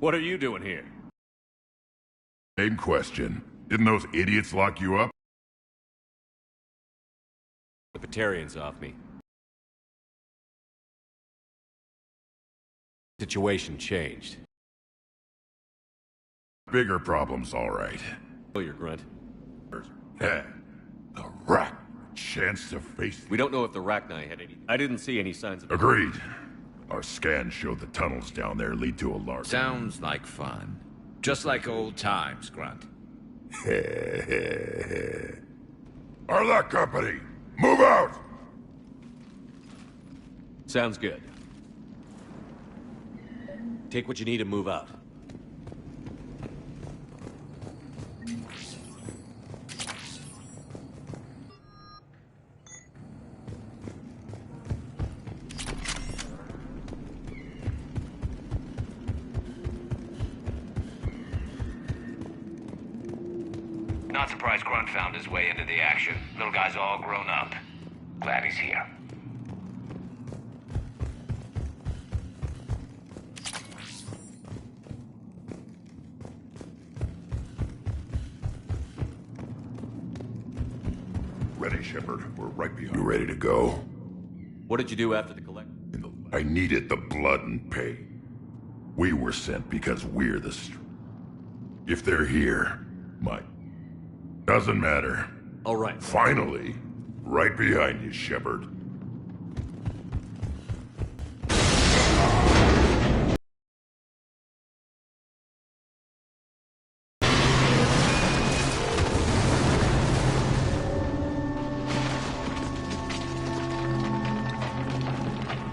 What are you doing here? Same question. Didn't those idiots lock you up? The Batarian's off me. Situation changed. Bigger problems, all right. Oh, your grunt. The rat. Chance to face... We don't know if the Rachni had any... I didn't see any signs of... Agreed. Our scans showed the tunnels down there lead to a large... Sounds like fun. Just like old times, Grunt. Arlock Company, move out! Sounds good. Take what you need and move out. Not surprised Grunt found his way into the action. Little guy's all grown up. Glad he's here. Ready, Shepard. We're right behind. You ready to go? What did you do after the collect? I needed the blood and pay. We were sent because we're the If they're here, doesn't matter. All right. Finally, right behind you, Shepard.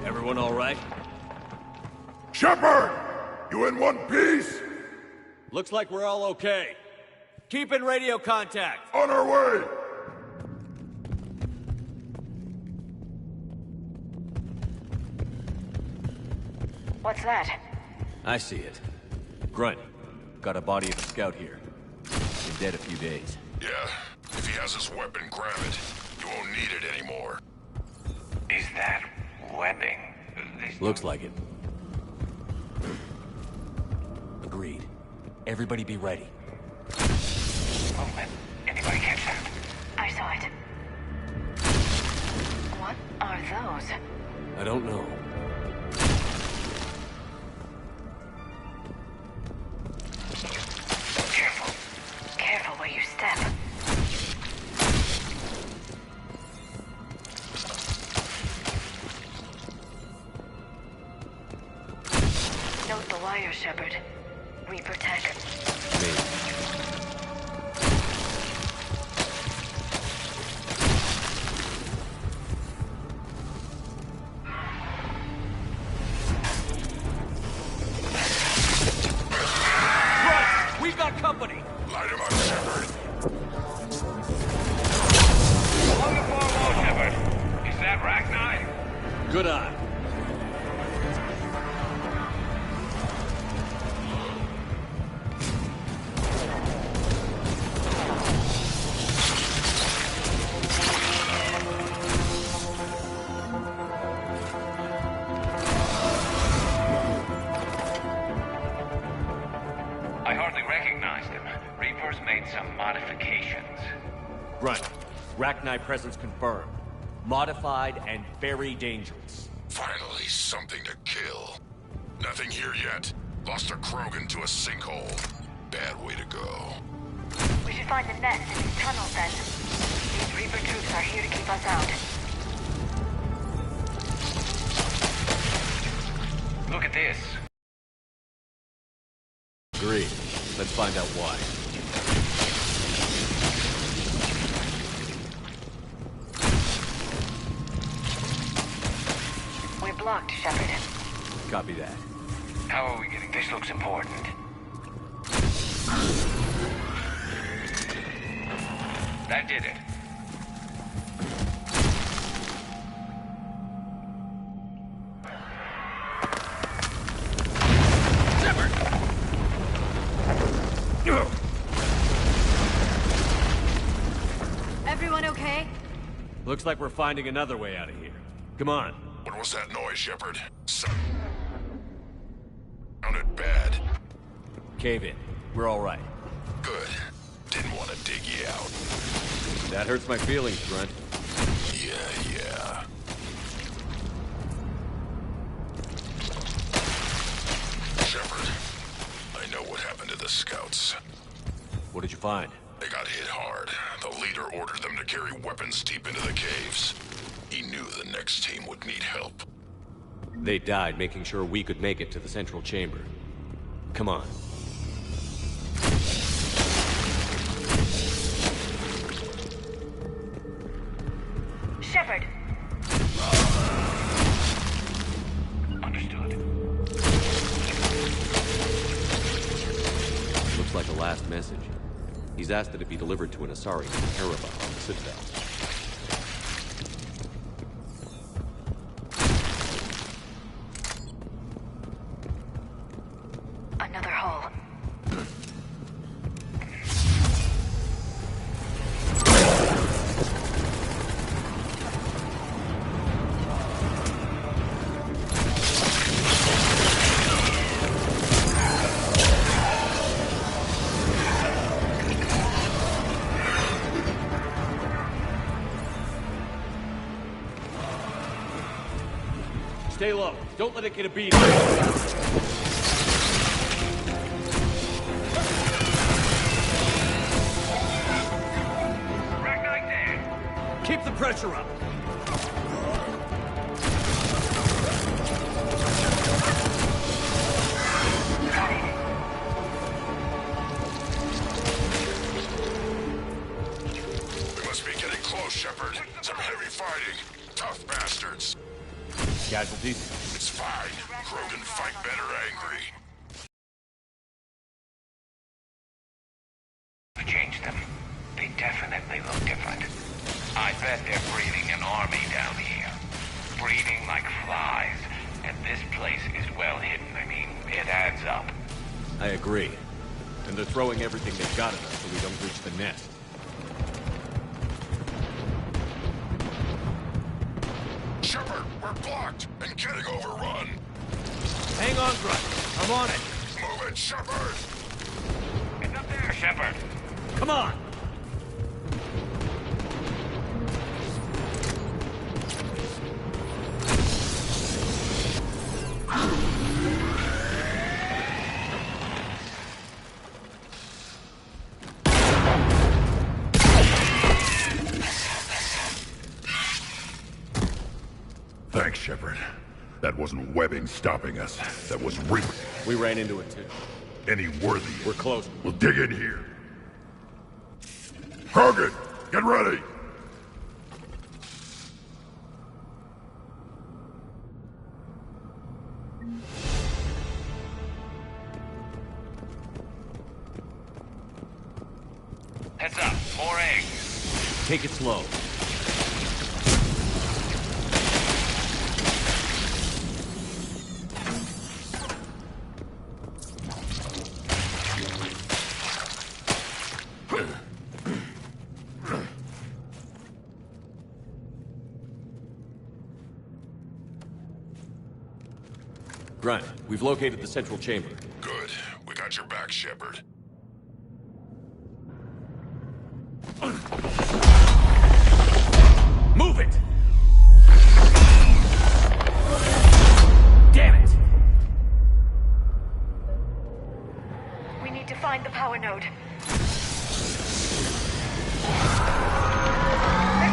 Everyone all right? Shepard! You in one piece? Looks like we're all okay. Keep in radio contact. On our way! What's that? I see it. Grunt, got a body of a scout here. Been dead a few days. Yeah, if he has his weapon, grab it. You won't need it anymore. Is that webbing? Looks like it. Agreed. Everybody be ready. Movement. Anybody catch that? I saw it. What are those? I don't know. Careful. Careful where you step. Note the wire, Shepard. We protect. We got company! Light him up, Shepard. On the far wall, Shepard. Is that Rachni? Good eye. I hardly recognized him. Reapers made some modifications. Grunt, Rachni presence confirmed. Modified and very dangerous. Finally, something to kill. Nothing here yet. Lost a Krogan to a sinkhole. Bad way to go. We should find the nest in these tunnels then. These Reaper troops are here to keep us out. Look at this. Agreed. Let's find out why. We're blocked, Shepard. Copy that. How are we getting this? Looks important. That did it. Everyone okay? Looks like we're finding another way out of here. Come on. What was that noise, Shepard? Sounded bad. Cave in. We're all right. Good. Didn't want to dig you out. That hurts my feelings, Grunt. Yeah. Shepard, I know what happened to the scouts. What did you find? They got hit hard. The leader ordered them to carry weapons deep into the caves. He knew the next team would need help. They died making sure we could make it to the central chamber. Come on. Shepard! Understood. Looks like a last message. He's asked that it be delivered to an Asari in Karabakh on the Citadel. Another hole. Stay low. Don't let it get a beat. Ragnite there. Keep the pressure up. We must be getting close, Shepard. Some heavy fighting. Tough bastards. Casualties? It's fine. Krogan fight better angry. Change them. They definitely look different. I bet they're breeding an army down here. Breeding like flies. And this place is well hidden. I mean, it adds up. I agree. And they're throwing everything they've got at us so we don't reach the nest. Shepard, we're blocked and getting overrun. Hang on, Grunt. I'm on it. Move it, Shepard! It's up there, Shepard. Come on! Thanks, Shepard. That wasn't webbing stopping us. That was Reaper. We ran into it too. Any worthy. We're close. We'll dig in here. Krogan, get ready! Heads up. More eggs. Take it slow. Grunt, we've located the central chamber. Good. We got your back, Shepard. Move it! Damn it! We need to find the power node. They're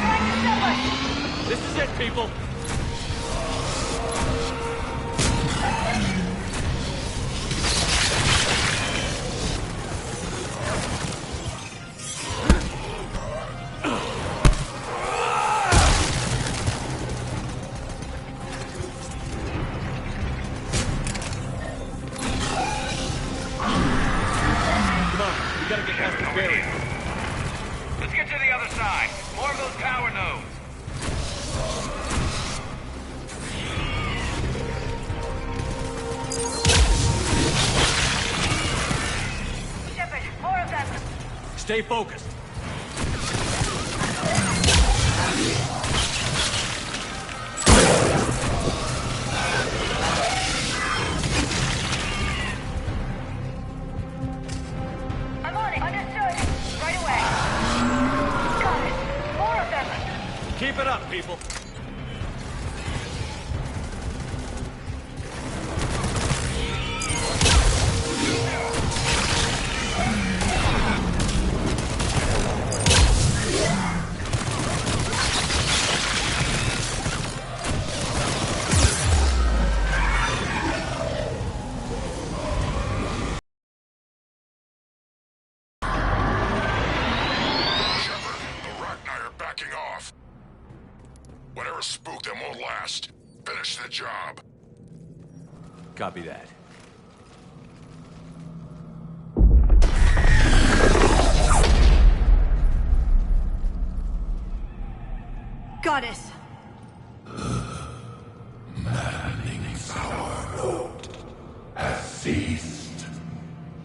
trying to stop us! This is it, people! We gotta get past the barrier. Let's get to the other side. More of those power nodes. Shepard, more of them! Stay focused. Keep it up, people. Whatever spooked them won't last. Finish the job. Copy that. Goddess! Maddening's our vote has ceased.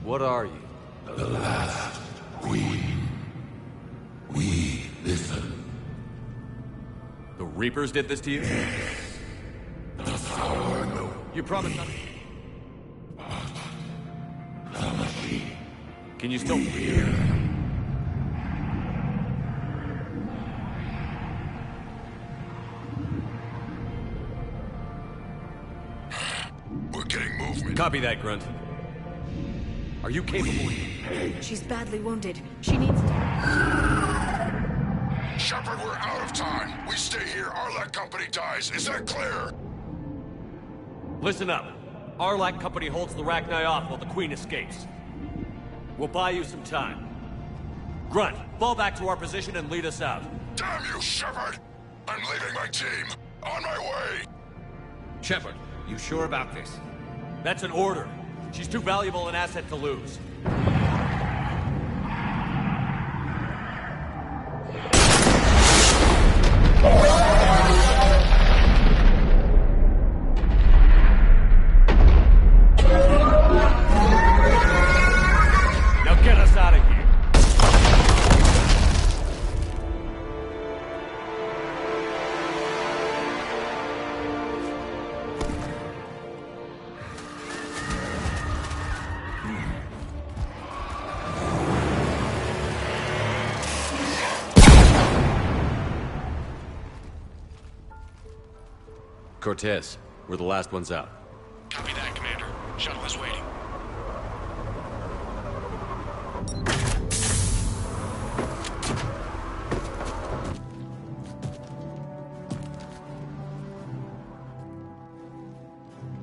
What are you? The last queen. We listen. The Reapers did this to you? The power no. You promised not. The machine. Can you still Here. We're getting movement. Copy that, Grunt. Are you capable? She's badly wounded. She needs to... Shepard, we're out of time. We stay here, Arlac Company dies. Is that clear? Listen up. Arlac Company holds the Rachni off while the Queen escapes. We'll buy you some time. Grunt, fall back to our position and lead us out. Damn you, Shepard! I'm leaving my team. On my way! Shepard, you sure about this? That's an order. She's too valuable an asset to lose. Now get us out of here. Cortez, we're the last ones out. Copy that, Commander. Shuttle is waiting.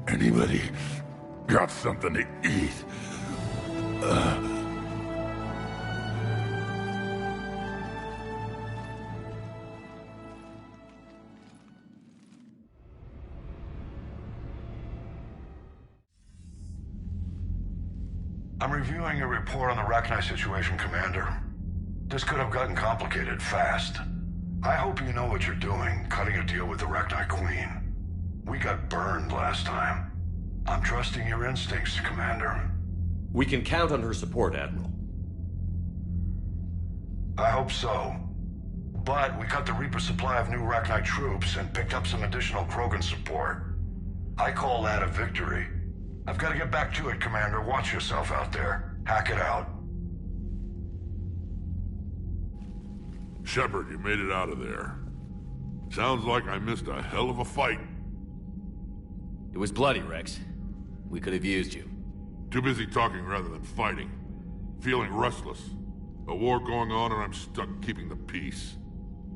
Anybody got something to eat? I'm reviewing your report on the Rachni situation, Commander. This could have gotten complicated fast. I hope you know what you're doing, cutting a deal with the Rachni Queen. We got burned last time. I'm trusting your instincts, Commander. We can count on her support, Admiral. I hope so. But we cut the Reaper supply of new Rachni troops and picked up some additional Krogan support. I call that a victory. I've got to get back to it, Commander. Watch yourself out there. Hack it out. Shepard, you made it out of there. Sounds like I missed a hell of a fight. It was bloody, Rex. We could have used you. Too busy talking rather than fighting. Feeling restless. A war going on and I'm stuck keeping the peace.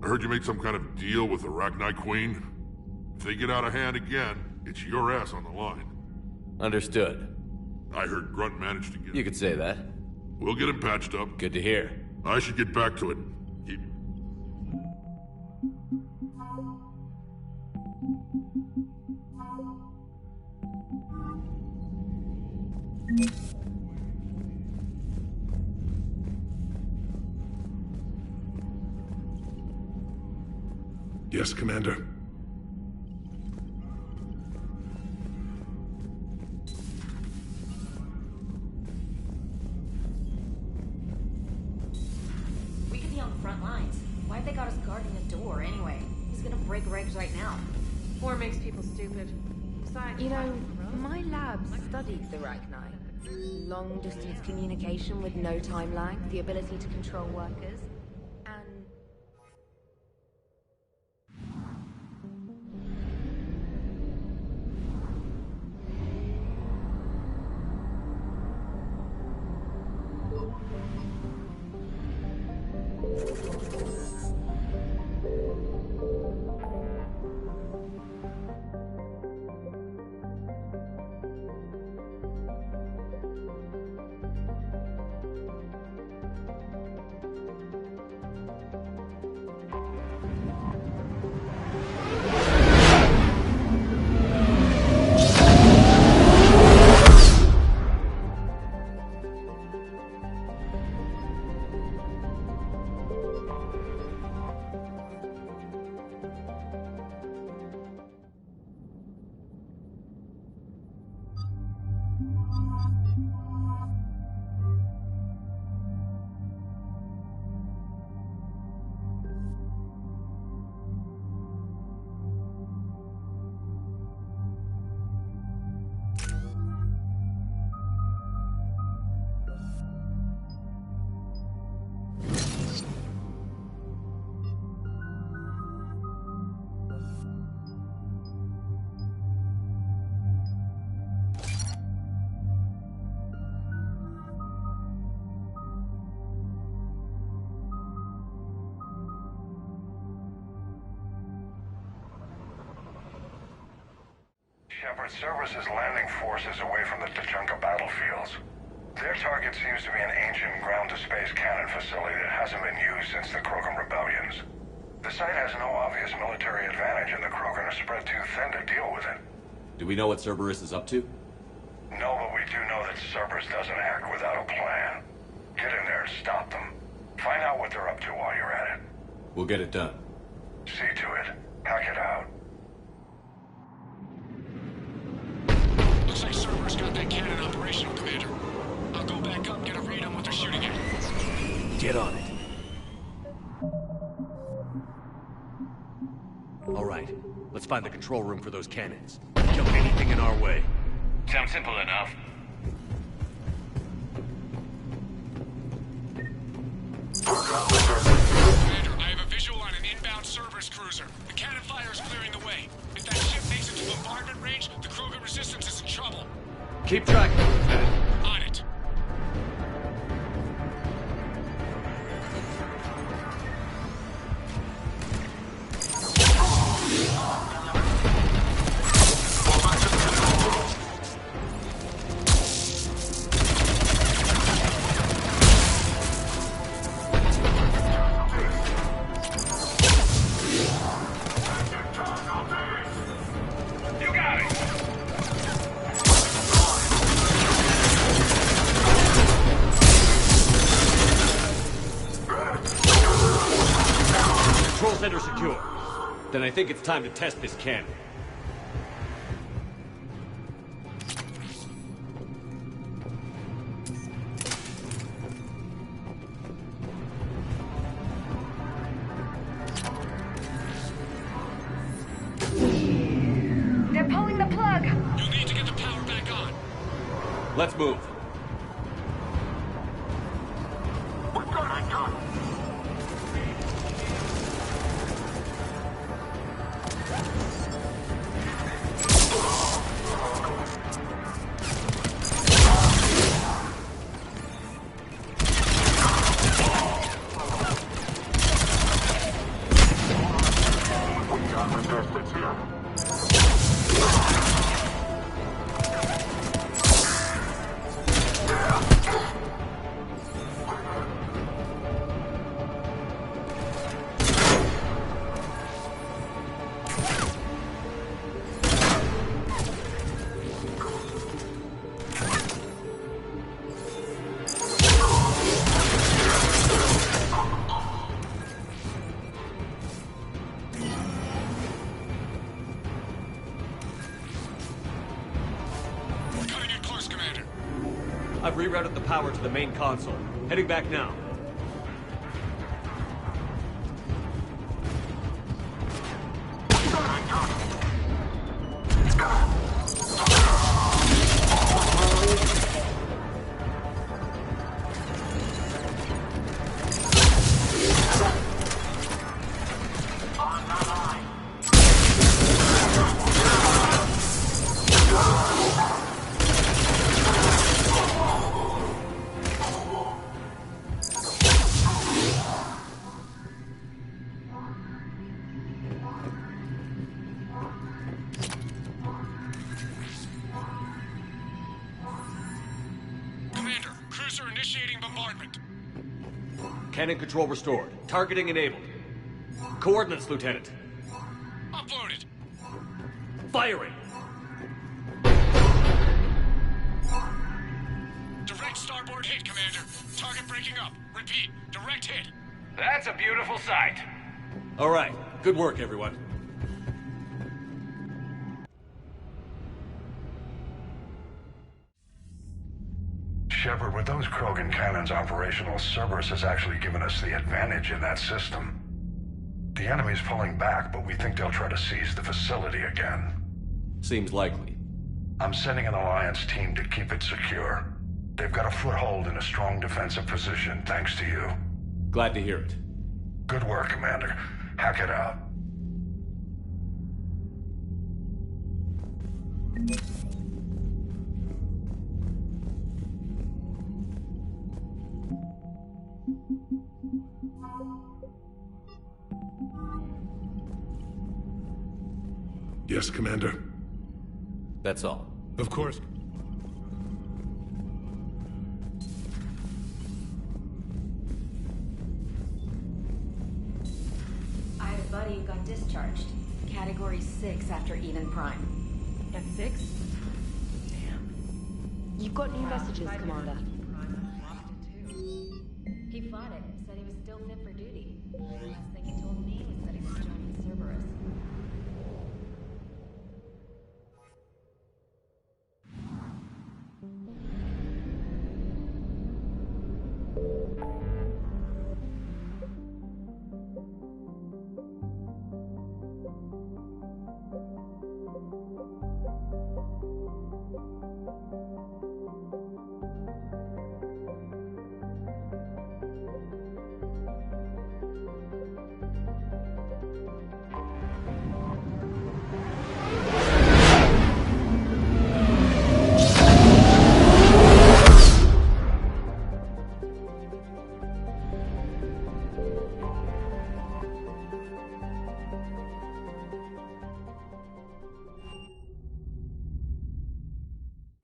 I heard you made some kind of deal with the Rachni Queen. If they get out of hand again, it's your ass on the line. Understood. I heard Grunt managed to get... You could say that. We'll get him patched up. Good to hear. I should get back to it. Yes, Commander. We could be on the front lines. Why have they got us guarding a door anyway? He's gonna break regs right now. War makes people stupid. Besides, You know, my lab studied the Rachni. Long-distance communication with no time lag, the ability to control workers, and... Shepard, Cerberus' landing forces away from the Tachanka battlefields. Their target seems to be an ancient ground-to-space cannon facility that hasn't been used since the Krogan rebellions. The site has no obvious military advantage, and the Krogan are spread too thin to deal with it. Do we know what Cerberus is up to? No, but we do know that Cerberus doesn't act without a plan. Get in there and stop them. Find out what they're up to while you're at it. We'll get it done. See to it. Hack it out. Looks like Cerberus got that cannon operational, Commander. I'll go back up and get a read on what they're shooting at. Get on it. All right, let's find the control room for those cannons. Kill anything in our way. Sounds simple enough. Commander, I have a visual on an inbound Cerberus cruiser. The cannon fire is clearing the way. If that ship makes it to bombardment range, the Krogan resistance is in trouble. Keep track, Lieutenant. On it. Control center secure. Then I think it's time to test this cannon. They're pulling the plug. You'll need to get the power back on. Let's move. I've rerouted the power to the main console. Heading back now. Cannon control restored. Targeting enabled. Coordinates, Lieutenant. Uploaded. Firing! Direct starboard hit, Commander. Target breaking up. Repeat, direct hit. That's a beautiful sight. All right. Good work, everyone. Shepard, with those Krogan cannons operational, Cerberus has actually given us the advantage in that system. The enemy's pulling back, but we think they'll try to seize the facility again. Seems likely. I'm sending an Alliance team to keep it secure. They've got a foothold in a strong defensive position, thanks to you. Glad to hear it. Good work, Commander. Hack it out. Yes, Commander. That's all. Of course. I have a buddy who got discharged. Category 6 after Eden Prime. At 6? You've got new messages, Commander. He fought it, said he was still fit for duty. Last thing he told me was that he was joining Cerberus.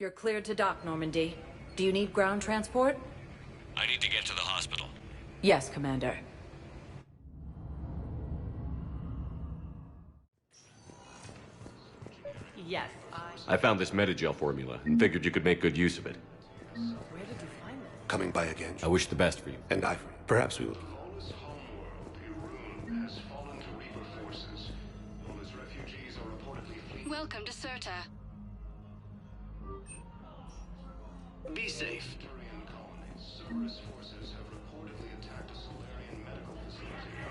You're cleared to dock, Normandy. Do you need ground transport? I need to get to the hospital. Yes, Commander. Yes, I found this Metagel formula and figured you could make good use of it. Where did you find this? Coming by again. I wish the best for you. And I, perhaps we will. Welcome to Serta. Be safe.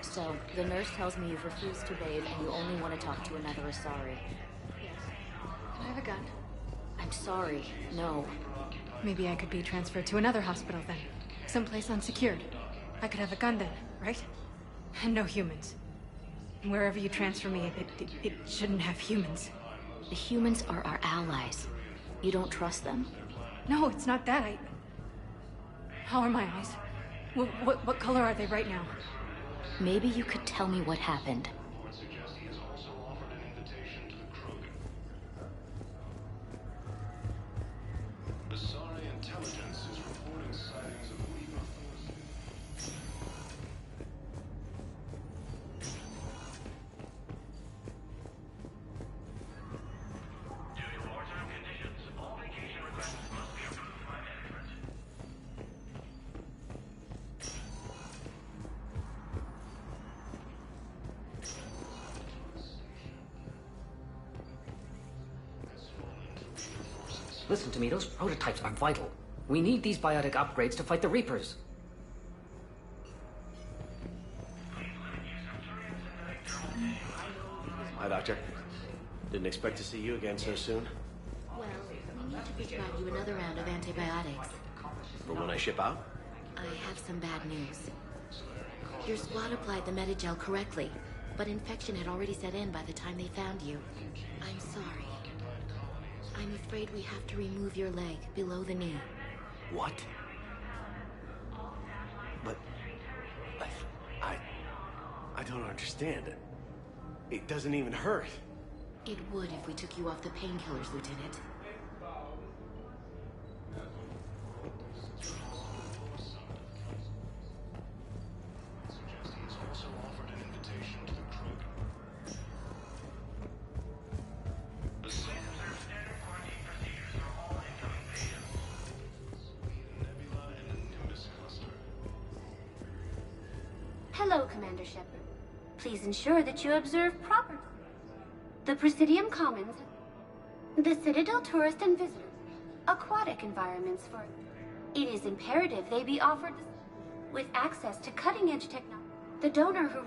So, the nurse tells me you've refused to bathe and you only want to talk to another Asari. Yes. Can I have a gun? I'm sorry, no. Maybe I could be transferred to another hospital then. Someplace unsecured. I could have a gun then, right? And no humans. And wherever you transfer me, it shouldn't have humans. The humans are our allies. You don't trust them? No, it's not that. How are my eyes? What color are they right now? Maybe you could tell me what happened. Listen to me, those prototypes are vital. We need these biotic upgrades to fight the Reapers. Hi, Doctor. Didn't expect to see you again so soon. Well, we need to prescribe you another round of antibiotics. For when I ship out? I have some bad news. Your squad applied the Metagel correctly, but infection had already set in by the time they found you. I'm sorry. I'm afraid we have to remove your leg below the knee. What? But... I don't understand. It doesn't even hurt. It would if we took you off the painkillers, Lieutenant. Hello, Commander Shepard. Please ensure that you observe properly. The Presidium Commons, the Citadel tourist and visitors, aquatic environments for It is imperative they be offered with access to cutting-edge technology. The donor who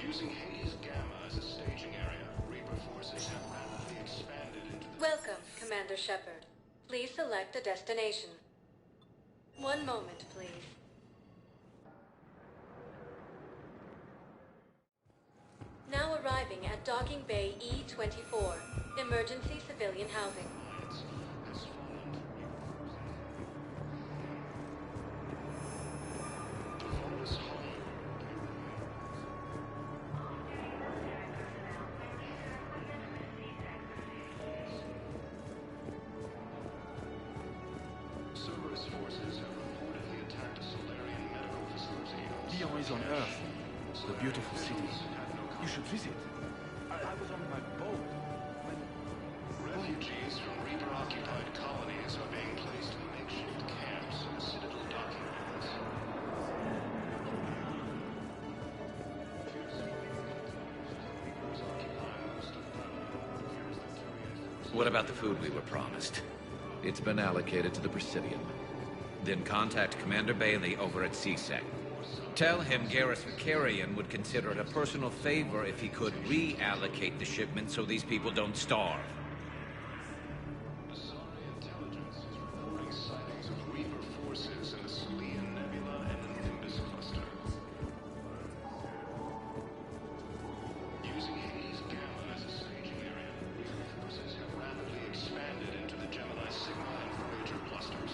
Using Hades Gamma as a staging area, Reaper forces have rapidly expanded into... Welcome, Commander Shepard. Please select a destination. One moment, please. Now arriving at Docking Bay E-24, emergency civilian housing. Cerberus forces have reportedly attacked a Solarian medical facility. Dion is on Earth, the beautiful city. You should visit. I was on my boat. Refugees from Reaper-occupied colonies are being placed in makeshift camps in Citadel docking yards. What about the food we were promised? It's been allocated to the Presidium. Then contact Commander Bailey over at CSEC. Tell him Garrus Vakarian would consider it a personal favor if he could reallocate the shipment so these people don't starve. Intelligence is reporting sightings of Reaper forces in the Selian Nebula and the Nimbus cluster. Using Hades Gamma as a staging area, Reaper forces have rapidly expanded into the Gemini Sigma and Voyager clusters.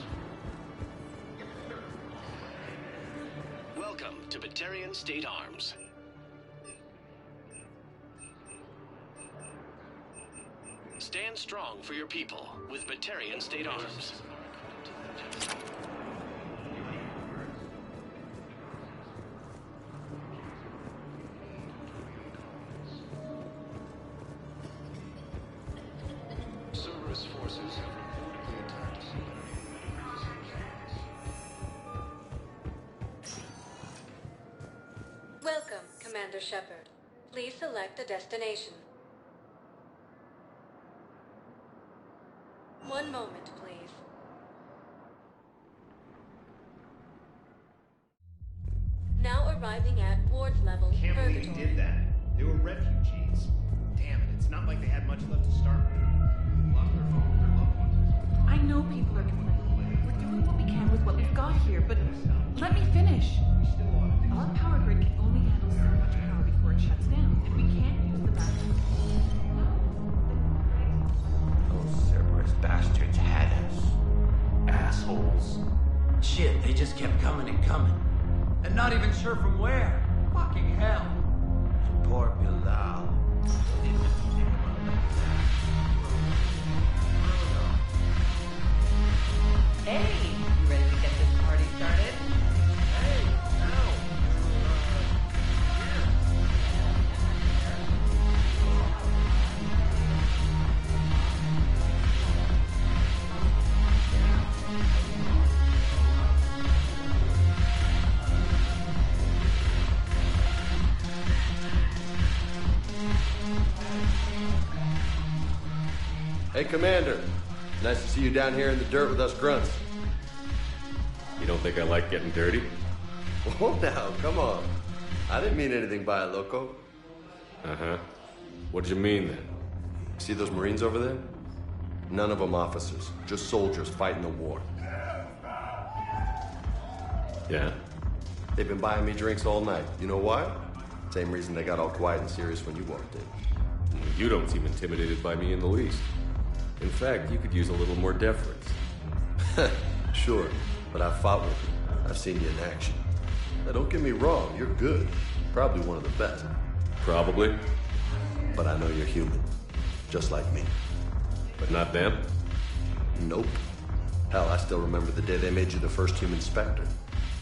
Welcome to Batarian State Arms. Stand strong for your people with Batarian State Arms. Cerberus forces have reportedly attacked a Solarian medical facility. Welcome, Commander Shepard. Please select a destination. One moment, please. Now arriving at Ward's level, Can't believe he did that. They were refugees. Damn it, it's not like they had much left to start with. Lost their homes, their loved ones. I know people are complaining. We're doing what we can with what we've got here, but let me finish. Our power grid can only handle so much power before it shuts down, and we can't use the battery. Those Cerberus bastards had us. Assholes. Shit, they just kept coming and coming. And not even sure from where. Fucking hell. And poor Bilal. Hey, you ready to get this party started? Hey, no. Hey, Commander. Nice to see you down here in the dirt with us grunts. You don't think I like getting dirty? Oh, now, come on. I didn't mean anything by it, loco. Uh-huh. What did you mean, then? See those Marines over there? None of them officers, just soldiers fighting the war. Yeah? They've been buying me drinks all night. You know why? Same reason they got all quiet and serious when you walked in. You don't seem intimidated by me in the least. In fact, you could use a little more deference. Sure, but I've fought with you. I've seen you in action. Now, don't get me wrong, you're good. Probably one of the best. Probably. But I know you're human. Just like me. But not them? Nope. Hell, I still remember the day they made you the first human Spectre.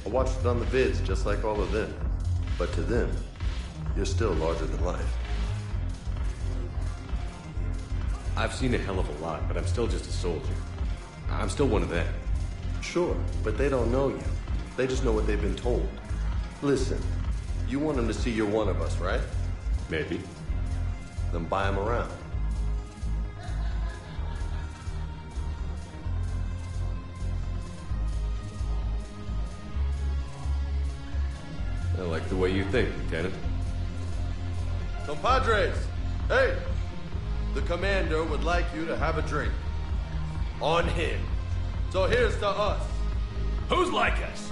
I watched it on the vids, just like all of them. But to them, you're still larger than life. I've seen a hell of a lot, but I'm still just a soldier. I'm still one of them. Sure, but they don't know you. They just know what they've been told. Listen, you want them to see you're one of us, right? Maybe. Then buy them around. way you think, Lieutenant. Compadres! Hey! The commander would like you to have a drink. On him. So here's to us. Who's like us?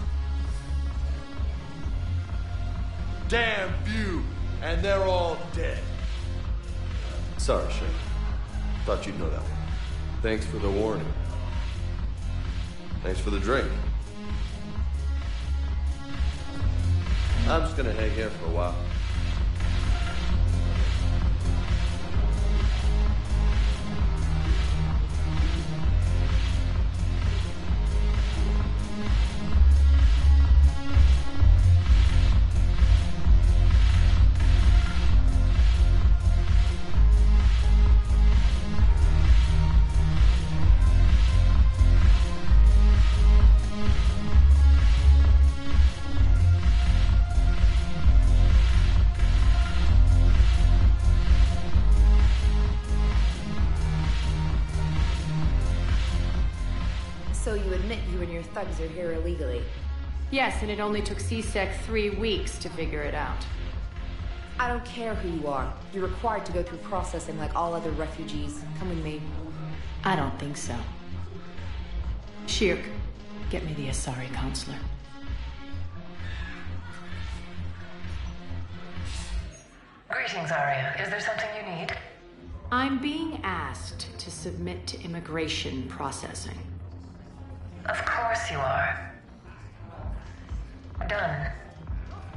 Damn few, and they're all dead. Sorry, Sheriff. Thought you'd know that one. Thanks for the warning. Thanks for the drink. I'm just gonna hang here for a while. So you admit you and your thugs are here illegally? Yes, and it only took C-Sec 3 weeks to figure it out. I don't care who you are. You're required to go through processing like all other refugees. Come with me. I don't think so. Shirk, get me the Asari counselor. Greetings, Arya. Is there something you need? I'm being asked to submit to immigration processing. Of course you are. Done.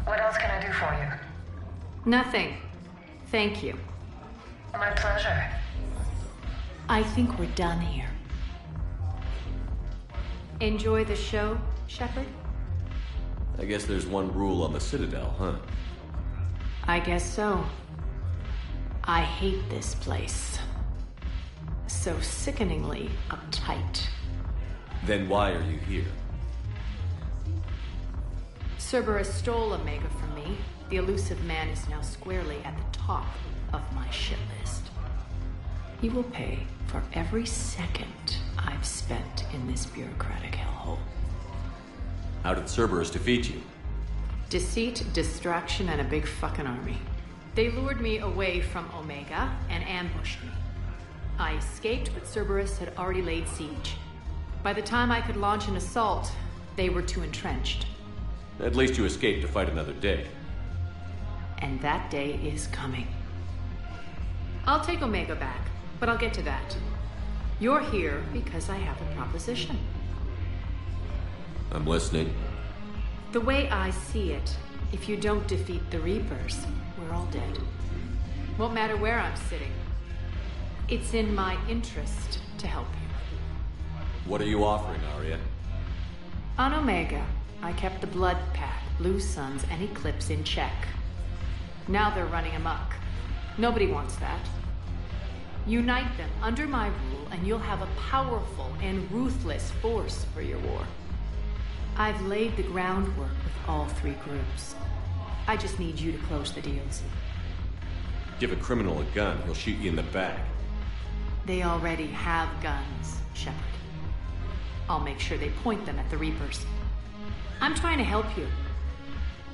What else can I do for you? Nothing. Thank you. My pleasure. I think we're done here. Enjoy the show, Shepard? I guess there's one rule on the Citadel, huh? I guess so. I hate this place. So sickeningly uptight. Then why are you here? Cerberus stole Omega from me. The elusive man is now squarely at the top of my shit list. He will pay for every second I've spent in this bureaucratic hellhole. How did Cerberus defeat you? Deceit, distraction, and a big fucking army. They lured me away from Omega and ambushed me. I escaped, but Cerberus had already laid siege. By the time I could launch an assault, they were too entrenched. At least you escaped to fight another day. And that day is coming. I'll take Omega back, but I'll get to that. You're here because I have a proposition. I'm listening. The way I see it, if you don't defeat the Reapers, we're all dead. Won't matter where I'm sitting. It's in my interest to help you. What are you offering, Arya? On Omega, I kept the Blood Pack, Blue Suns, and Eclipse in check. Now they're running amok. Nobody wants that. Unite them under my rule, and you'll have a powerful and ruthless force for your war. I've laid the groundwork with all three groups. I just need you to close the deals. Give a criminal a gun, he'll shoot you in the back. They already have guns, Shepard. I'll make sure they point them at the Reapers. I'm trying to help you.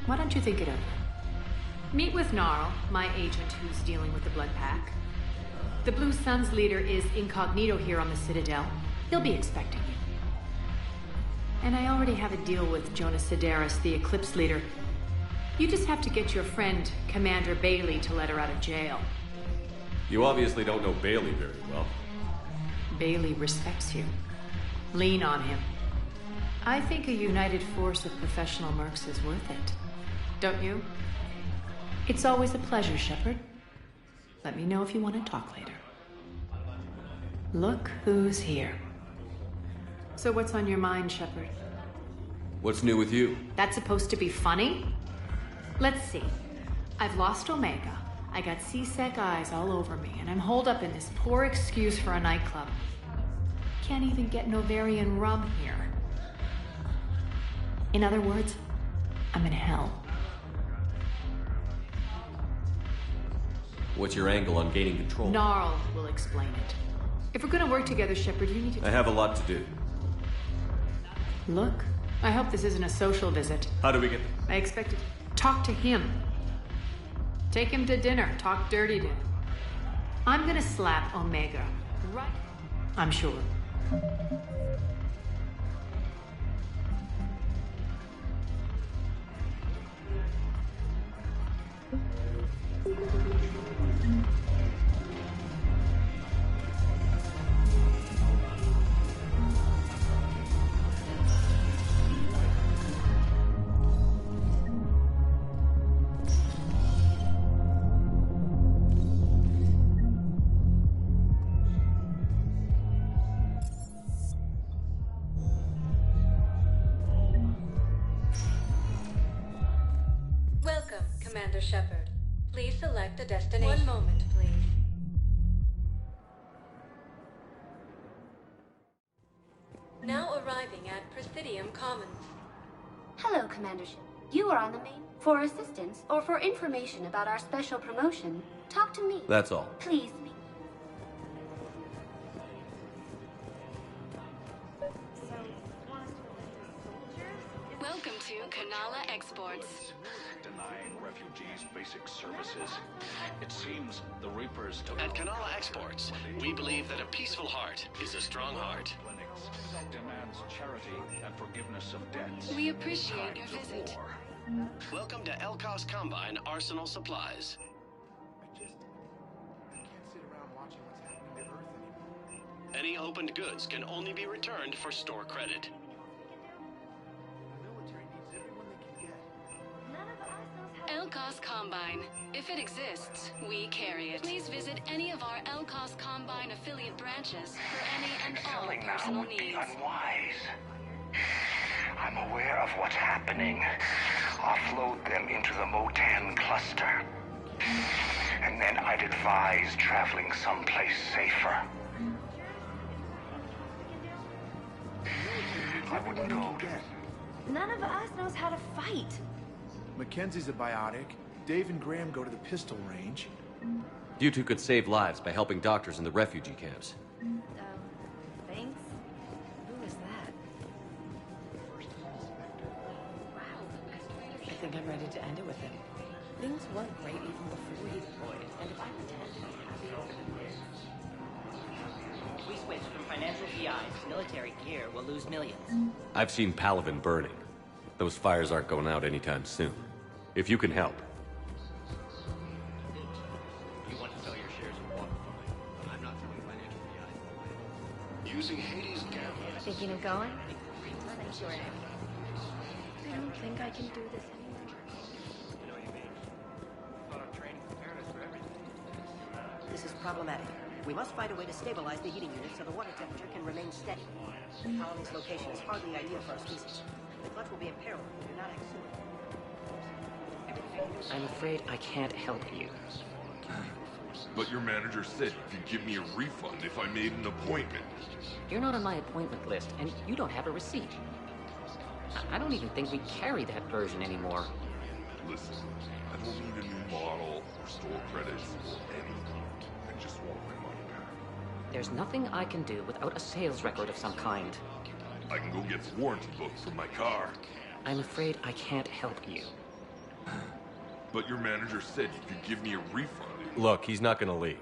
Why don't you think it over? Meet with Gnarl, my agent who's dealing with the Blood Pack. The Blue Suns leader is incognito here on the Citadel. He'll be expecting you. And I already have a deal with Jonas Sedaris, the Eclipse leader. You just have to get your friend, Commander Bailey, to let her out of jail. You obviously don't know Bailey very well. Bailey respects you. Lean on him. I think a united force of professional mercs is worth it. Don't you? It's always a pleasure, Shepard. Let me know if you want to talk later. Look who's here. So what's on your mind, Shepard? What's new with you? That's supposed to be funny? Let's see. I've lost Omega. I got C-Sec eyes all over me, and I'm holed up in this poor excuse for a nightclub. Can't even get Novarian rum here. In other words, I'm in hell. What's your angle on gaining control? Gnarl will explain it. If we're gonna work together, Shepard, you need to... I have a lot to do. Look, I hope this isn't a social visit. How do we get... I expected... Talk to him. Take him to dinner. Talk dirty to him. I'm gonna slap Omega. Right? I'm sure. Welcome, Commander Shepard. Please select a destination. One moment, please. Now arriving at Presidium Commons. Hello, Commander Shepard. You are on the main. For assistance or for information about our special promotion, talk to me. That's all. Please. Welcome to Kanala Exports. Denying refugees basic services. It seems the Reapers took... At Kanala Exports, we believe that a peaceful heart is a strong heart. Demands charity and forgiveness of debts. We appreciate your visit. Welcome to Elkos Combine Arsenal Supplies. I can't sit around watching what's happening to Earth anymore. Any opened goods can only be returned for store credit. The military needs everyone they can get. Elkos Combine. If it exists, we carry it. Please visit any of our Elkos Combine affiliate branches for any and all personal would be needs. unwise. I'm aware of what's happening. Offload them into the Motan cluster. And then I'd advise traveling someplace safer. I wouldn't go. None of us knows how to fight. Mackenzie's a biotic. Dave and Graham go to the pistol range. You two could save lives by helping doctors in the refugee camps. Thanks. Who is that? Wow. I think I'm ready to end it with him. Things weren't great even before he deployed, and if I pretend to be happy... We switch from financial PIs to military gear, we'll lose millions. I've seen Palaven burning. Those fires aren't going out anytime soon. If you can help. You want to sell your shares of water, fine. I'm not selling financial PIs. Using Hades' gamma. Thinking of going? Sure. I don't think I can do this anymore. You know what you mean? Thought our training prepared us for everything. This is problematic. We must find a way to stabilize the heating unit so the water temperature can remain steady. The colony's location is hardly ideal for our species. The clutch will be in peril if we do not act soon. I'm afraid I can't help you. But your manager said you could give me a refund if I made an appointment. You're not on my appointment list, and you don't have a receipt. I don't even think we carry that version anymore. Listen, I don't need a new model or store credits or anything. I just want my money back. There's nothing I can do without a sales record of some kind. I can go get the warranty book from my car. I'm afraid I can't help you. But your manager said you could give me a refund. Look, he's not gonna leave.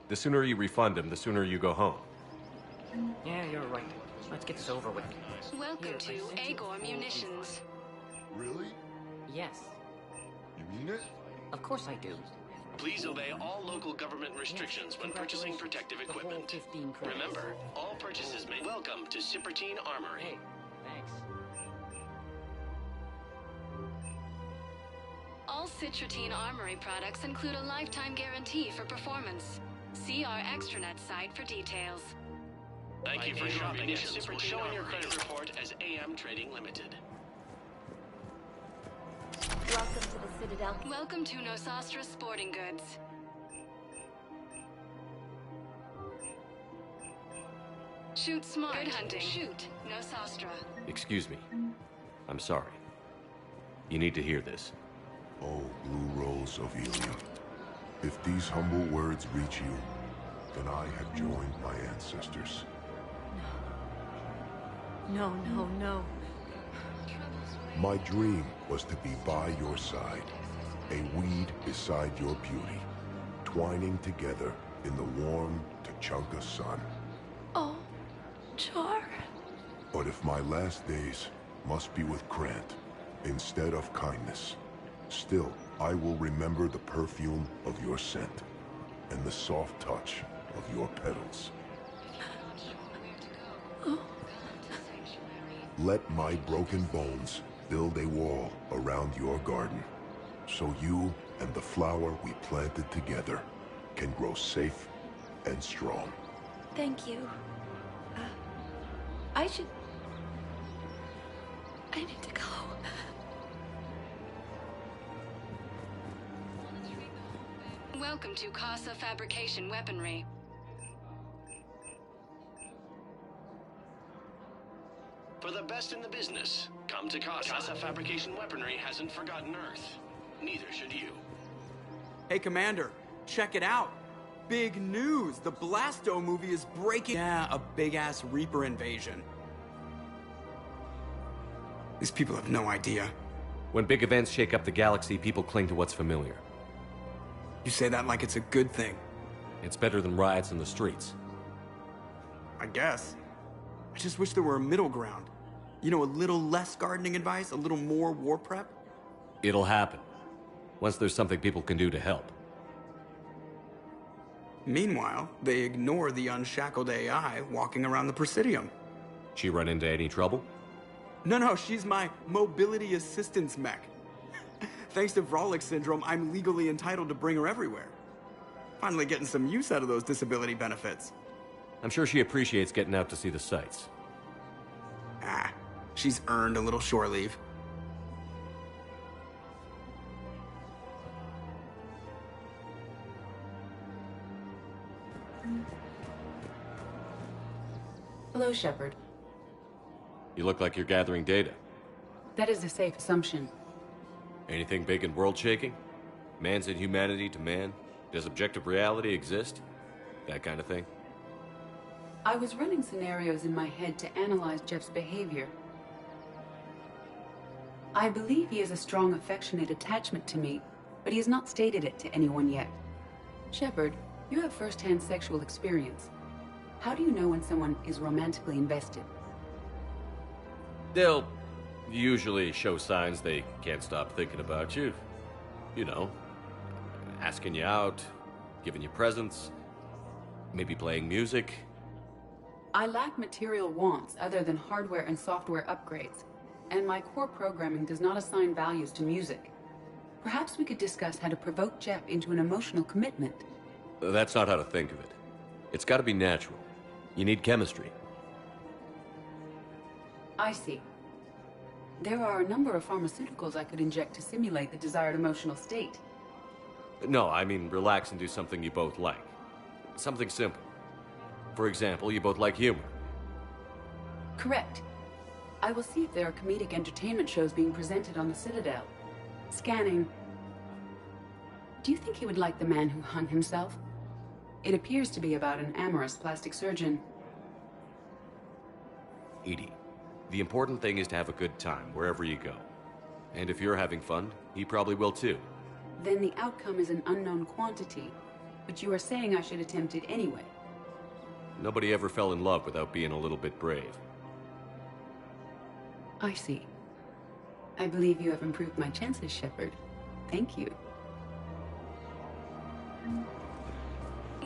The sooner you refund him, the sooner you go home. Yeah, you're right. Let's get this over with. Welcome to Agor Munitions. Really? Yes. You mean it? Of course I do. Please obey all local government restrictions when purchasing protective equipment. Remember, all purchases may welcome to Cipertine Armory. Hey, thanks. All Citrotine Armory products include a lifetime guarantee for performance. See our extranet site for details. Thank you for shopping at Cipertine. We'll show your credit report as AM Trading Limited. Welcome to the Citadel. Welcome to Nosastra Sporting Goods. Shoot smart. Good hunting. Shoot Nosastra. Excuse me. I'm sorry. You need to hear this. Oh, Blue Rose of Helium. If these humble words reach you, then I have joined my ancestors. No, no, no. My dream was to be by your side, a weed beside your beauty, twining together in the warm Tachanka sun. Oh, Char. But if my last days must be with Grant instead of kindness, still I will remember the perfume of your scent and the soft touch of your petals. Let my broken bones build a wall around your garden, so you and the flower we planted together can grow safe and strong. Thank you. I need to go. Welcome to Casa Fabrication Weaponry. For the best in the business, come to Casa. Casa Fabrication Weaponry hasn't forgotten Earth. Neither should you. Hey, Commander, check it out. Big news! The Blasto movie is breaking. Yeah, a big-ass Reaper invasion. These people have no idea. When big events shake up the galaxy, people cling to what's familiar. You say that like it's a good thing. It's better than riots in the streets. I guess. I just wish there were a middle ground. You know, a little less gardening advice, a little more war prep. It'll happen. Once there's something people can do to help. Meanwhile, they ignore the unshackled AI walking around the Presidium. She run into any trouble? No, she's my mobility assistance mech. Thanks to Vrolic syndrome, I'm legally entitled to bring her everywhere. Finally getting some use out of those disability benefits. I'm sure she appreciates getting out to see the sights. She's earned a little shore leave. Hello, Shepard. You look like you're gathering data. That is a safe assumption. Anything big and world-shaking? Man's inhumanity to man? Does objective reality exist? That kind of thing? I was running scenarios in my head to analyze Jeff's behavior. I believe he has a strong affectionate attachment to me, but he has not stated it to anyone yet. Shepard, you have first-hand sexual experience. How do you know when someone is romantically invested? They'll usually show signs they can't stop thinking about you. You know, asking you out, giving you presents, maybe playing music. I lack material wants other than hardware and software upgrades, and my core programming does not assign values to music. Perhaps we could discuss how to provoke Jeff into an emotional commitment. That's not how to think of it. It's got to be natural. You need chemistry. I see. There are a number of pharmaceuticals I could inject to simulate the desired emotional state. No, I mean relax and do something you both like. Something simple. For example, you both like humor. Correct. I will see if there are comedic entertainment shows being presented on the Citadel. Scanning. Do you think he would like The Man Who Hung Himself? It appears to be about an amorous plastic surgeon. Edie, the important thing is to have a good time wherever you go. And if you're having fun, he probably will too. Then the outcome is an unknown quantity, but you are saying I should attempt it anyway. Nobody ever fell in love without being a little bit brave. I see. I believe you have improved my chances, Shepard. Thank you.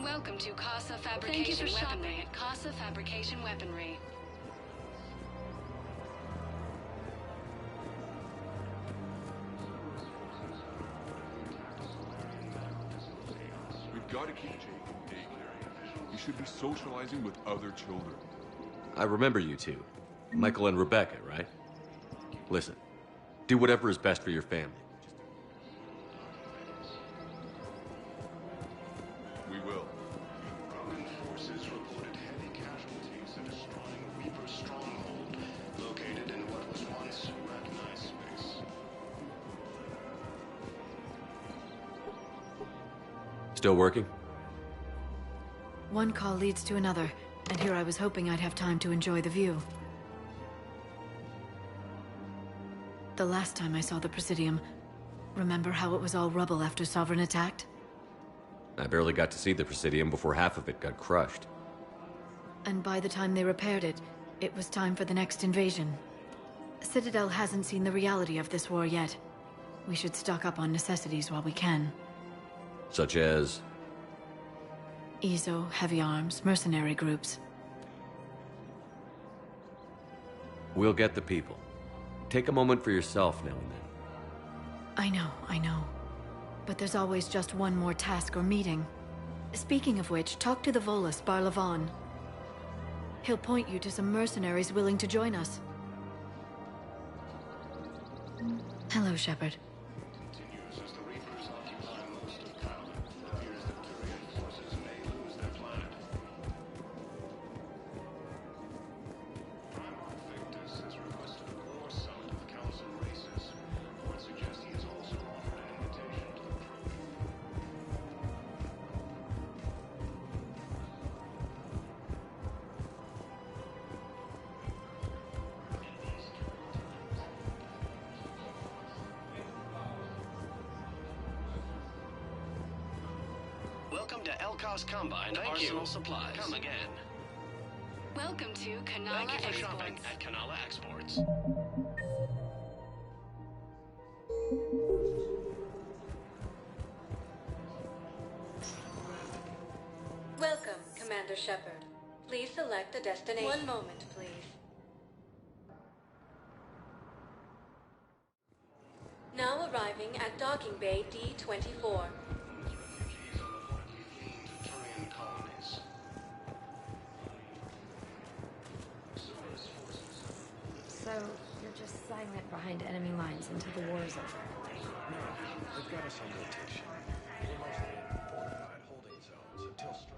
Welcome to Casa Fabrication Weaponry at Casa Fabrication Weaponry. We've got to keep Jake in daycare. He should be socializing with other children. I remember you two. Michael and Rebecca, right? Listen, do whatever is best for your family. We will. Roman forces reported heavy casualties in destroying Reaper stronghold, located in what was once Rachni space. Still working? One call leads to another, and here I was hoping I'd have time to enjoy the view. The last time I saw the Presidium, remember how it was all rubble after Sovereign attacked? I barely got to see the Presidium before half of it got crushed. And by the time they repaired it, it was time for the next invasion. Citadel hasn't seen the reality of this war yet. We should stock up on necessities while we can. Such as? EZO, heavy arms, mercenary groups. We'll get the people. Take a moment for yourself now and then. I know. But there's always just one more task or meeting. Speaking of which, talk to the Volus, Barlavan. He'll point you to some mercenaries willing to join us. Hello, Shepard. Welcome to Elkos Combine Arsenal Supplies. Come again. Welcome to Kanala Thank you for Exports. shopping at Kanala Exports. Welcome, Commander Shepard. Please select a destination. One moment, please. Now arriving at Docking Bay D-24. So, you're just silent behind enemy lines until the war is over. No, they've got us on rotation. We're mostly in fortified holding zones until strike.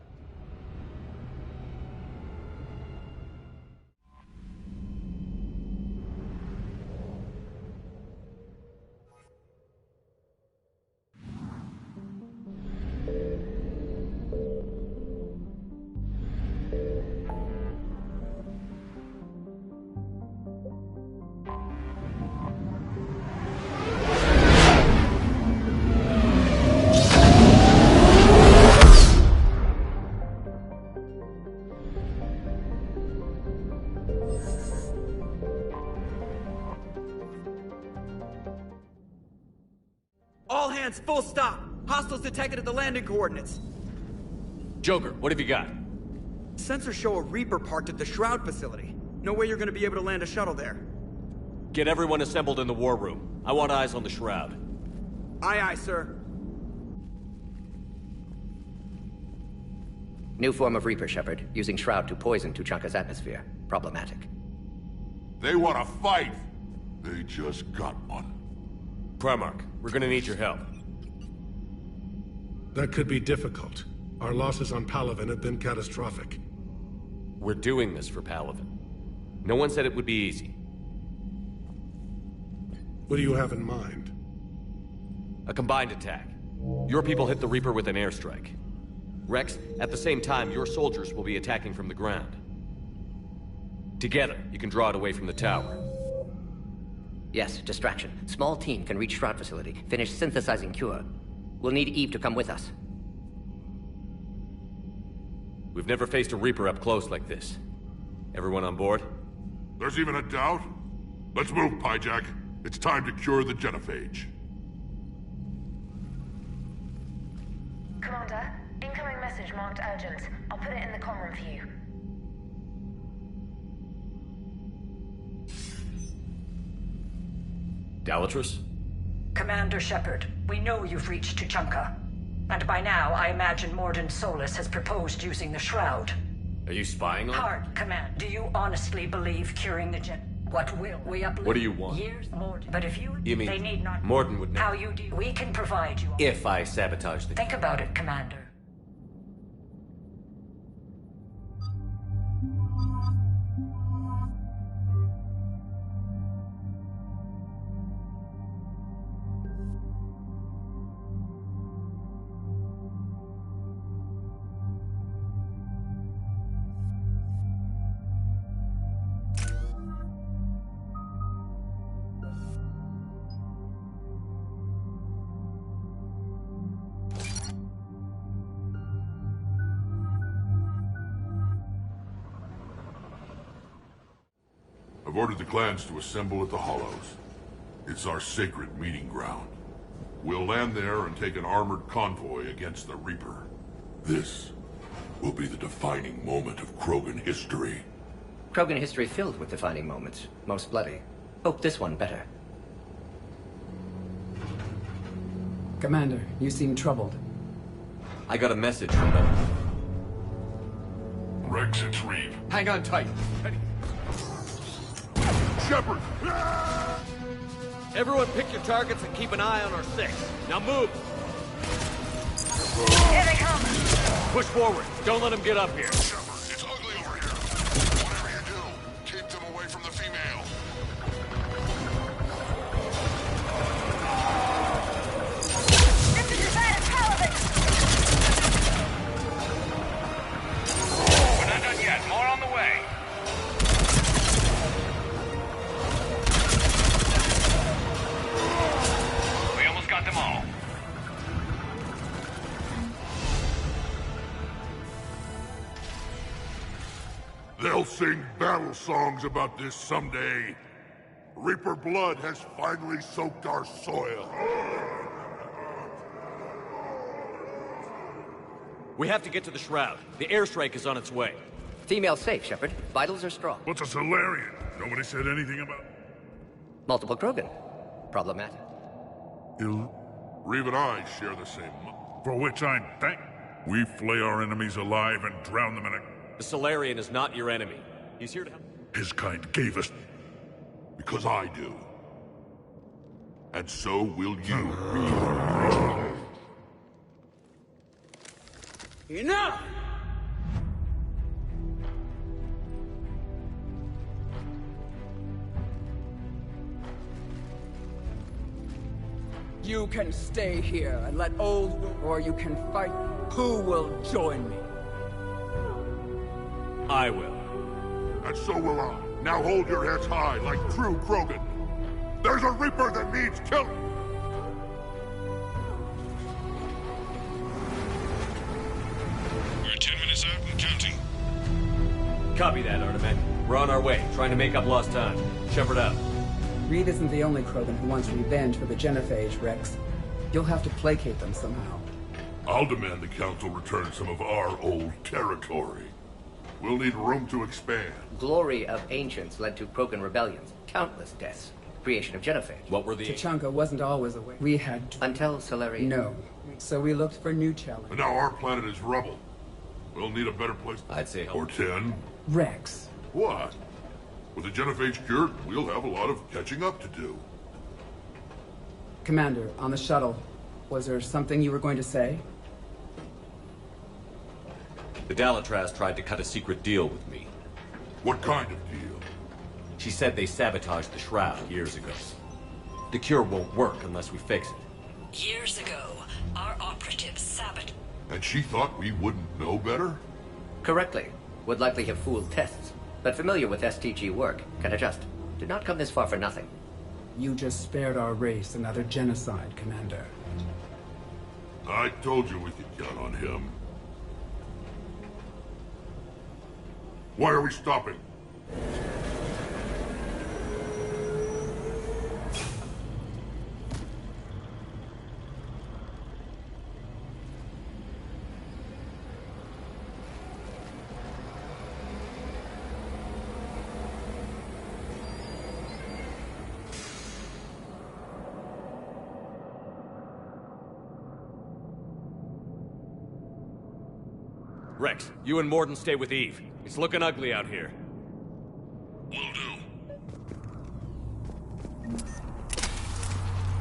All hands, full stop! Hostiles detected at the landing coordinates. Joker, what have you got? Sensors show a Reaper parked at the Shroud facility. No way you're gonna be able to land a shuttle there. Get everyone assembled in the war room. I want eyes on the Shroud. Aye, aye, sir. New form of Reaper, Shepard. Using Shroud to poison Tuchanka's atmosphere. Problematic. They want to fight! They just got one. Primarch, we're gonna need your help. That could be difficult. Our losses on Palaven have been catastrophic. We're doing this for Palaven. No one said it would be easy. What do you have in mind? A combined attack. Your people hit the Reaper with an airstrike. Rex, at the same time, your soldiers will be attacking from the ground. Together, you can draw it away from the tower. Yes, distraction. Small team can reach Shroud facility, finish synthesizing cure. We'll need Eve to come with us. We've never faced a Reaper up close like this. Everyone on board? There's even a doubt? Let's move, Pyjack. It's time to cure the genophage. Commander, incoming message marked urgent. I'll put it in the comm room for you. Dalatrus? Commander Shepard, we know you've reached Tuchanka. And by now, I imagine Morden Solus has proposed using the Shroud. Are you spying on? Hard, Command. Do you honestly believe curing the What will we uplift? What do you want? Years, Morden. But if you mean they need not. Morden would know. How you do? We can provide you. If I sabotage the... Think about it, Commander. I've ordered the clans to assemble at the Hollows. It's our sacred meeting ground. We'll land there and take an armored convoy against the Reaper. This will be the defining moment of Krogan history. Krogan history filled with defining moments. Most bloody. Hope this one better. Commander, you seem troubled. I got a message from them. Rex, it's Reeve. Hang on tight. Shepard! Everyone pick your targets and keep an eye on our 6. Now move! Here they come! Push forward. Don't let them get up here. Shepard, it's ugly over here. Whatever you do, keep them away from the female. This is as bad as Paladin! We're not done yet. More on the way. We almost got them all. They'll sing battle songs about this someday. Reaper blood has finally soaked our soil. We have to get to the Shroud. The airstrike is on its way. Female safe, Shepard. Vitals are strong. What's a Solarian? Nobody said anything about... Multiple Krogan. Problematic. Reeve and I share the same... For which I'm thank... We flay our enemies alive and drown them in a... The Solarian is not your enemy. He's here to help. His kind gave us... Because I do. And so will you. Enough! You can stay here and let old... Or you can fight. Who will join me? I will. And so will I. Now hold your heads high like true Krogan. There's a Reaper that needs killing. We're 10 minutes out and counting. Copy that, Artemet. We're on our way, trying to make up lost time. Shepard out. Reed isn't the only Krogan who wants revenge for the Genophage, Rex. You'll have to placate them somehow. I'll demand the Council return some of our old territory. We'll need room to expand. Glory of ancients led to Krogan rebellions. Countless deaths. Creation of Genophage. What were the... Tachanka wasn't always away. We had to... Until Solarian? No. So we looked for new challenges. And now our planet is rubble. We'll need a better place. I'd say... Or 10. Rex. What? With the Genophage cured, we'll have a lot of catching up to do. Commander, on the shuttle, was there something you were going to say? The Dalatraz tried to cut a secret deal with me. What kind of deal? She said they sabotaged the Shroud years ago. The cure won't work unless we fix it. Years ago, our operatives sabotaged. And she thought we wouldn't know better? Correctly. Would likely have fooled tests. But familiar with STG work, can adjust. Did not come this far for nothing. You just spared our race another genocide, Commander. I told you we could count on him. Why are we stopping? Rex, you and Morden stay with Eve. It's looking ugly out here. Will do.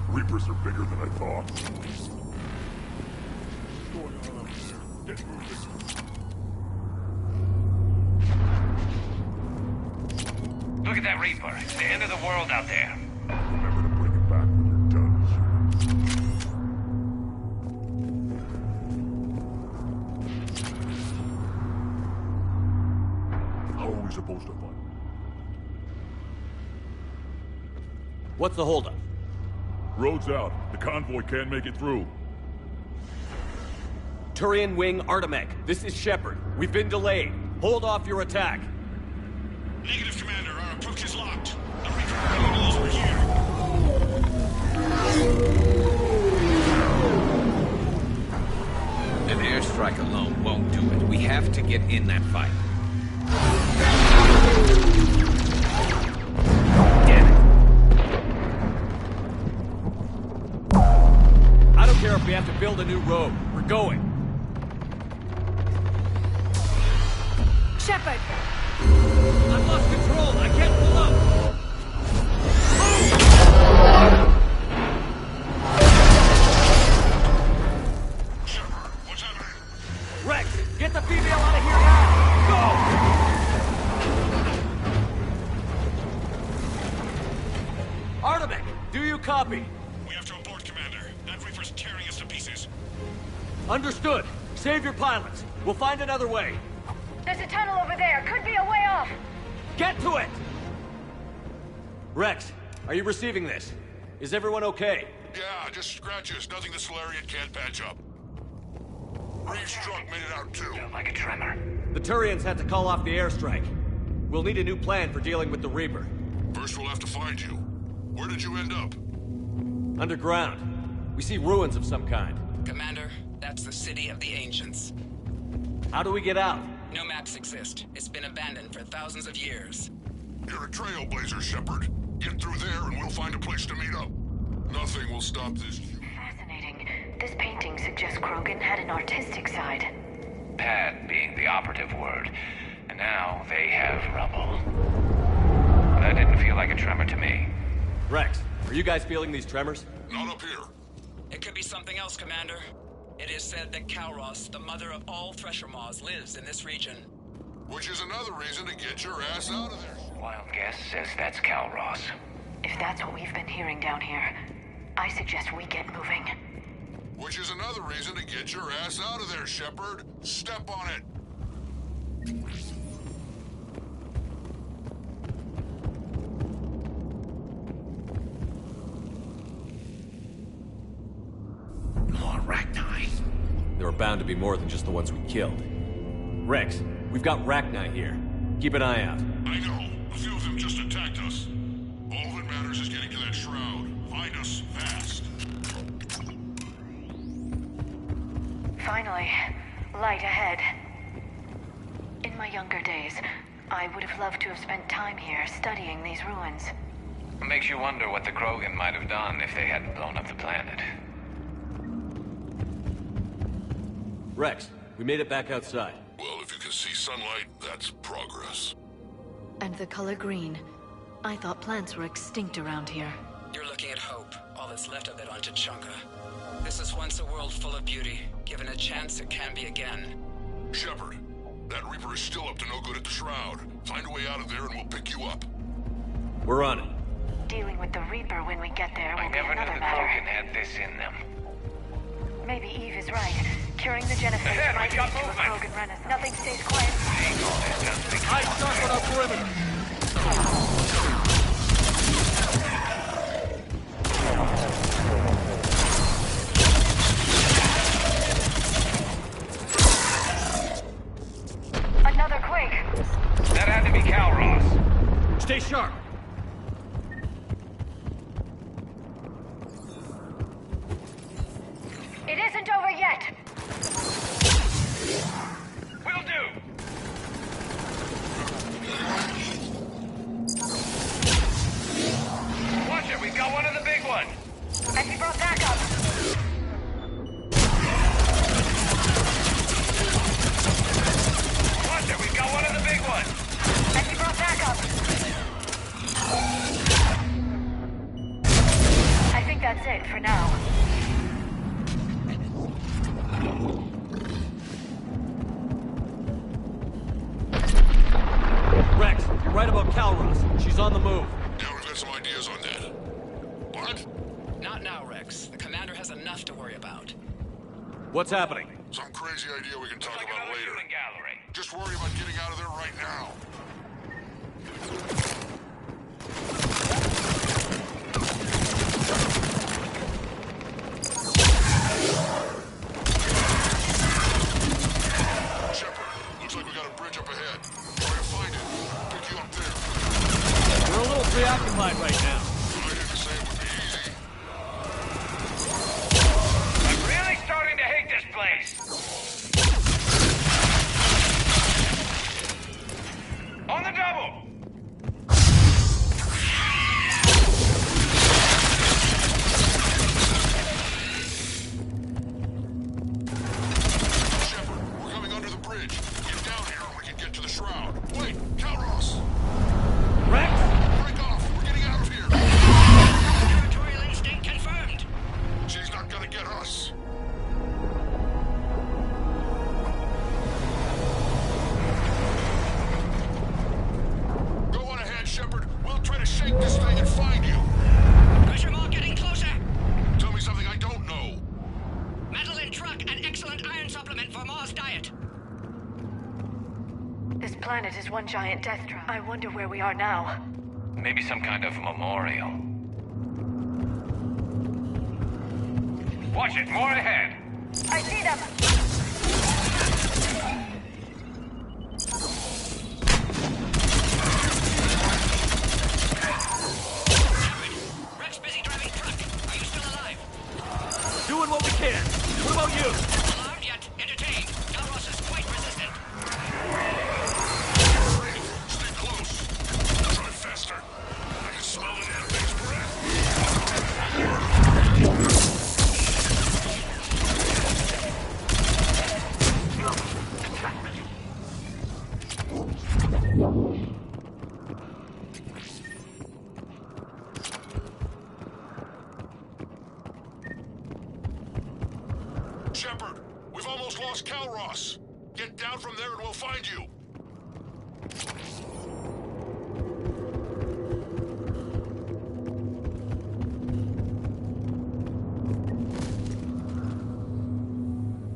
Reapers are bigger than I thought. Get moving. Look at that Reaper. It's the end of the world out there. Remember to bring it back when you're done. How are we supposed to fight? What's the holdup? Road's out. The convoy can't make it through. Turian Wing Artemek, this is Shepard. We've been delayed. Hold off your attack. Negative, Commander. Our approach is locked. The Reaper payload is over here. An airstrike alone won't do it. We have to get in that fight. Damn it. I don't care if we have to build a new road. We're going. Shepard! I've lost control. I can't pull up. Shepard, what's happening? Rex, get the female out of here now! Go! Artemis, do you copy? We have to abort, Commander. That Reaper's tearing us to pieces. Understood. Save your pilots. We'll find another way. There's a tunnel over there. Could be a way off. Get to it! Rex, are you receiving this? Is everyone okay? Yeah, just scratches. Nothing the Solarian can't patch up. Reeves' truck made it out too. Felt like a tremor. The Turians had to call off the airstrike. We'll need a new plan for dealing with the Reaper. First we'll have to find you. Where did you end up? Underground. We see ruins of some kind. Commander, that's the City of the Ancients. How do we get out? No maps exist. It's been abandoned for thousands of years. You're a trailblazer, Shepard. Get through there and we'll find a place to meet up. Nothing will stop this. Fascinating. This painting suggests Krogan had an artistic side. Pad being the operative word. And now they have rubble. That didn't feel like a tremor to me. Rex, are you guys feeling these tremors? Not up here. It could be something else, Commander. It is said that Kalros, the mother of all Thresher Maws, lives in this region. Which is another reason to get your ass out of there. Wild guess says that's Kalros. If that's what we've been hearing down here, I suggest we get moving. Which is another reason to get your ass out of there, Shepard. Step on it. More Rachni. There are bound to be more than just the ones we killed. Rex, we've got Rachni here. Keep an eye out. I know. A few of them just attacked us. All that matters is getting to that shroud. Find us fast. Finally, light ahead. In my younger days, I would have loved to have spent time here studying these ruins. It makes you wonder what the Krogan might have done if they hadn't blown up the planet. Rex, we made it back outside. Well, if you can see sunlight, that's progress. And the color green. I thought plants were extinct around here. You're looking at hope, all that's left of it on Tuchanka. This is once a world full of beauty. Given a chance, it can be again. Shepard, that Reaper is still up to no good at the Shroud. Find a way out of there and we'll pick you up. We're on it. Dealing with the Reaper when we get there will be I never knew another the matter. Krogan had this in them. Maybe Eve is right. Curing the genophage might lead to a Krogan renaissance. Nothing stays quiet. I start on our perimeter. Another quake. That had to be Kalros. Stay sharp. It isn't over yet. Will do. Watch it, we got one of the big ones. And he brought backup. Watch it, we got one of the big ones. And he brought backup. I think that's it for now. Rex, you're right about Kalros. She's on the move. Yeah, we've got some ideas on that. What? Not now, Rex. The commander has enough to worry about. What's happening? Some crazy idea we can talk Like about another later. shooting gallery. Just worry about getting out of there right now. Shepard, looks like we got a bridge up ahead. Try to find it. Pick you up there. preoccupied right now. I'm really starting to hate this place. On the double! One giant death trap. I wonder where we are now. Maybe some kind of memorial. Watch it, more ahead. I see them! Rex busy driving truck. Are you still alive? Doing what we can. What about you? Alarmed yet? Entertained. Galros is quite resistant. Shepard, we've almost lost Calros. Get down from there and we'll find you.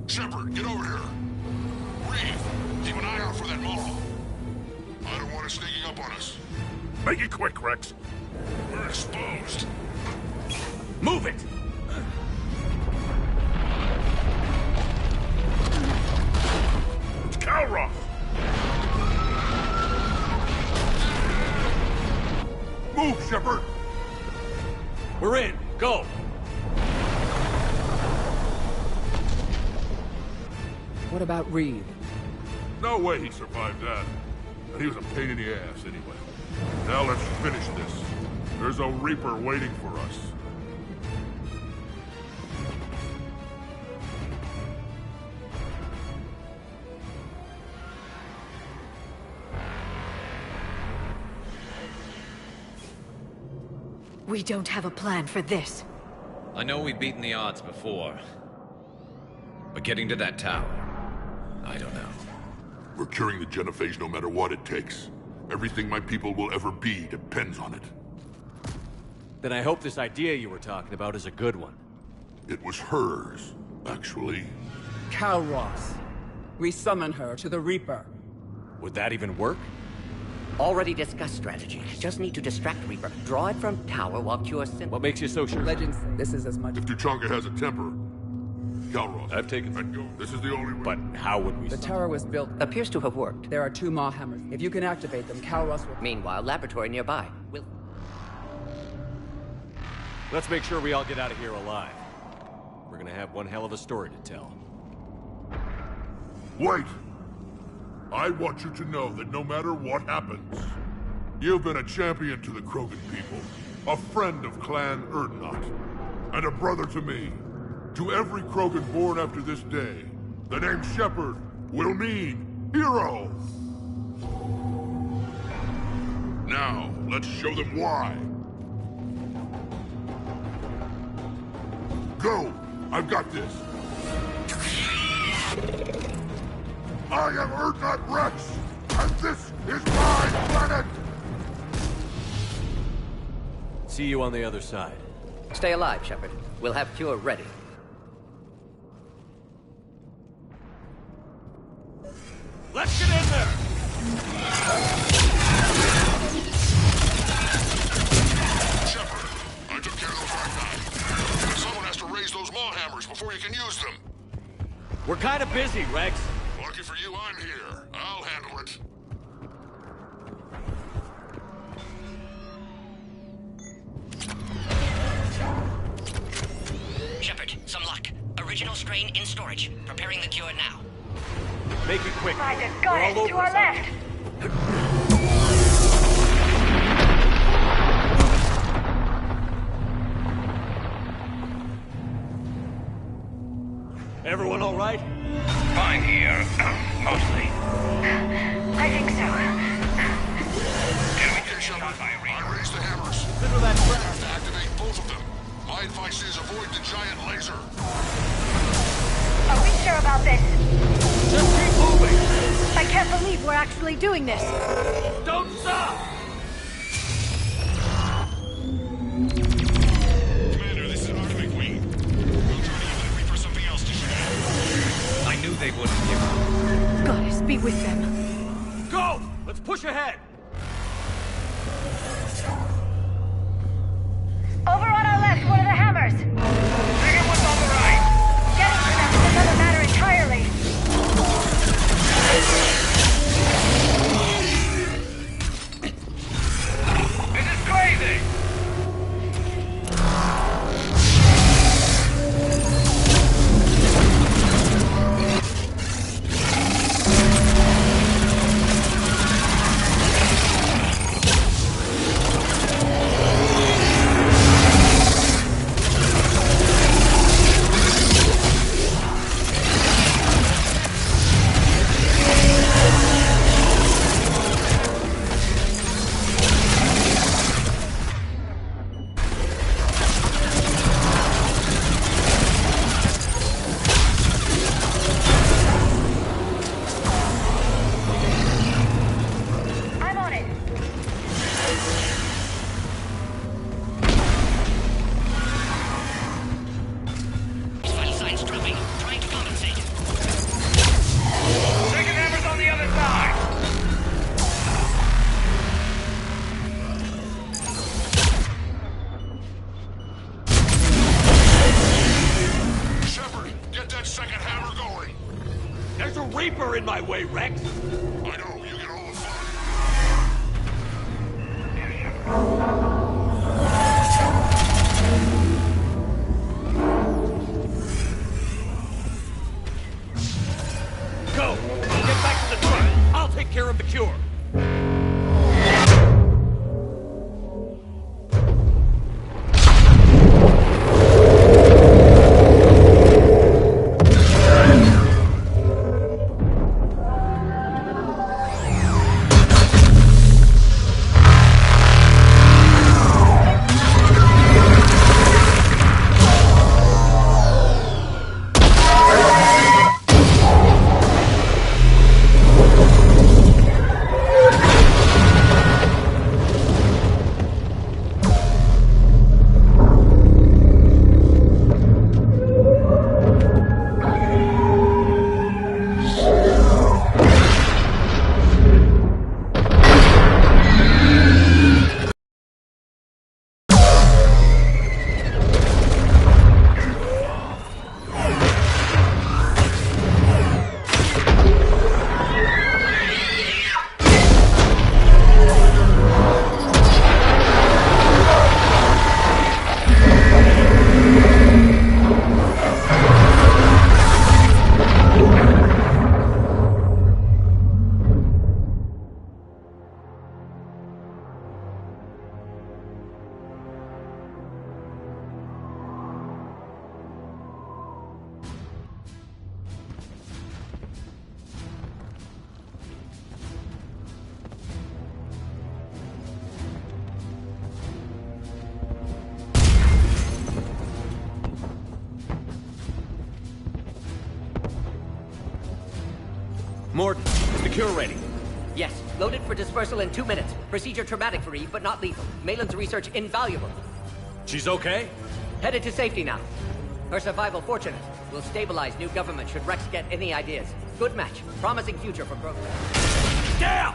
Shepard, get over here. Reeve, keep an eye out for that model. I don't want it sneaking up on us. Make it quick, Rex. We're exposed. Move it! It's Calros! Move, Shepard! We're in. Go! What about Reeve? No way he survived that. And he was a pain in the ass anyway. Now let's finish this. There's a Reaper waiting for us. We don't have a plan for this. I know we've beaten the odds before. But getting to that tower, I don't know. We're curing the genophage no matter what it takes. Everything my people will ever be depends on it. Then I hope this idea you were talking about is a good one. It was hers, actually. Calros. We summon her to the Reaper. Would that even work? Already discussed strategy. Just need to distract Reaper. Draw it from tower while Cure Sin. What makes you so sure? Legends say this is as much. If Tuchanka has a temper, Calros. I've taken. This is the only way. But how would we? The tower was built. Appears to have worked. There are 2 Maw hammers. If you can activate them, Calros will. Meanwhile, laboratory nearby. Let's make sure we all get out of here alive. We're gonna have one hell of a story to tell. Wait! I want you to know that no matter what happens, you've been a champion to the Krogan people, a friend of Clan Erdnot, and a brother to me. To every Krogan born after this day, the name Shepard will mean hero! Now, let's show them why. Go! I've got this! I am Erdnot Rex, and this is my planet! See you on the other side. Stay alive, Shepard. We'll have Cure ready. Let's get in there! Shepard, I took care of the Fragmine. But someone has to raise those maw hammers before you can use them. We're kind of busy, Rex. Lucky for you, I'm here. I'll handle it. strain in storage. Preparing the cure now. Make it quick. By the We're all goddess, over to our us out left! here. Everyone all right? Fine here. Mostly. I think so. I raised the hammers. Consider that I have to activate both of them. My advice is avoid the giant laser. Are we sure about this? Just keep moving! I can't believe we're actually doing this. Don't stop! Commander, this is Artemis Wing. We'll try to give the Reaper something else to shoot at. I knew they wouldn't give up. Goddess, be with them. Go! Let's push ahead! Over on our left, one of the hammers. Bigger one's on the right. Getting to them is another matter entirely. This is crazy. I'm on it. Vital signs dropping. Trying to compensate. Second hammer's on the other side. Shepard, get that second hammer going. There's a Reaper in my way, Rex! I know, you get all the fun. Go! Get back to the truck! I'll take care of the cure! Morton, is the cure ready? Yes, loaded for dispersal in 2 minutes. Procedure traumatic for Eve, but not lethal. Malin's research invaluable. She's okay? Headed to safety now. Her survival fortunate. Will stabilize new government should Rex get any ideas. Good match. Promising future for growth. Down!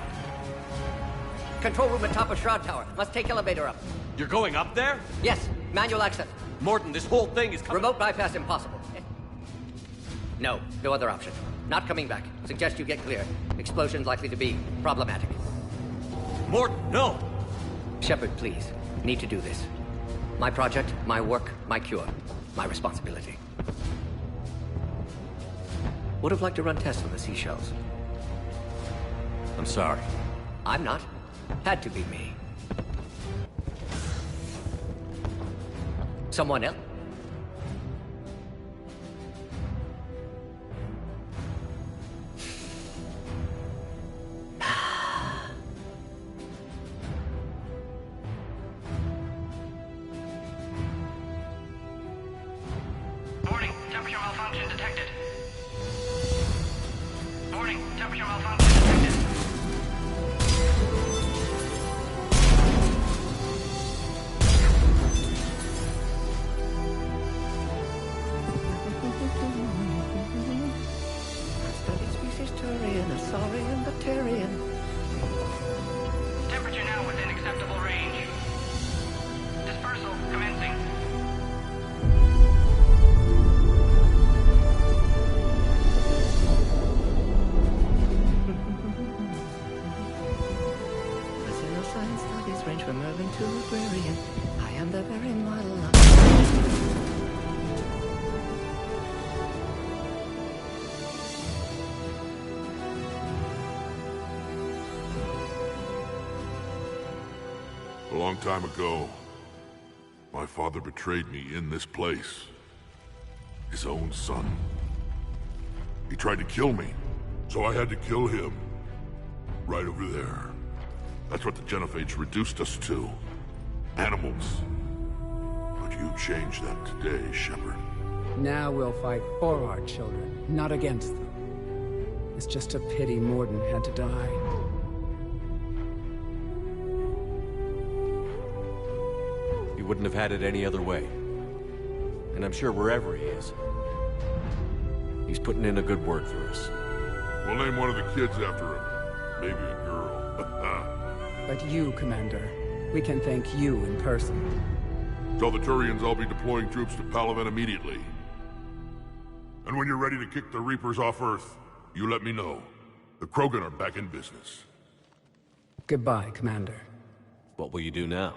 Control room at top of Shroud Tower. Must take elevator up. You're going up there? Yes, manual access. Morton, this whole thing is coming... Remote bypass impossible. No, no other option. Not coming back. Suggest you get clear. Explosion's likely to be problematic. Morton, no! Shepard, please. Need to do this. My project, my work, my cure. My responsibility. Would have liked to run tests on the seashells. I'm sorry. I'm not. Had to be me. Someone else? Warning, temperature malfunction detected. Warning, temperature malfunction detected. Study species Turian, a saurian, Batarian. Temperature now within acceptable range. Dispersal commencing. Zero science studies range from urban to agrarian. I am the very model of... A long time ago, my father betrayed me in this place. His own son. He tried to kill me, so I had to kill him. Right over there. That's what the Genophage reduced us to. Animals. But you changed that today, Shepard. Now we'll fight for our children, not against them. It's just a pity Morden had to die. He wouldn't have had it any other way. And I'm sure wherever he is, he's putting in a good word for us. We'll name one of the kids after him. Maybe a girl. But you, Commander, we can thank you in person. Tell the Turians I'll be deploying troops to Palaven immediately. And when you're ready to kick the Reapers off Earth, you let me know. The Krogan are back in business. Goodbye, Commander. What will you do now?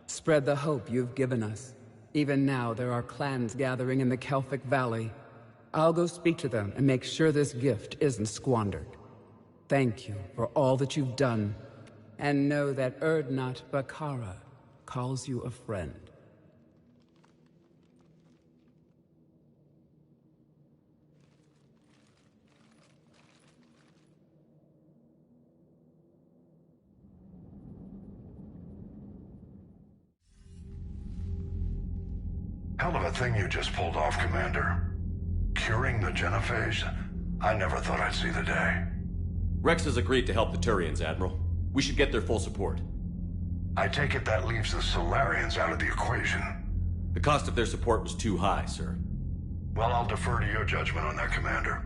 Spread the hope you've given us. Even now, there are clans gathering in the Kelphic Valley. I'll go speak to them and make sure this gift isn't squandered. Thank you for all that you've done. And know that Erdnot Bakara calls you a friend. Hell of a thing you just pulled off, Commander. Curing the Genophage? I never thought I'd see the day. Rex has agreed to help the Turians, Admiral. We should get their full support. I take it that leaves the Solarians out of the equation. The cost of their support was too high, sir. Well, I'll defer to your judgment on that, Commander.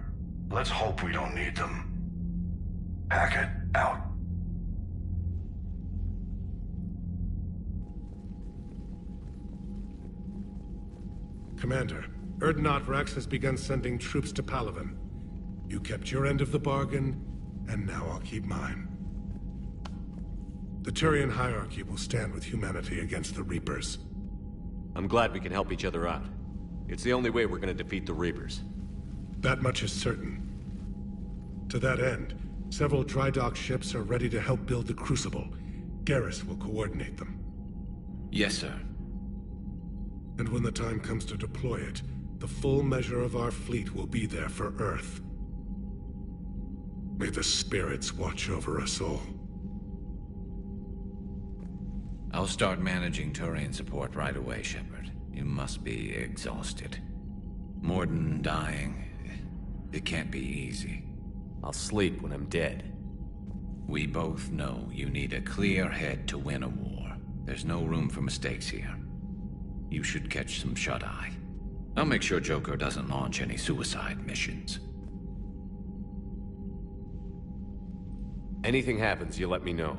Let's hope we don't need them. Hackett, out. Commander, Erdnot Rex has begun sending troops to Palaven. You kept your end of the bargain, and now I'll keep mine. The Turian hierarchy will stand with humanity against the Reapers. I'm glad we can help each other out. It's the only way we're gonna defeat the Reapers. That much is certain. To that end, several dry dock ships are ready to help build the Crucible. Garrus will coordinate them. Yes, sir. And when the time comes to deploy it, the full measure of our fleet will be there for Earth. May the spirits watch over us all. I'll start managing Turian support right away, Shepard. You must be exhausted. Morden dying. It can't be easy. I'll sleep when I'm dead. We both know you need a clear head to win a war. There's no room for mistakes here. You should catch some shut-eye. I'll make sure Joker doesn't launch any suicide missions. Anything happens, you let me know.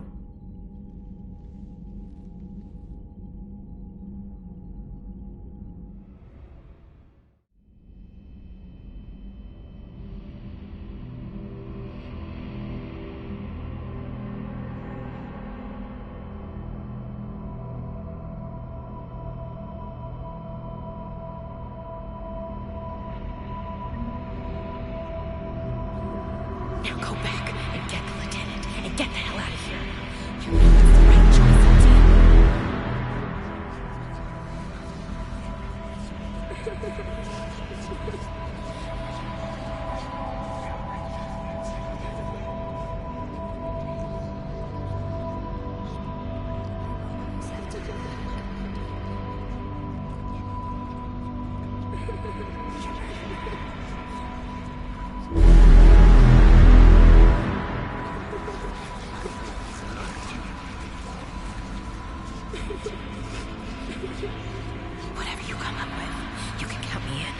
Whatever you come up with, you can count me in.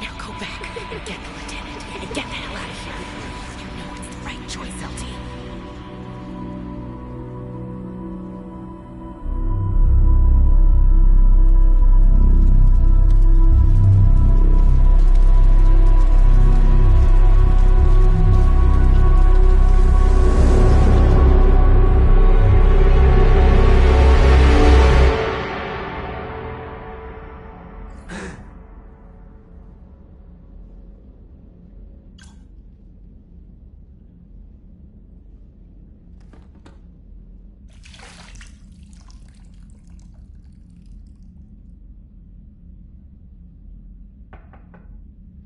Now go back and get the lieutenant and get the hell out of here. You know it's the right choice, LT.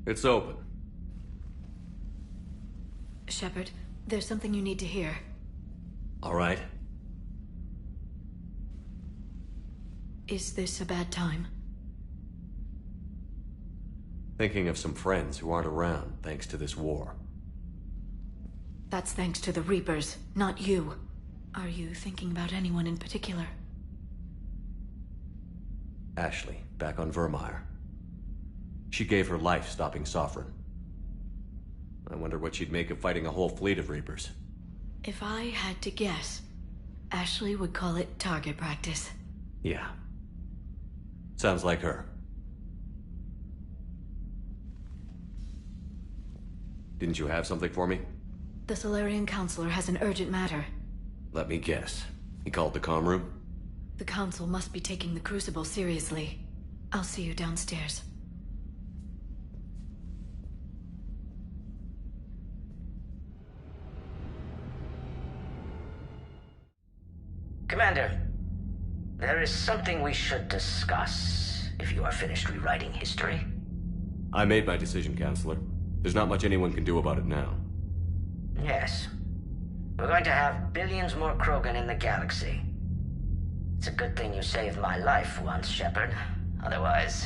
It's open. Shepard, there's something you need to hear. All right. Is this a bad time? Thinking of some friends who aren't around thanks to this war. That's thanks to the Reapers, not you. Are you thinking about anyone in particular? Ashley, back on Vermeer. She gave her life stopping Sovereign. I wonder what she'd make of fighting a whole fleet of Reapers. If I had to guess, Ashley would call it target practice. Yeah. Sounds like her. Didn't you have something for me? The Solarian Counselor has an urgent matter. Let me guess. He called the comm room? The Council must be taking the Crucible seriously. I'll see you downstairs. Commander, there is something we should discuss, if you are finished rewriting history. I made my decision, Counselor. There's not much anyone can do about it now. Yes. We're going to have billions more Krogan in the galaxy. It's a good thing you saved my life once, Shepard. Otherwise,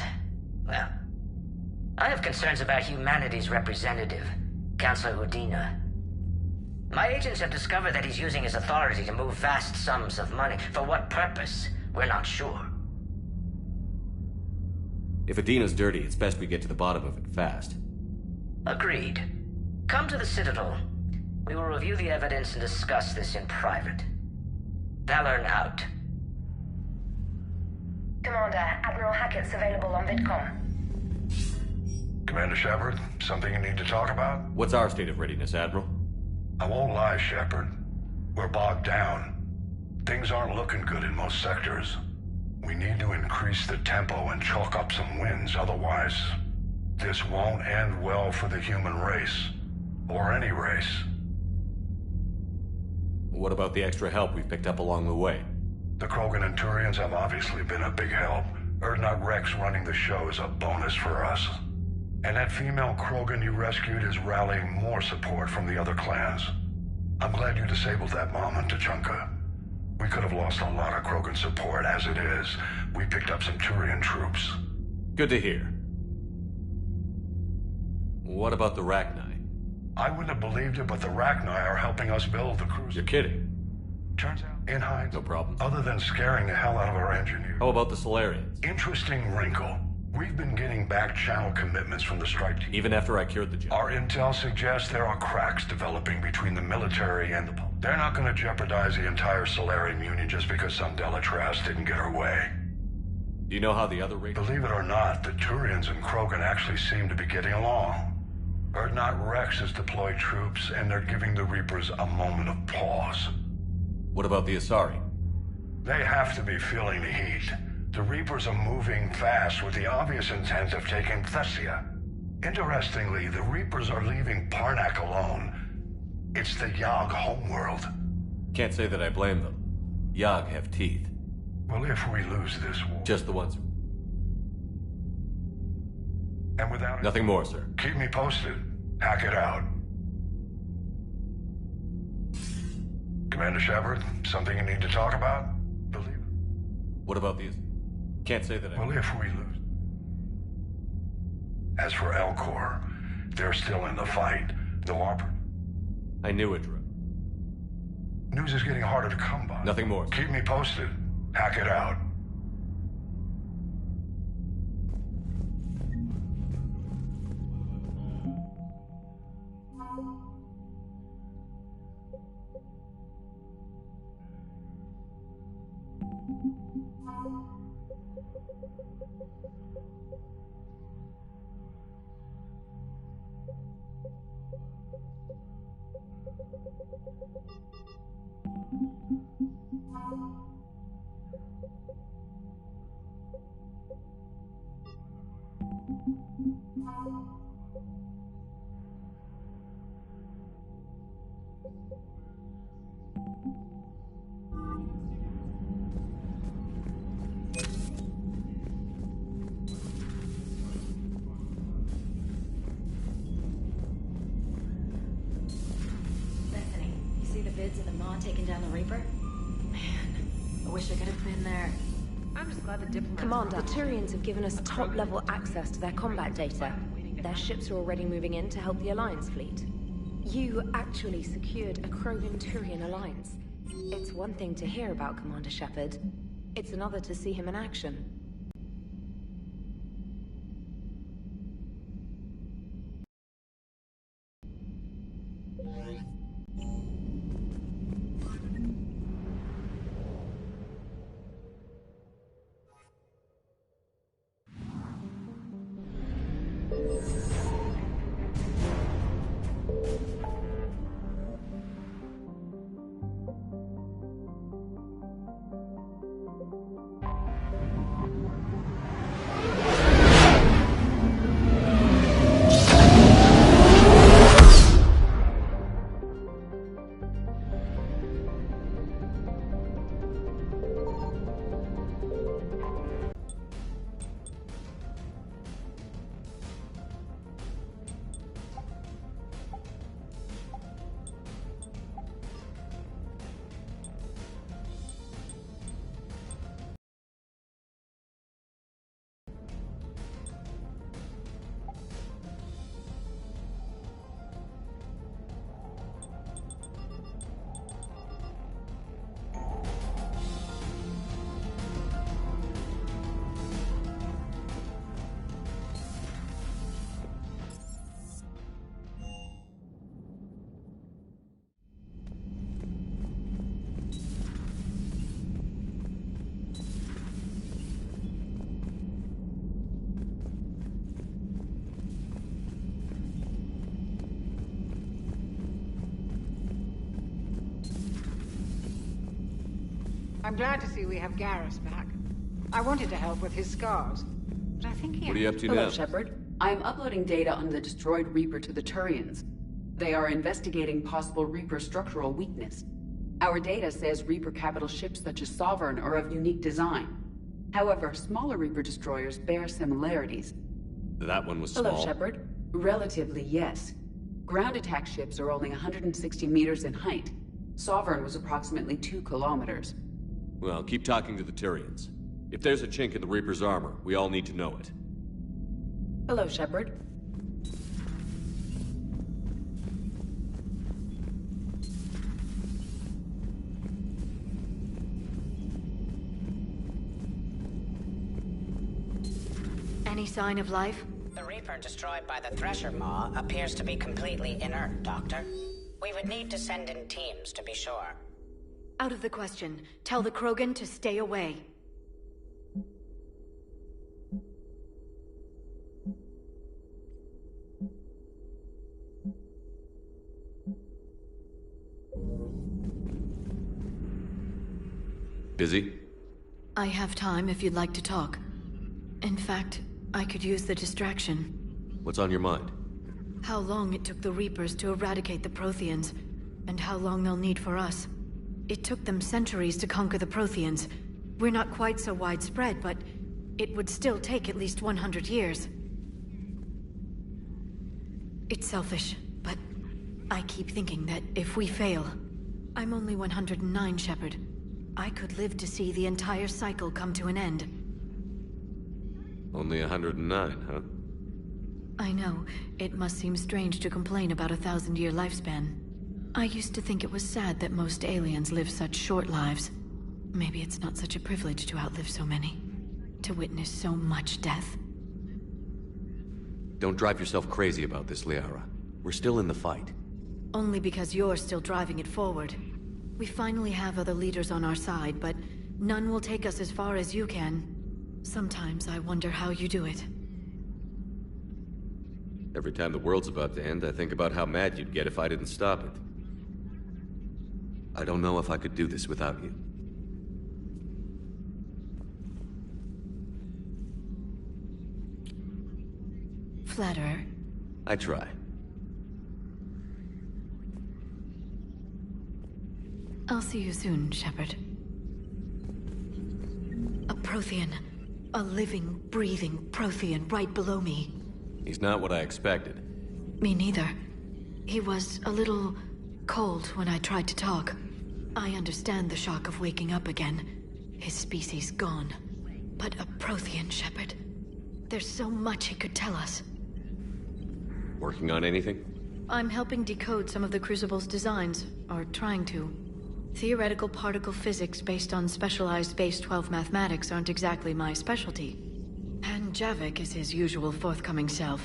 well... I have concerns about humanity's representative, Councilor Udina. My agents have discovered that he's using his authority to move vast sums of money. For what purpose? We're not sure. If Adina's dirty, it's best we get to the bottom of it fast. Agreed. Come to the Citadel. We will review the evidence and discuss this in private. Valorn out. Commander, Admiral Hackett's available on VidCom. Commander Shepard, something you need to talk about? What's our state of readiness, Admiral? I won't lie, Shepard. We're bogged down. Things aren't looking good in most sectors. We need to increase the tempo and chalk up some wins, otherwise... this won't end well for the human race. Or any race. What about the extra help we've picked up along the way? The Krogan and Turians have obviously been a big help. Urdnot Rex running the show is a bonus for us. And that female Krogan you rescued is rallying more support from the other clans. I'm glad you disabled that bomb in Tuchanka. We could have lost a lot of Krogan support as it is. We picked up some Turian troops. Good to hear. What about the Rachni? I wouldn't have believed it, but the Rachni are helping us build the cruiser. You're kidding. Turns out, in hindsight, no problem. Other than scaring the hell out of our engineers. How about the Solarians? Interesting wrinkle. We've been getting back-channel commitments from the strike team. Even after I cured the job? Our intel suggests there are cracks developing between the military and the public. They're not going to jeopardize the entire Solarian Union just because some Delatras didn't get her way. Do you know how the other races... Believe it or not, the Turians and Krogan actually seem to be getting along. Urdnot Rex has deployed troops, and they're giving the Reapers a moment of pause. What about the Asari? They have to be feeling the heat. The Reapers are moving fast with the obvious intent of taking Thessia. Interestingly, the Reapers are leaving Parnak alone. It's the Yogg homeworld. Can't say that I blame them. Yogg have teeth. Well, if we lose this war... Just the ones... And without... Nothing more, sir. Keep me posted. Hack it out. Commander Shepard, something you need to talk about? What about these? Can't say that I... Well, if we lose... As for Elcor, they're still in the fight. No opera. I knew it, Drew. News is getting harder to come by. Nothing more. Keep me posted. Hack it out. Vids of the Maw taking down the Reaper? Man, I wish I could have been there. I'm just glad the diplomats... Commander, the Turians have given us top-level access to their combat data. Their ships are already moving in to help the Alliance fleet. You actually secured a Krogan-Turian alliance. It's one thing to hear about Commander Shepard. It's another to see him in action. I'm glad to see we have Garrus back. I wanted to help with his scars, but I think he... What are you up to Hello, now? Shepard. I am uploading data on the destroyed Reaper to the Turians. They are investigating possible Reaper structural weakness. Our data says Reaper capital ships such as Sovereign are of unique design. However, smaller Reaper destroyers bear similarities. That one was small. Hello, Shepard. Relatively, yes. Ground attack ships are only 160 meters in height. Sovereign was approximately 2 kilometers. Well, keep talking to the Turians. If there's a chink in the Reaper's armor, we all need to know it. Hello, Shepard. Any sign of life? The Reaper destroyed by the Thresher Maw appears to be completely inert, Doctor. We would need to send in teams to be sure. Out of the question. Tell the Krogan to stay away. Busy? I have time if you'd like to talk. In fact, I could use the distraction. What's on your mind? How long it took the Reapers to eradicate the Protheans, and how long they'll need for us. It took them centuries to conquer the Protheans. We're not quite so widespread, but it would still take at least 100 years. It's selfish, but I keep thinking that if we fail, I'm only 109, Shepard. I could live to see the entire cycle come to an end. Only 109, huh? I know. It must seem strange to complain about a 1,000-year lifespan. I used to think it was sad that most aliens live such short lives. Maybe it's not such a privilege to outlive so many. To witness so much death. Don't drive yourself crazy about this, Liara. We're still in the fight. Only because you're still driving it forward. We finally have other leaders on our side, but none will take us as far as you can. Sometimes I wonder how you do it. Every time the world's about to end, I think about how mad you'd get if I didn't stop it. I don't know if I could do this without you. Flatterer. I try. I'll see you soon, Shepard. A Prothean. A living, breathing Prothean right below me. He's not what I expected. Me neither. He was a little cold when I tried to talk. I understand the shock of waking up again. His species gone. But a Prothean, Shepard. There's so much he could tell us. Working on anything? I'm helping decode some of the Crucible's designs, or trying to. Theoretical particle physics based on specialized base 12 mathematics aren't exactly my specialty. And Javik is his usual forthcoming self.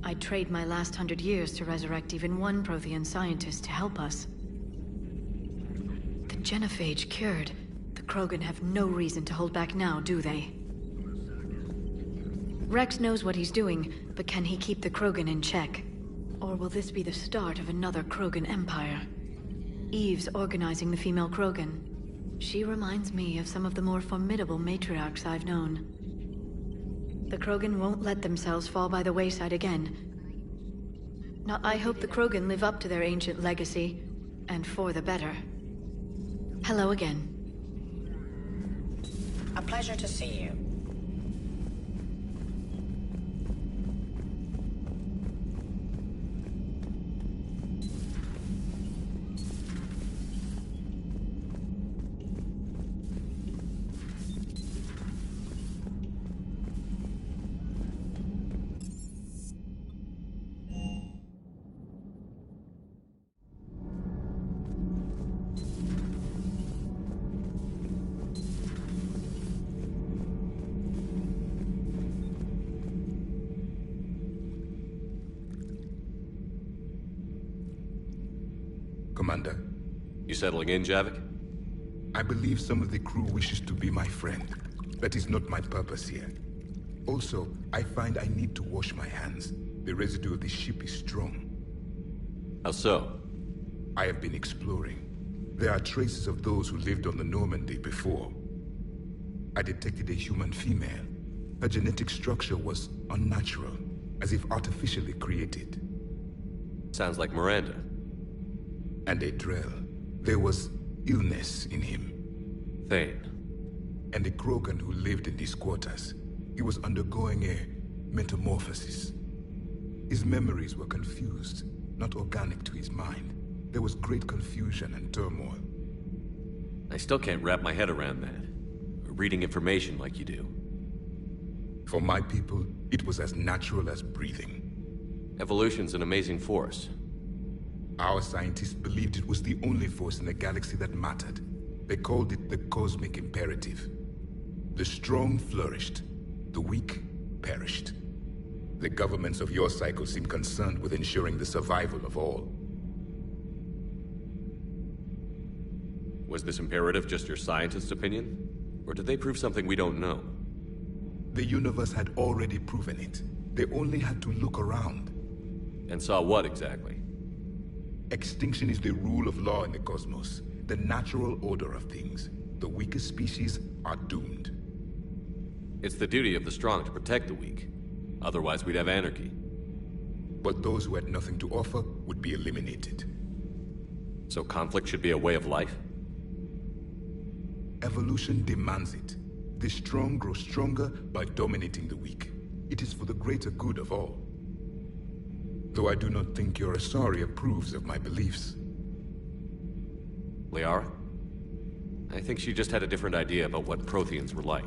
I'd trade my last 100 years to resurrect even one Prothean scientist to help us. The genophage cured. The Krogan have no reason to hold back now, do they? Rex knows what he's doing, but can he keep the Krogan in check? Or will this be the start of another Krogan empire? Eve's organizing the female Krogan. She reminds me of some of the more formidable matriarchs I've known. The Krogan won't let themselves fall by the wayside again. Now, I hope the Krogan live up to their ancient legacy, and for the better. Hello again. A pleasure to see you. Commander. You settling in, Javik? I believe some of the crew wishes to be my friend. That is not my purpose here. Also, I find I need to wash my hands. The residue of the ship is strong. How so? I have been exploring. There are traces of those who lived on the Normandy before. I detected a human female. Her genetic structure was unnatural, as if artificially created. Sounds like Miranda. And a Drell. There was illness in him. Thane. And a Krogan who lived in these quarters. He was undergoing a metamorphosis. His memories were confused, not organic to his mind. There was great confusion and turmoil. I still can't wrap my head around that. Reading information like you do. For my people, it was as natural as breathing. Evolution's an amazing force. Our scientists believed it was the only force in the galaxy that mattered. They called it the cosmic imperative. The strong flourished. The weak perished. The governments of your cycle seem concerned with ensuring the survival of all. Was this imperative just your scientist's opinion? Or did they prove something we don't know? The universe had already proven it. They only had to look around. And saw what exactly? Extinction is the rule of law in the cosmos, the natural order of things. The weakest species are doomed. It's the duty of the strong to protect the weak. Otherwise, we'd have anarchy. But those who had nothing to offer would be eliminated. So conflict should be a way of life? Evolution demands it. The strong grow stronger by dominating the weak. It is for the greater good of all. Though I do not think your Asari approves of my beliefs. Liara? I think she just had a different idea about what Protheans were like.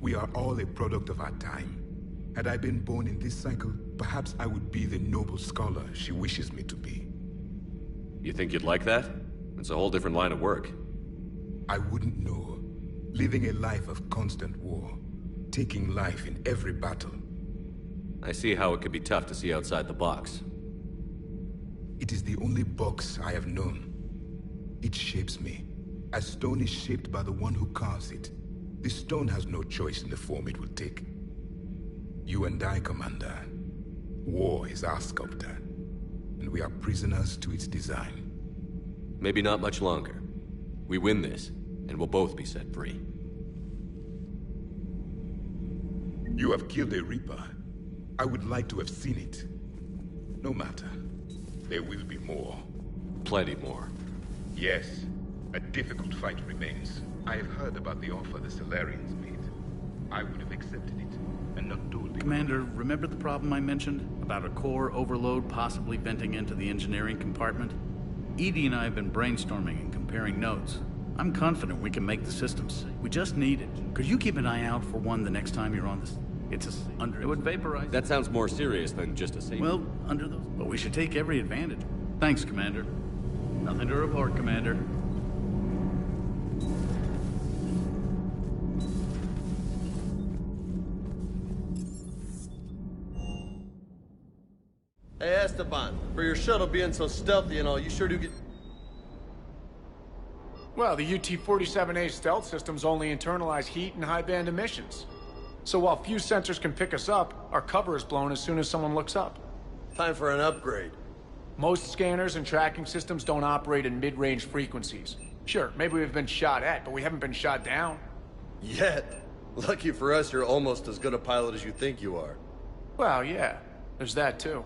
We are all a product of our time. Had I been born in this cycle, perhaps I would be the noble scholar she wishes me to be. You think you'd like that? It's a whole different line of work. I wouldn't know. Living a life of constant war. Taking life in every battle. I see how it could be tough to see outside the box. It is the only box I have known. It shapes me, as stone is shaped by the one who carves it. The stone has no choice in the form it will take. You and I, Commander. War is our sculptor, and we are prisoners to its design. Maybe not much longer. We win this, and we'll both be set free. You have killed a Reaper. I would like to have seen it. No matter. There will be more. Plenty more. Yes. A difficult fight remains. I have heard about the offer the Solarians made. I would have accepted it, and not dueled. Commander, remember the problem I mentioned? About a core overload possibly venting into the engineering compartment? Edie and I have been brainstorming and comparing notes. I'm confident we can make the systems. We just need it. Could you keep an eye out for one the next time you're on this? It's it would vaporize. That sounds more serious than just a safety. Well, under those. But we should take every advantage. Thanks, Commander. Nothing to report, Commander. Hey, Esteban, for your shuttle being so stealthy and all, you sure do get... Well, the UT-47A stealth systems only internalize heat and high-band emissions. So while few sensors can pick us up, our cover is blown as soon as someone looks up. Time for an upgrade. Most scanners and tracking systems don't operate in mid-range frequencies. Sure, maybe we've been shot at, but we haven't been shot down. Yet. Lucky for us, you're almost as good a pilot as you think you are. Well, yeah. There's that, too.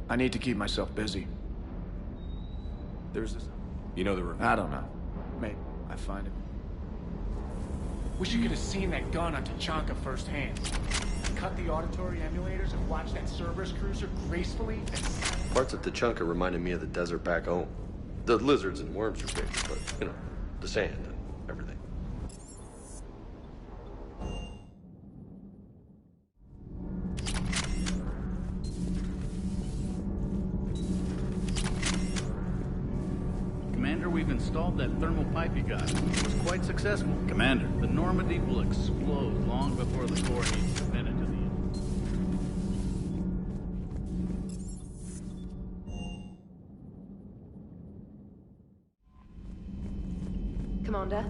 I need to keep myself busy. There's this... You know the room? I don't know. Maybe I find it. Wish you could have seen that gun on Tachanka firsthand. Cut the auditory emulators and watch that Cerberus cruiser gracefully and... Parts of Tachanka reminded me of the desert back home. The lizards and worms are big, but, you know, the sand and everything. Commander, we've installed that thermal pipe you got. It was quite successful. Commander, the Normandy will explode long before the core needs to fit into the... Commander?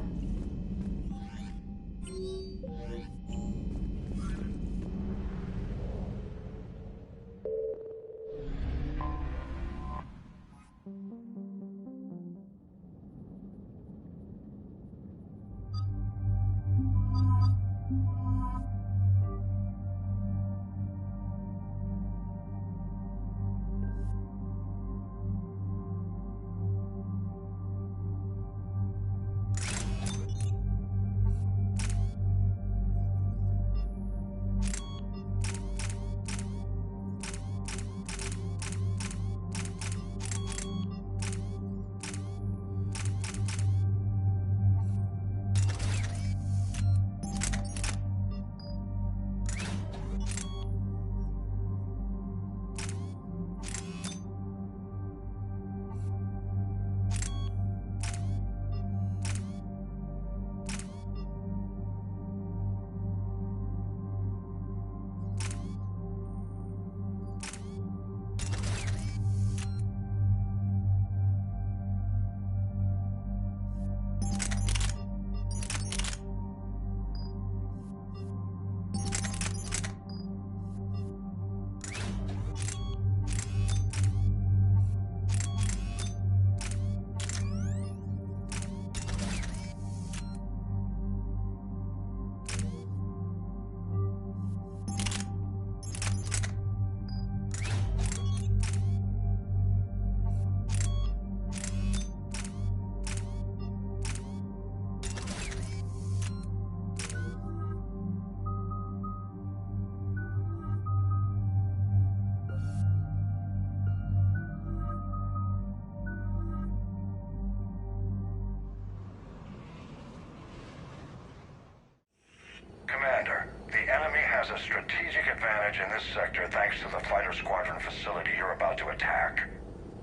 has a strategic advantage in this sector thanks to the fighter squadron facility you're about to attack.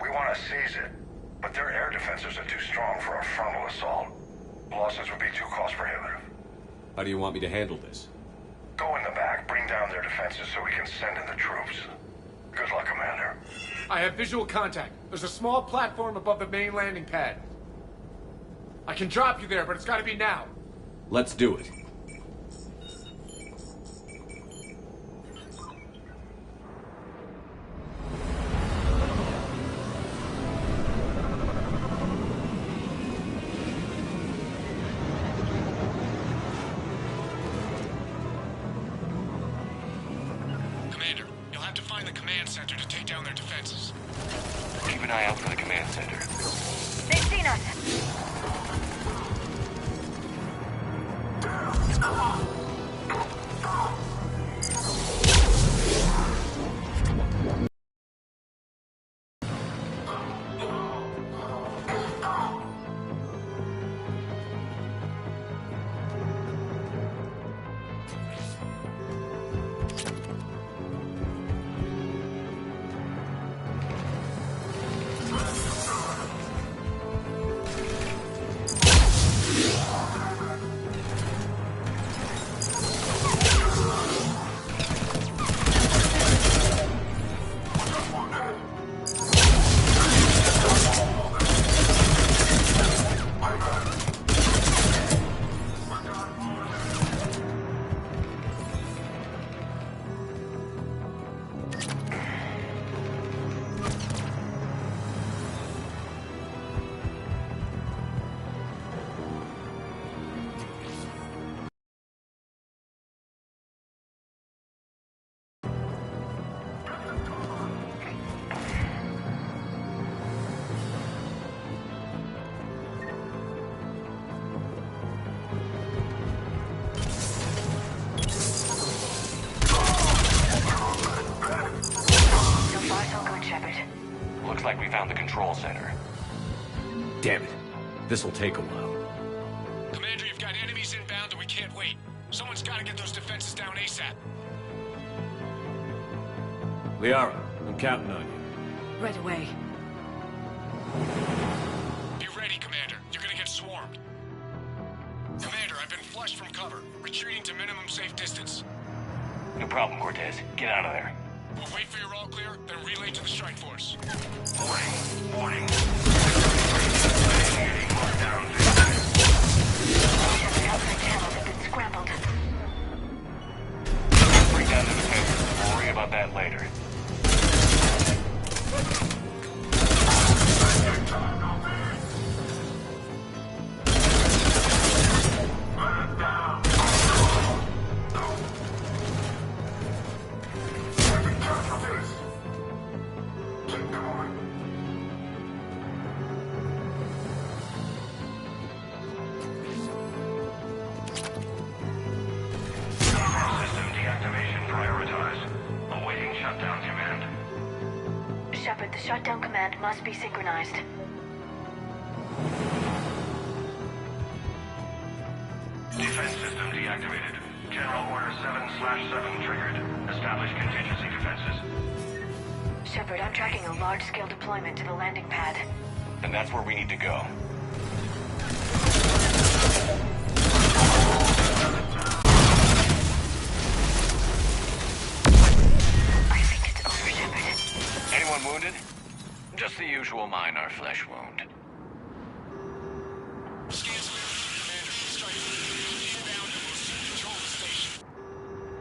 We want to seize it, but their air defenses are too strong for a frontal assault. Losses would be too cost prohibitive. How do you want me to handle this? Go in the back, bring down their defenses so we can send in the troops. Good luck, Commander. I have visual contact. There's a small platform above the main landing pad. I can drop you there, but it's gotta be now. Let's do it. Commander, you'll have to find the command center to take down their defenses. Keep an eye out for the command center. They've seen us. Looks like we found the control center. Damn it. This'll take a while. Commander, you've got enemies inbound and we can't wait. Someone's gotta get those defenses down ASAP. Liara, I'm counting on you. Right away. Be ready, Commander. You're gonna get swarmed. Commander, I've been flushed from cover. Retreating to minimum safe distance. No problem, Cortez. Get out of there. We'll wait for your all clear, then relay to the strike force. Warning. Scrambled. Bring down the defenses. We'll worry about that later. Shepard, the shutdown command must be synchronized. Defense system deactivated. General Order 7/7 triggered. Establish contingency defenses. Shepard, I'm tracking a large-scale deployment to the landing pad. And that's where we need to go. I think it's over, Shepard. Anyone wounded? Just the usual minor flesh wound.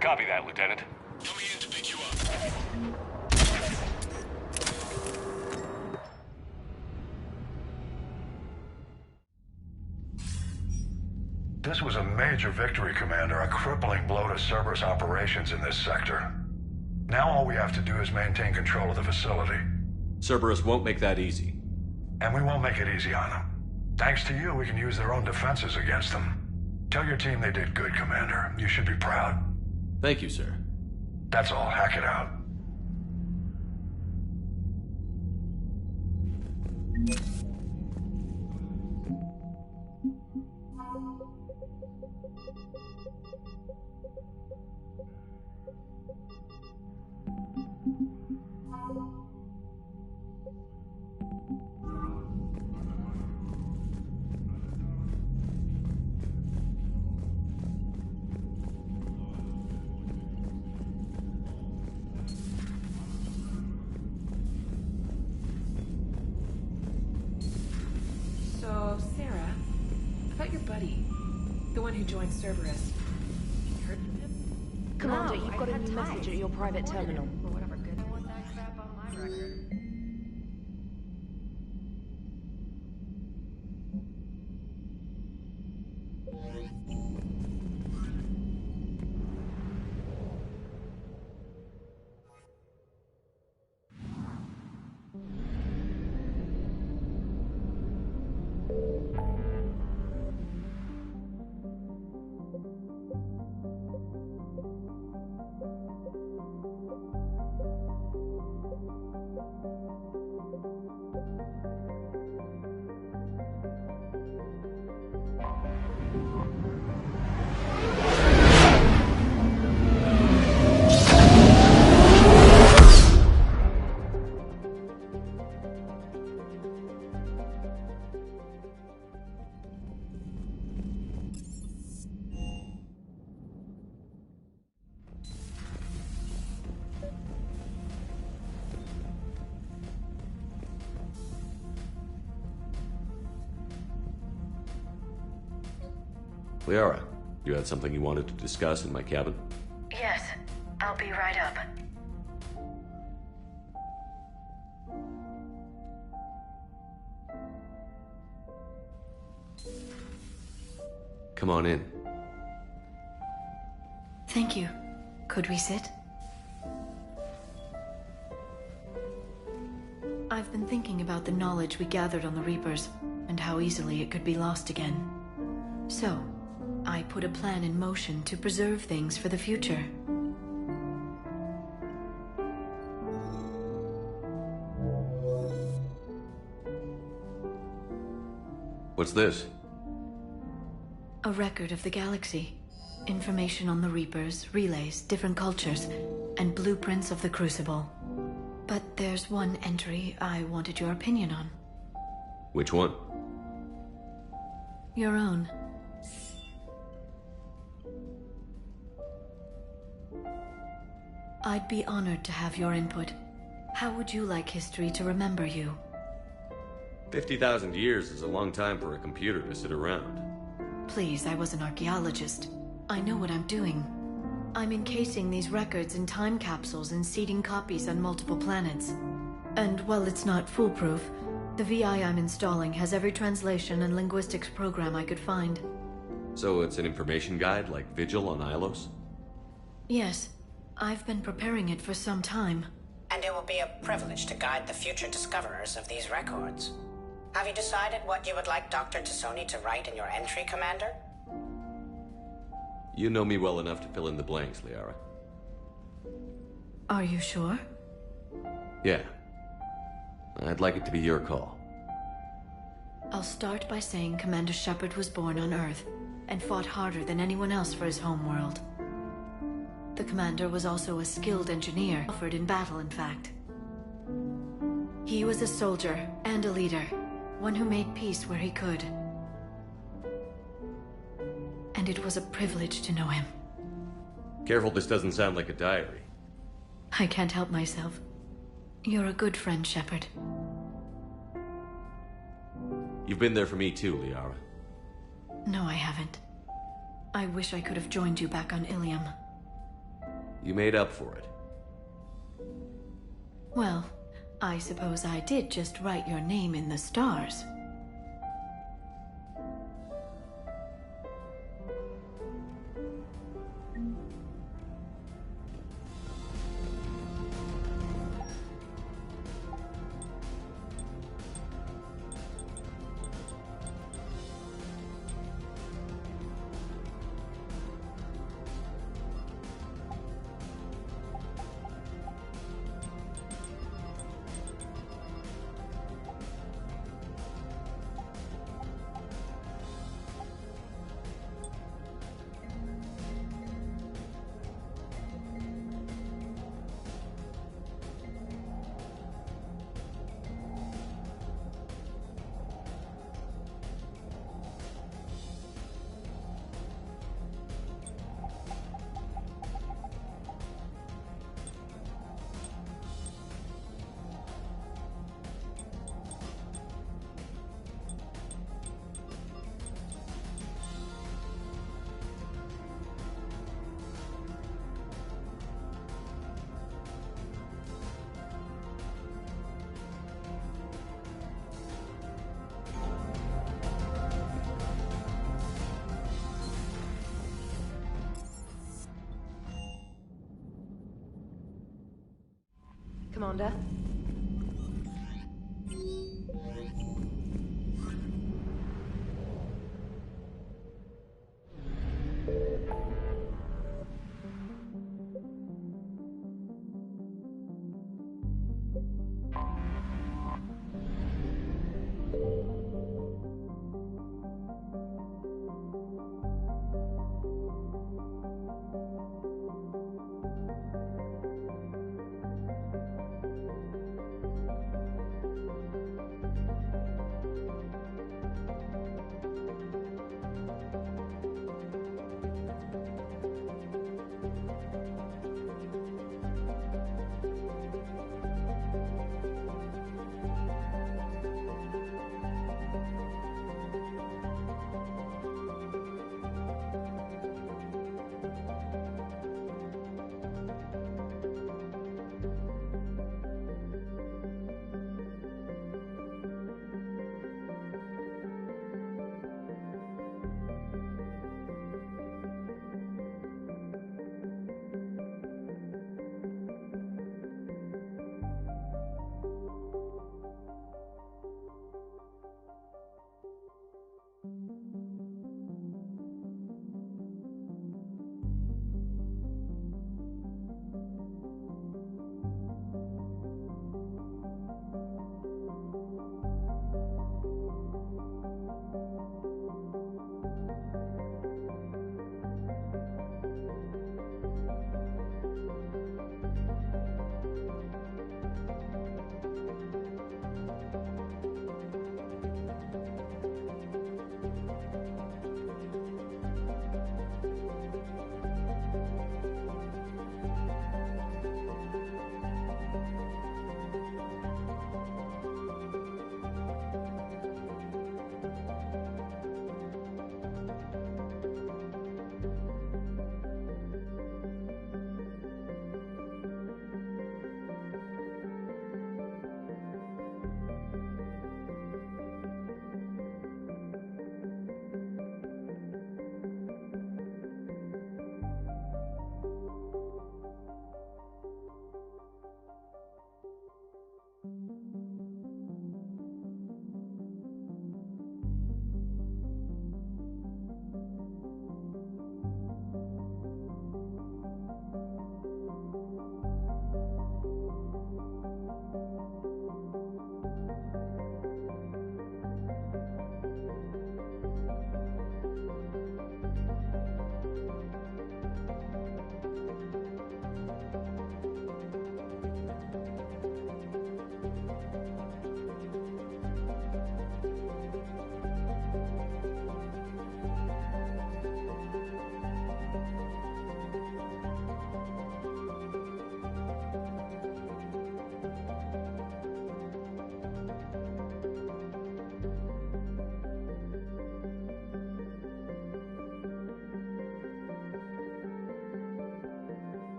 Copy that, Lieutenant. Coming in to pick you up. This was a major victory, Commander. A crippling blow to Cerberus operations in this sector. Now all we have to do is maintain control of the facility. Cerberus won't make that easy. And we won't make it easy on them. Thanks to you, we can use their own defenses against them. Tell your team they did good, Commander. You should be proud. Thank you, sir. That's all. Hack it out. who joined Cerberus. Heard from him? Commander, you've got a new message at your private terminal. For whatever good. I want that crap on my record. Liara, you had something you wanted to discuss in my cabin? Yes, I'll be right up. Come on in. Thank you. Could we sit? I've been thinking about the knowledge we gathered on the Reapers, and how easily it could be lost again. So, I put a plan in motion to preserve things for the future. What's this? A record of the galaxy. Information on the Reapers, relays, different cultures, and blueprints of the Crucible. But there's one entry I wanted your opinion on. Which one? Your own. I'd be honored to have your input. How would you like history to remember you? 50,000 years is a long time for a computer to sit around. Please, I was an archaeologist. I know what I'm doing. I'm encasing these records in time capsules and seeding copies on multiple planets. And while it's not foolproof, the VI I'm installing has every translation and linguistics program I could find. So it's an information guide like Vigil on Ilos? Yes. I've been preparing it for some time. And it will be a privilege to guide the future discoverers of these records. Have you decided what you would like Dr. Tassoni to write in your entry, Commander? You know me well enough to fill in the blanks, Liara. Are you sure? Yeah. I'd like it to be your call. I'll start by saying Commander Shepard was born on Earth, and fought harder than anyone else for his homeworld. The Commander was also a skilled engineer, offered in battle, in fact. He was a soldier and a leader, one who made peace where he could. And it was a privilege to know him. Careful, this doesn't sound like a diary. I can't help myself. You're a good friend, Shepard. You've been there for me too, Liara. No, I haven't. I wish I could have joined you back on Ilium. You made up for it. Well, I suppose I did just write your name in the stars. Commander?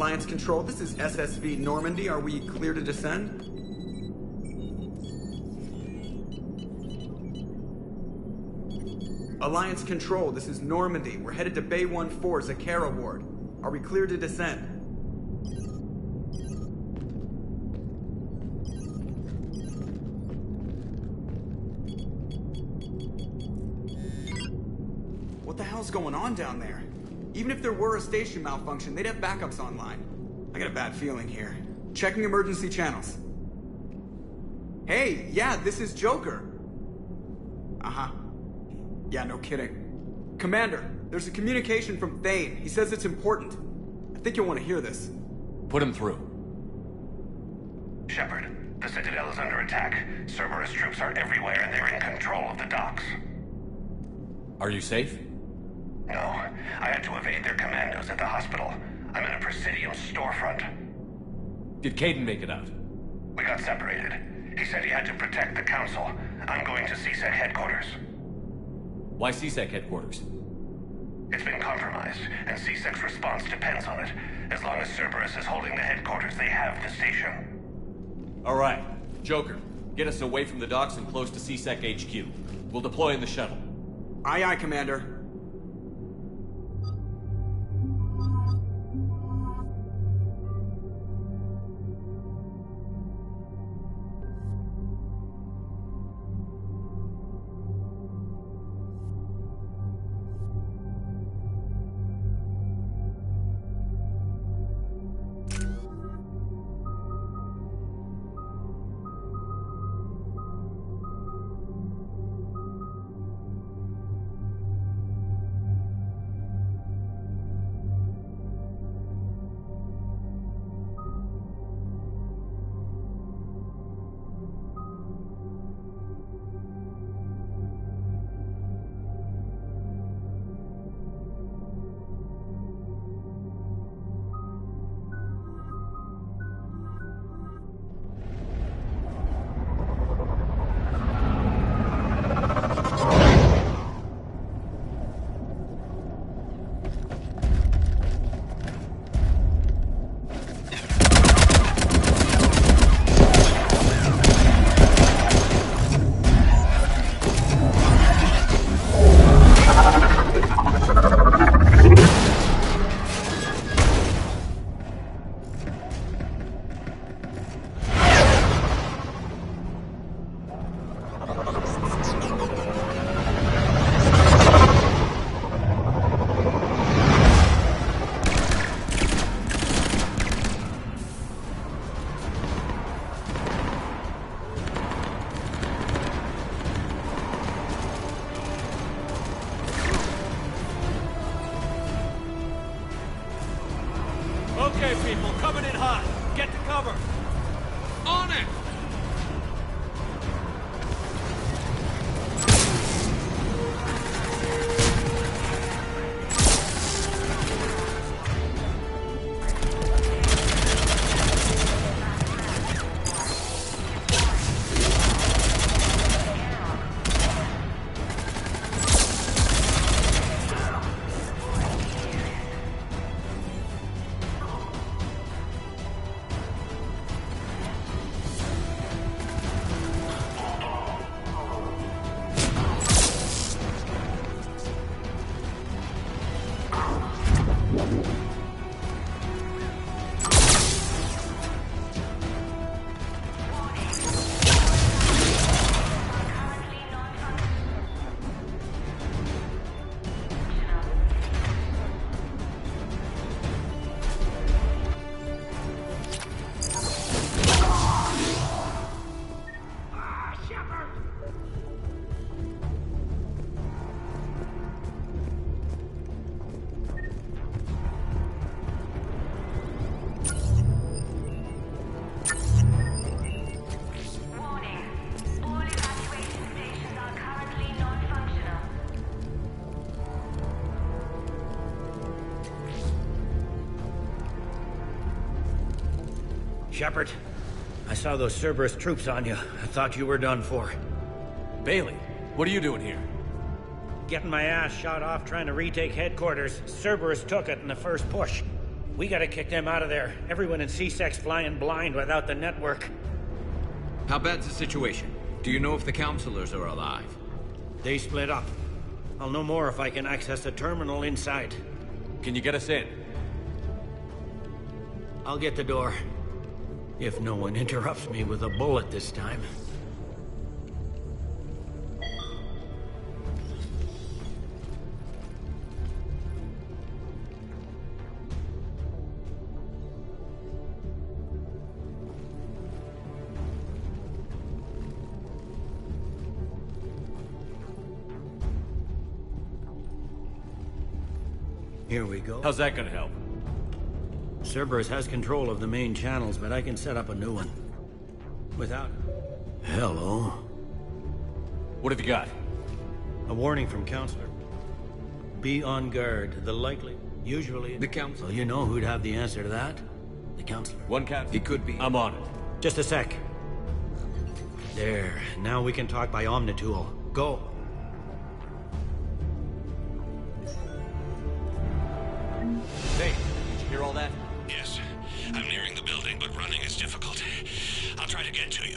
Alliance Control, this is SSV Normandy. Are we clear to descend? Alliance Control, this is Normandy. We're headed to Bay 1-4, Zakara Ward. Are we clear to descend? What the hell's going on down there? Even if there were a station malfunction, they'd have backups online. I got a bad feeling here. Checking emergency channels. Hey, yeah, this is Joker. Uh-huh. Yeah, no kidding. Commander, there's a communication from Thane. He says it's important. I think you'll want to hear this. Put him through. Shepard, the Citadel is under attack. Cerberus troops are everywhere and they're in control of the docks. Are you safe? No, I had to evade their commandos at the hospital. I'm in a Presidium storefront. Did Caden make it out? We got separated. He said he had to protect the Council. I'm going to CSEC headquarters. Why CSEC headquarters? It's been compromised, and CSEC's response depends on it. As long as Cerberus is holding the headquarters, they have the station. All right. Joker, get us away from the docks and close to CSEC HQ. We'll deploy in the shuttle. Aye, aye, Commander. Okay, people, coming in hot. Get to cover. On it! Shepard. I saw those Cerberus troops on you. I thought you were done for. Bailey, what are you doing here? Getting my ass shot off trying to retake headquarters. Cerberus took it in the first push. We gotta kick them out of there. Everyone in C-Sec's flying blind without the network. How bad's the situation? Do you know if the counselors are alive? They split up. I'll know more if I can access the terminal inside. Can you get us in? I'll get the door. If no one interrupts me with a bullet this time. Here we go. How's that gonna help? Cerberus has control of the main channels, but I can set up a new one. Without... Hello? What have you got? A warning from Counselor. Be on guard. The likely... Usually... The Counselor? Well, you know who'd have the answer to that? The Counselor. One Counselor? He could be. I'm on it. Just a sec. There. Now we can talk by Omnitool. Go. Hey, did you hear all that? Yes. I'm nearing the building, but running is difficult. I'll try to get to you.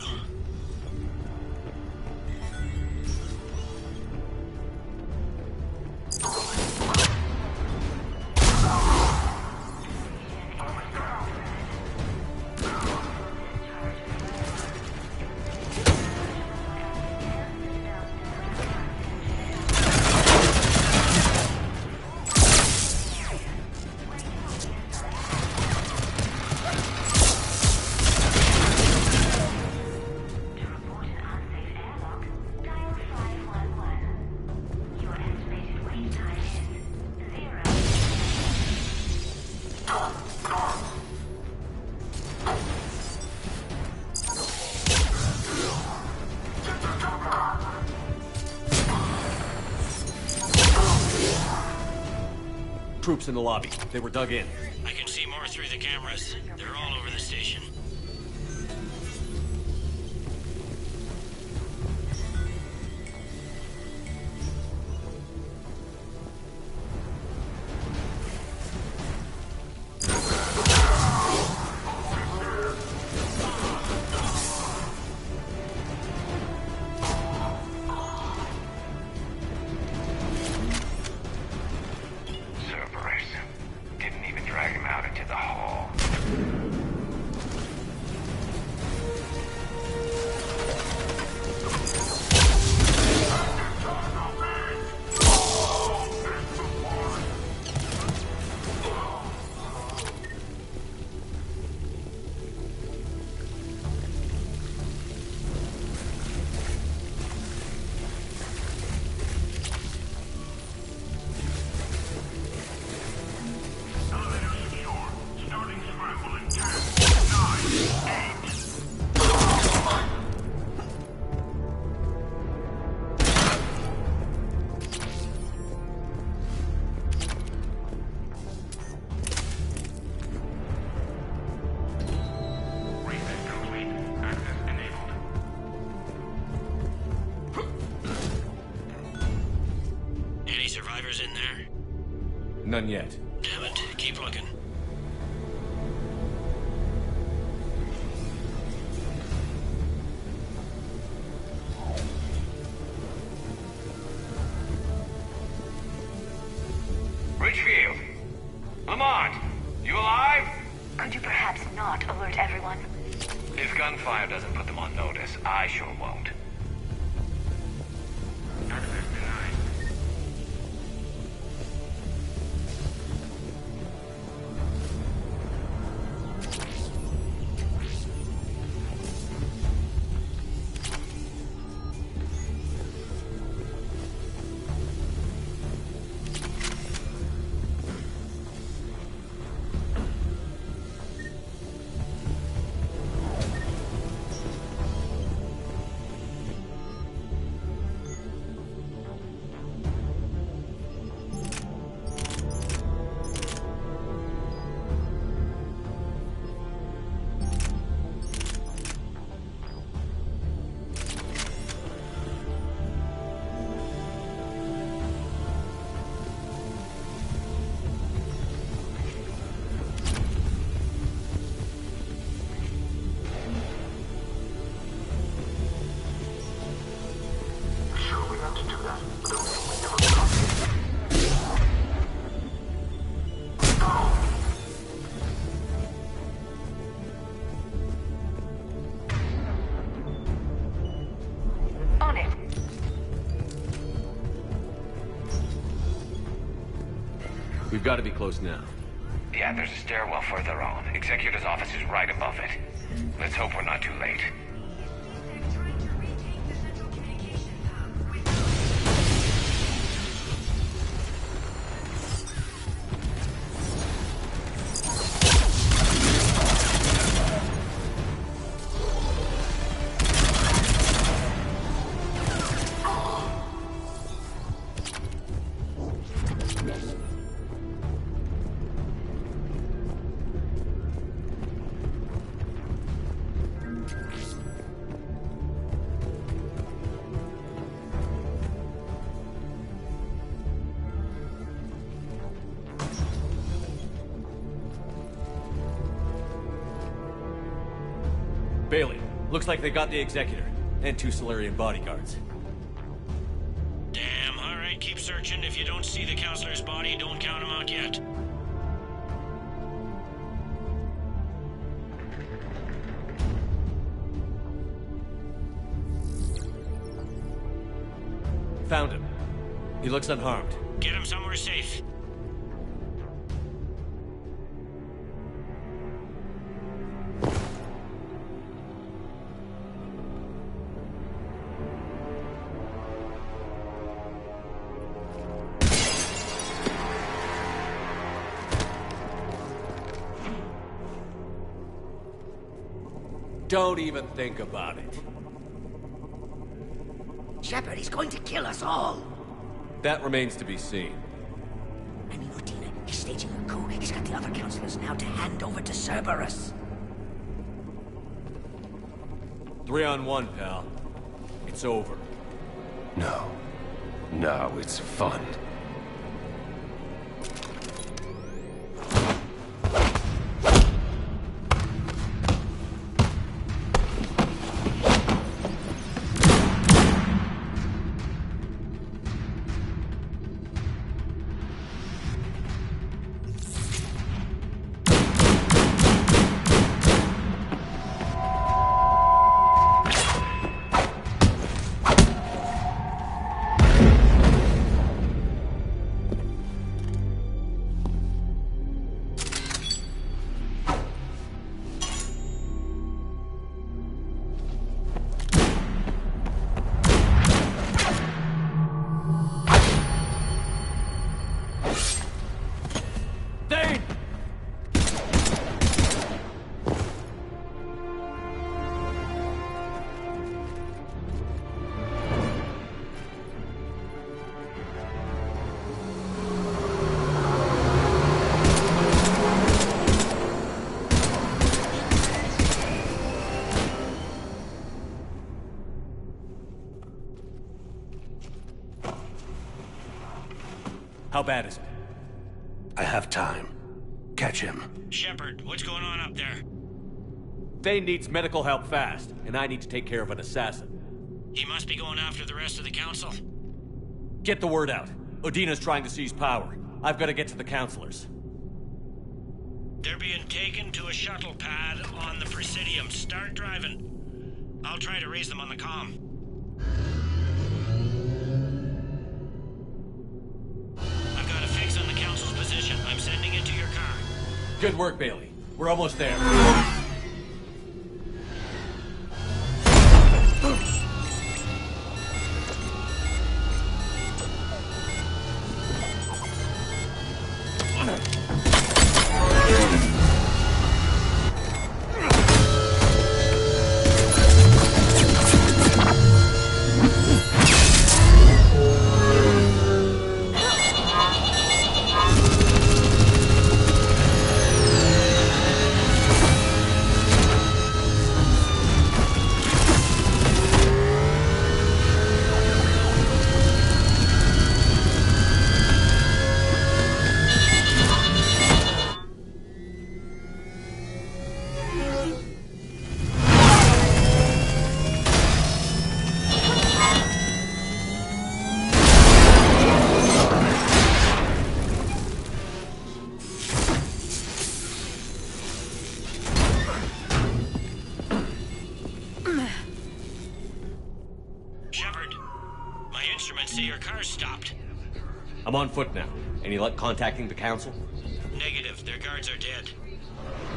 Troops in the lobby. They were dug in. I can see more through the cameras. They're all over the station. In there? None yet. Damn it. Keep looking. Richfield! Lamont! You alive? Could you perhaps not alert everyone? If gunfire doesn't put them on notice, I sure won't. gotta be close now. Yeah, there's a stairwell further on. Executor's office is right above it. Let's hope we're not too late. Bailey, looks like they got the Executor, and 2 Solarian bodyguards. Damn, alright, keep searching. If you don't see the counselor's body, don't count him out yet. Found him. He looks unharmed. Get him somewhere safe. Don't even think about it. Shepard, he's going to kill us all. That remains to be seen. I mean, Udina, he's staging a coup. He's got the other counselors now to hand over to Cerberus. 3-on-1, pal. It's over. No. No, it's fun. How bad is it? I have time. Catch him. Shepard, what's going on up there? Thane needs medical help fast, and I need to take care of an assassin. He must be going after the rest of the council. Get the word out. Udina's trying to seize power. I've got to get to the counselors. They're being taken to a shuttle pad on the Presidium. Start driving. I'll try to raise them on the comm. I've got a fix on the council's position. I'm sending it to your car. Good work, Bailey. We're almost there. I'm on foot now. Any luck contacting the council? Negative. Their guards are dead.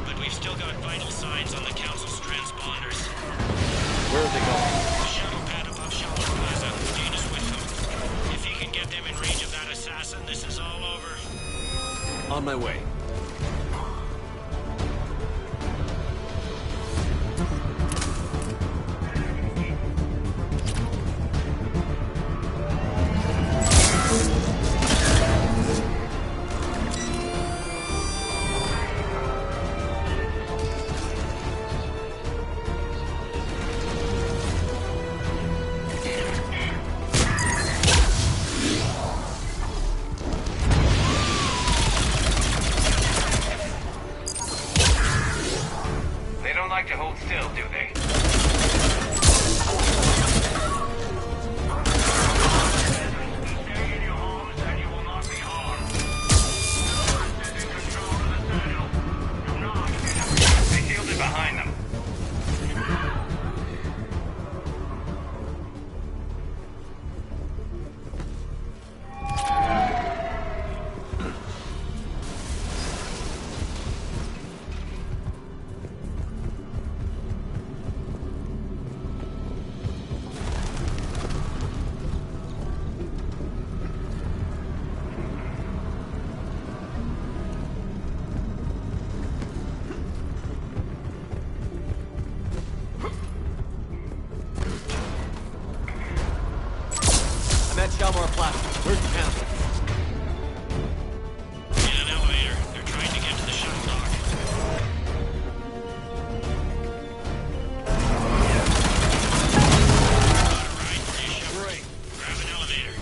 But we've still got vital signs on the council's transponders. Where are they going? The shuttle pad above Shallow Plaza. Dana's with them. If he can get them in range of that assassin, this is all over. On my way. To hold still, do they? They shielded behind them. Where's the council? In an elevator. They're trying to get to the shuttle dock. Got a ride for you, Shepard. Great. Grab an elevator.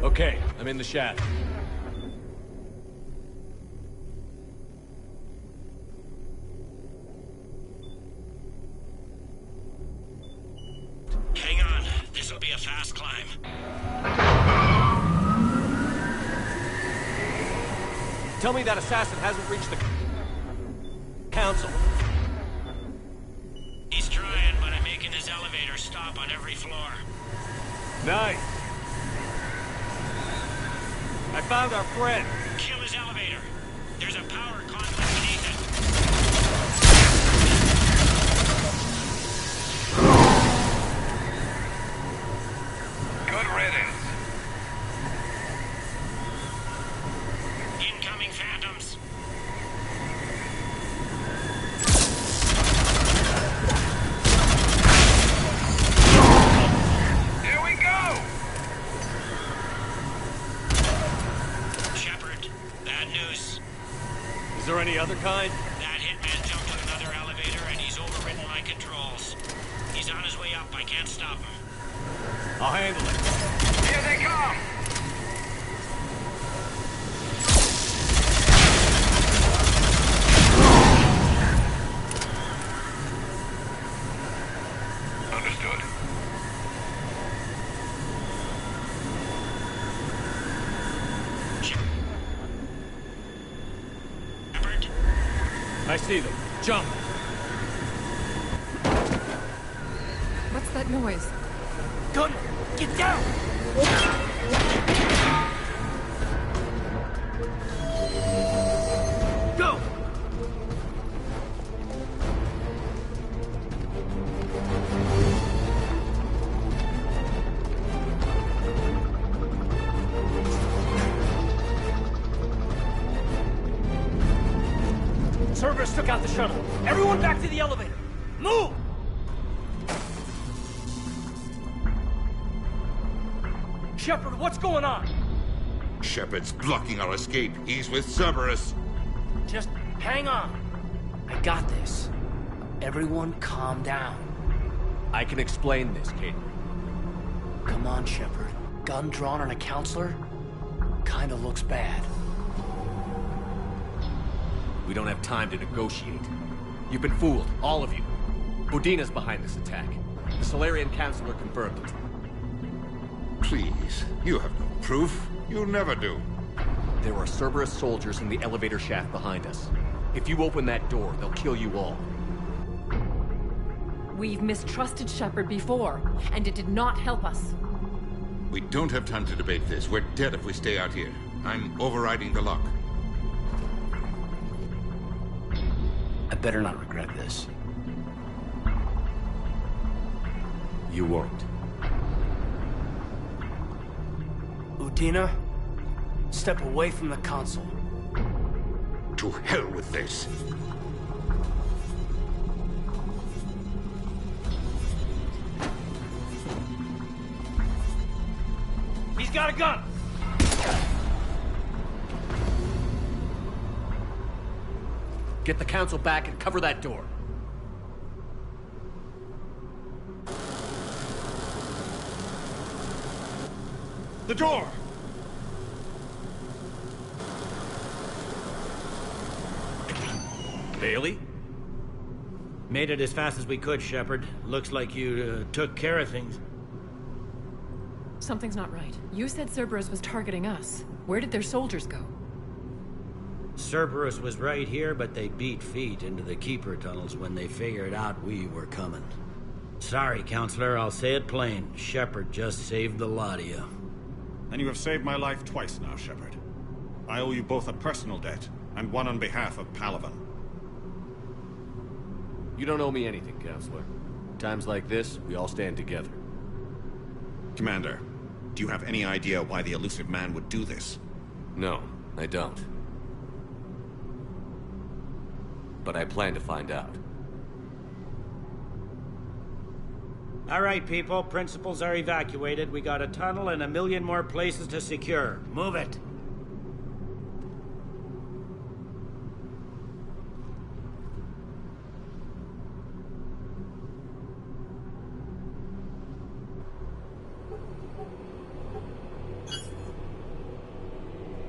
Okay, I'm in the shaft. Hang on. This'll be a fast climb. Tell me that assassin hasn't reached the council. He's trying, but I'm making his elevator stop on every floor. Nice. I found our friend. Kill his elevator. There's a power conduit beneath it. Good riddance. Incoming phantoms. Here we go! Shepard, bad news. Is there any other kind? That hitman jumped to another elevator and he's overridden my controls. He's on his way up. I can't stop him. I'll handle it. Here they come! Understood. Shepard, I see them. Jump. What's that noise? Gunner, get down! Cerberus took out the shuttle. Everyone back to the elevator. Move! Shepard, what's going on? Shepard's blocking our escape. He's with Cerberus. Just hang on. I got this. Everyone calm down. I can explain this, Kate. Come on, Shepard. Gun drawn on a counselor? Kinda looks bad. We don't have time to negotiate. You've been fooled, all of you. Udina's behind this attack. The Solarian Counselor confirmed it. Please, you have no proof. You never do. There are Cerberus soldiers in the elevator shaft behind us. If you open that door, they'll kill you all. We've mistrusted Shepard before, and it did not help us. We don't have time to debate this. We're dead if we stay out here. I'm overriding the lock. I better not regret this. You won't. Udina, step away from the console. To hell with this. He's got a gun! Get the Council back and cover that door. The door! Bailey? Made it as fast as we could, Shepard. Looks like you took care of things. Something's not right. You said Cerberus was targeting us. Where did their soldiers go? Cerberus was right here, but they beat feet into the Keeper tunnels when they figured out we were coming. Sorry, Counselor, I'll say it plain. Shepard just saved the lot of you. And you have saved my life twice now, Shepard. I owe you both a personal debt, and one on behalf of Palaven. You don't owe me anything, Counselor. Times like this, we all stand together. Commander, do you have any idea why the elusive man would do this? No, I don't. But I plan to find out. All right, people. Principals are evacuated. We got a tunnel and 1 million more places to secure. Move it.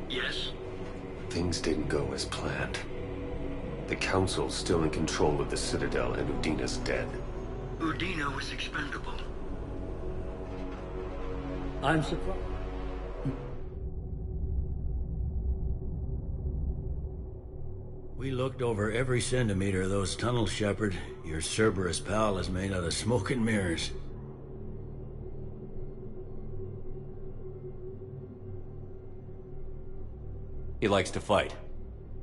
Yes? Things didn't go as planned. The Council's still in control of the Citadel and Udina's dead. Udina was expendable. I'm surprised. We looked over every centimeter of those tunnels, Shepard. Your Cerberus pal is made out of smoke and mirrors. He likes to fight.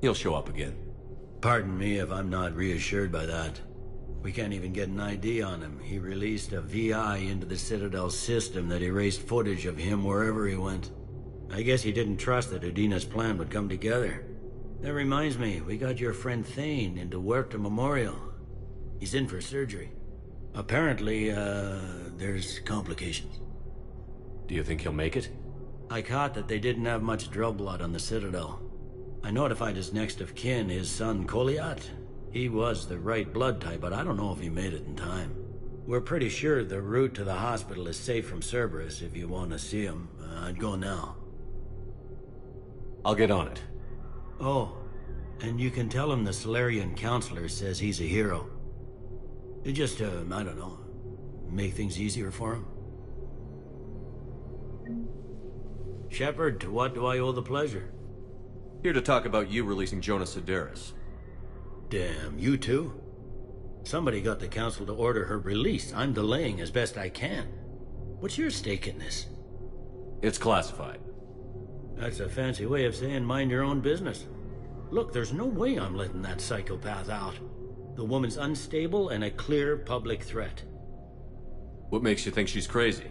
He'll show up again. Pardon me if I'm not reassured by that. We can't even get an ID on him. He released a VI into the Citadel system that erased footage of him wherever he went. I guess he didn't trust that Udina's plan would come together. That reminds me, we got your friend Thane into Huerta Memorial. He's in for surgery. Apparently, there's complications. Do you think he'll make it? I caught that they didn't have much drill blood on the Citadel. I notified his next of kin, his son Koliat. He was the right blood type, but I don't know if he made it in time. We're pretty sure the route to the hospital is safe from Cerberus. If you want to see him, I'd go now. I'll get on it. Oh, and you can tell him the Solarian Counselor says he's a hero. It just, I don't know, make things easier for him. Shepard, to what do I owe the pleasure? Here to talk about you releasing Jonas Sedaris. Damn, you too? Somebody got the Council to order her release. I'm delaying as best I can. What's your stake in this? It's classified. That's a fancy way of saying mind your own business. Look, there's no way I'm letting that psychopath out. The woman's unstable and a clear public threat. What makes you think she's crazy?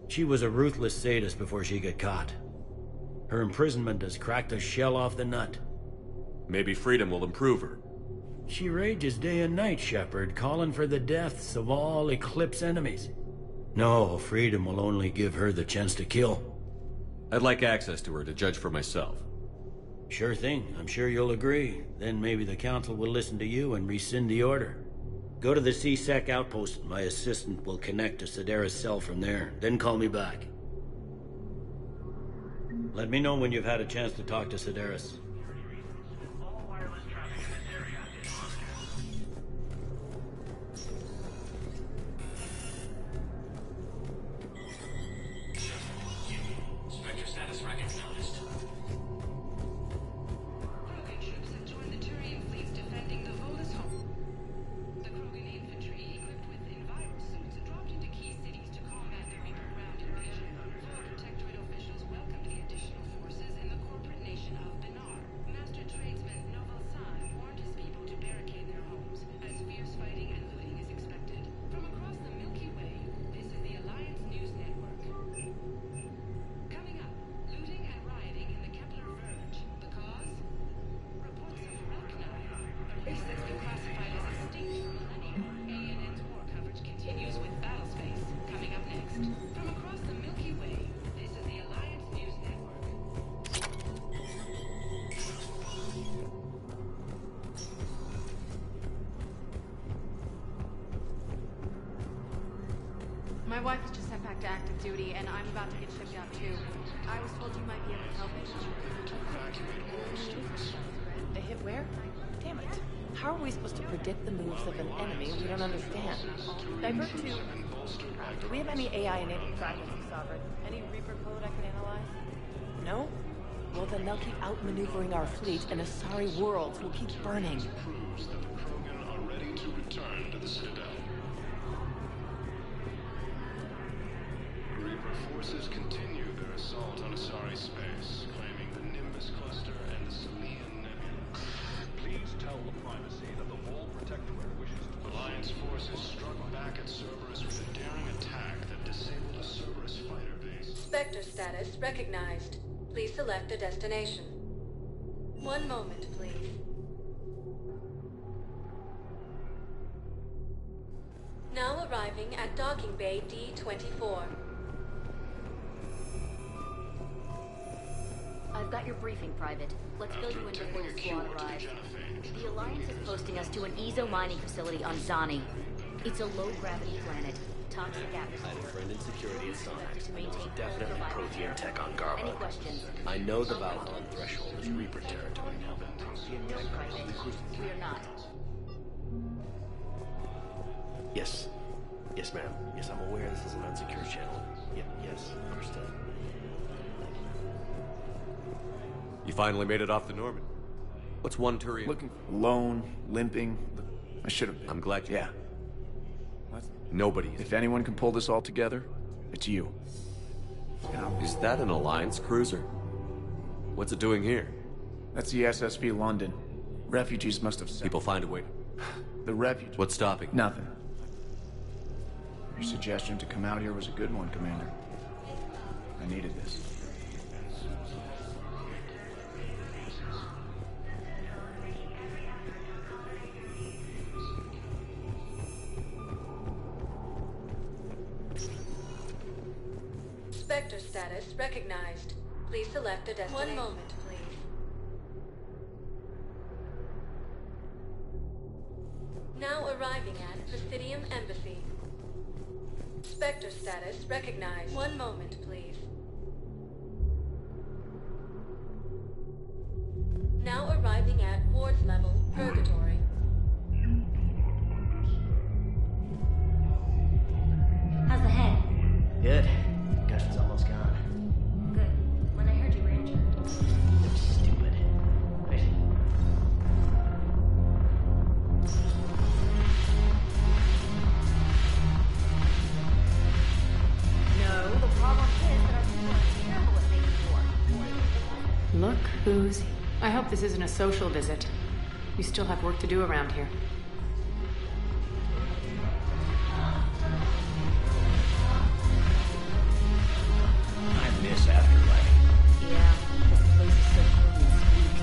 She was a ruthless sadist before she got caught. Her imprisonment has cracked the shell off the nut. Maybe freedom will improve her. She rages day and night, Shepard, calling for the deaths of all Eclipse enemies. No, freedom will only give her the chance to kill. I'd like access to her to judge for myself. Sure thing. I'm sure you'll agree. Then maybe the Council will listen to you and rescind the order. Go to the C-Sec outpost. My assistant will connect to Sedaris' cell from there. Then call me back. Let me know when you've had a chance to talk to Sedaris. Spectre status recognized. Krogan troops have joined the Turian fleets defending the Volus home. The Krogan infantry, equipped with enviro suits, dropped into key cities to combat the Reaper ground invasion. Four Protectorate officials welcomed the additional forces in the corporate nation of Benar. Master tradesman Novel San warned his people to barricade their homes, as fierce fighting and looting is expected. From across the Milky Way, this is the Alliance News Network. Coming up, looting and rioting in the Kepler Verge. The cause? Reports of Rachni, a race that's been classified as extinct for millennia. ANN's war coverage continues with Battlespace. Coming up next. From across the Milky Way, this is the Alliance News Network. My wife was just sent back to active duty, and I'm about to get shipped out too. I was told you might be able to help me. They hit where? Damn it. How are we supposed to predict the moves of an enemy we don't understand? Divert to... Do we have any AI-enabled trackers, Sovereign? Any Reaper code I can analyze? No? Well, then they'll keep outmaneuvering our fleet, and Asari worlds will keep burning. Proves that the Krogan are ready to return to the Citadel. Reaper forces continue their assault on Asari space, claiming the Nimbus cluster and the Salian Nebula. Please tell the primacy that the Vol Protectorate wishes to... Alliance forces struck back at Cerberus with a daring attack that disabled a Cerberus fighter base. Spectre status recognized. Please select a destination. One moment, please. Now arriving at Docking Bay D-24. I've got your briefing, Private. Let's fill you in before the squad arrives. The Alliance is posting us to an EZO mining facility on Zani. It's a low-gravity planet. Toxic atmosphere. I had a friend in security at Sonic. To maintain Definitely Prothean tech on Garbo. Any questions? I know the Valhalla threshold is Reaper territory now. No, Private. We are not. Yes. Yes, ma'am. Yes, I'm aware this is an unsecure channel. Yes. Understood. You finally made it off the Norman. What's one Turian? Looking alone, limping. I should have been. I'm glad you... Yeah. What? Nobody. If anyone can pull this all together, it's you. Is that an Alliance cruiser? What's it doing here? That's the SSV London. Refugees must have... People find a way to... The refugees... What's stopping? Nothing. Your suggestion to come out here was a good one, Commander. I needed this. Spectre status recognized. Please select a destination. One moment, please. Now arriving at Presidium Embassy. Spectre status recognized. One moment, please. Now arriving at Ward's level, Purgatory. How's the head? Good. Concussion's almost gone. Good. When I heard you were injured. It was stupid. Right? No, the problem is that our people are terrible at making war. Look who's... I hope this isn't a social visit. We still have work to do around here. I miss Afterlife. Yeah, this place is so cool and sweet.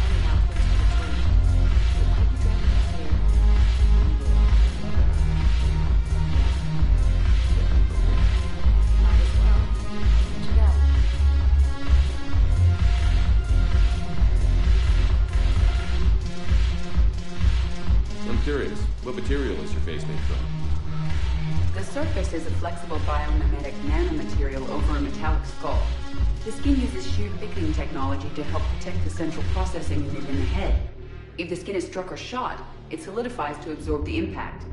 Anyhow, thanks for the treat. Why are you driving The surface is a flexible biomimetic nanomaterial over a metallic skull. The skin uses shear thickening technology to help protect the central processing unit in the head. If the skin is struck or shot, it solidifies to absorb the impact.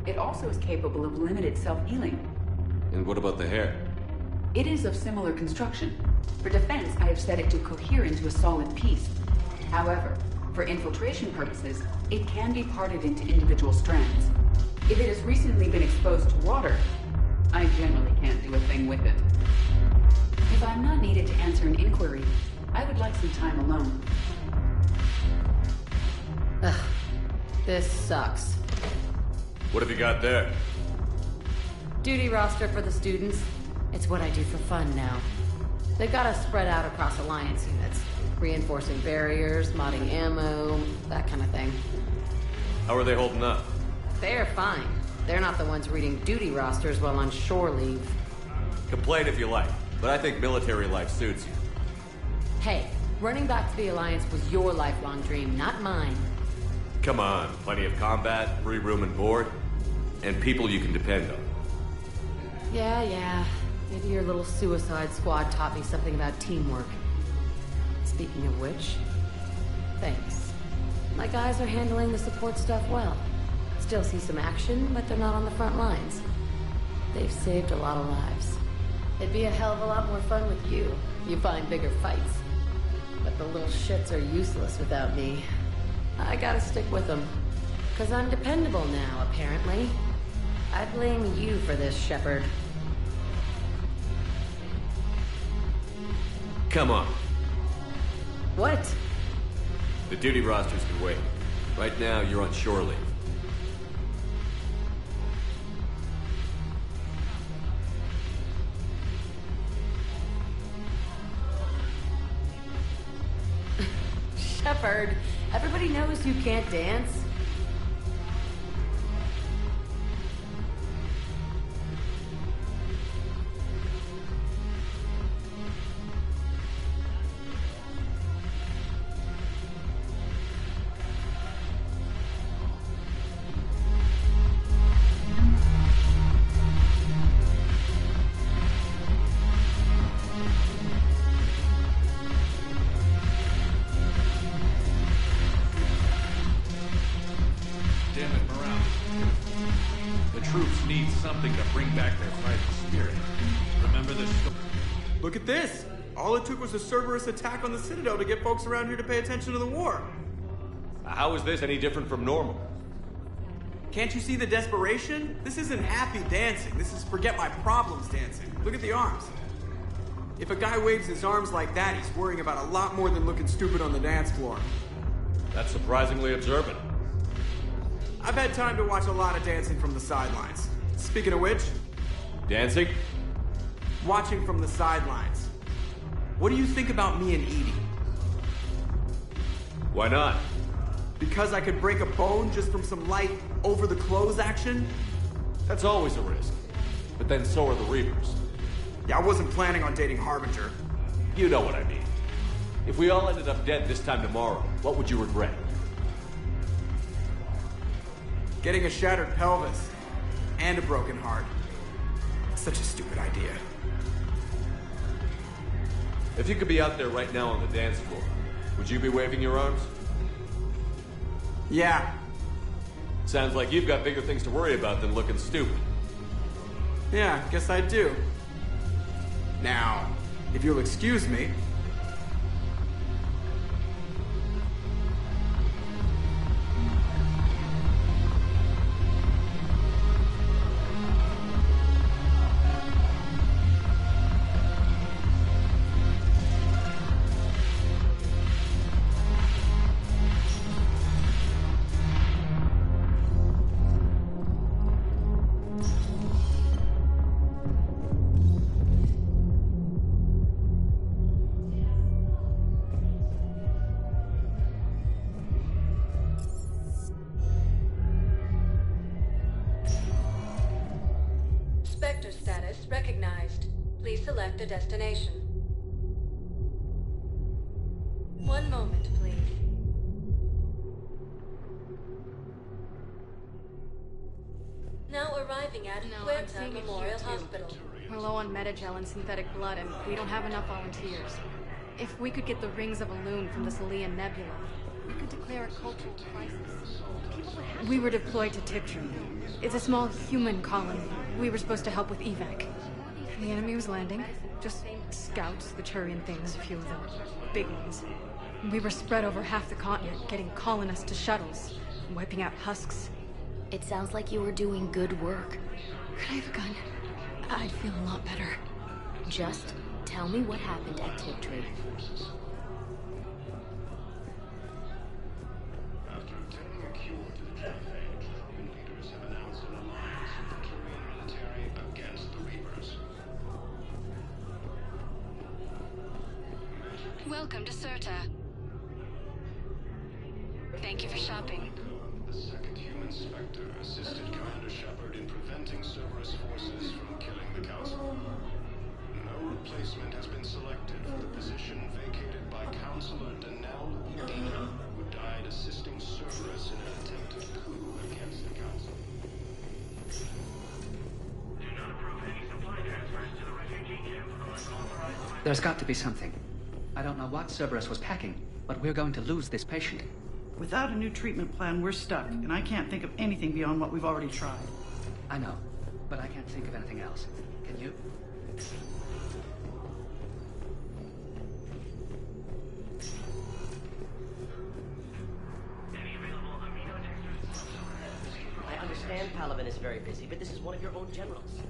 It also is capable of limited self-healing. And what about the hair? It is of similar construction. For defense, I have set it to cohere into a solid piece. However, for infiltration purposes, it can be parted into individual strands. If it has recently been exposed to water, I generally can't do a thing with it. If I'm not needed to answer an inquiry, I would like some time alone. Ugh. This sucks. What have you got there? Duty roster for the students. It's what I do for fun now. They've got us spread out across Alliance units. Reinforcing barriers, modding ammo, that kind of thing. How are they holding up? They're fine. They're not the ones reading duty rosters while on shore leave. Complain if you like, but I think military life suits you. Hey, running back to the Alliance was your lifelong dream, not mine. Come on, plenty of combat, free room and board, and people you can depend on. Yeah. Maybe your little suicide squad taught me something about teamwork. Speaking of which, thanks. My guys are handling the support stuff well. Still see some action, but they're not on the front lines. They've saved a lot of lives. It'd be a hell of a lot more fun with you. You find bigger fights. But the little shits are useless without me. I gotta stick with them. 'Cause I'm dependable now, apparently. I blame you for this, Shepard. Come on. What? The duty rosters can wait. Right now, you're on shore leave. Shepard, everybody knows you can't dance. Look at this! All it took was a Cerberus attack on the Citadel to get folks around here to pay attention to the war. How is this any different from normal? Can't you see the desperation? This isn't happy dancing. This is forget my problems dancing. Look at the arms. If a guy waves his arms like that, he's worrying about a lot more than looking stupid on the dance floor. That's surprisingly observant. I've had time to watch a lot of dancing from the sidelines. Speaking of which... Dancing? Watching from the sidelines. What do you think about me and Edie? Why not? Because I could break a bone just from some light over-the-clothes action? That's always a risk. But then so are the Reapers. Yeah, I wasn't planning on dating Harbinger. You know what I mean. If we all ended up dead this time tomorrow, what would you regret? Getting a shattered pelvis. And a broken heart. Such a stupid idea. If you could be out there right now on the dance floor, would you be waving your arms? Yeah. Sounds like you've got bigger things to worry about than looking stupid. Yeah, guess I do. Now, if you'll excuse me... Spectre status recognized. Please select a destination. One moment, please. Now arrive. arriving at Huerta Memorial Hospital. We're low on metagel and synthetic blood, and we don't have enough volunteers. If we could get the rings of Elune from the Salian Nebula, we could declare a cultural crisis. We were deployed to Tiptree. It's a small human colony. We were supposed to help with evac. The enemy was landing. Just scouts, the Turian things, a few of them. Big ones. We were spread over half the continent, getting colonists to shuttles, wiping out husks. It sounds like you were doing good work. Could I have a gun? I'd feel a lot better. Just tell me what happened at Tiptree. After obtaining a cure for the traffic, Turian leaders have announced an alliance with the Turian military against the Reapers. Welcome to Serta. Thank you for shopping. The second human Spectre assisted Commander Shepard in preventing Cerberus forces from killing the Council. No replacement has been selected for the position vacated by Councilor Danelle Udina, who died assisting Cerberus in an attempted coup against the Council. Do not approve any supply transfers to the refugee camp unless authorized. There's got to be something. I don't know what Cerberus was packing, but we're going to lose this patient. Without a new treatment plan, we're stuck, and I can't think of anything beyond what we've already tried. I know, but I can't think of anything else. Can you? I understand Palaven is very busy, but this is one of your own generals.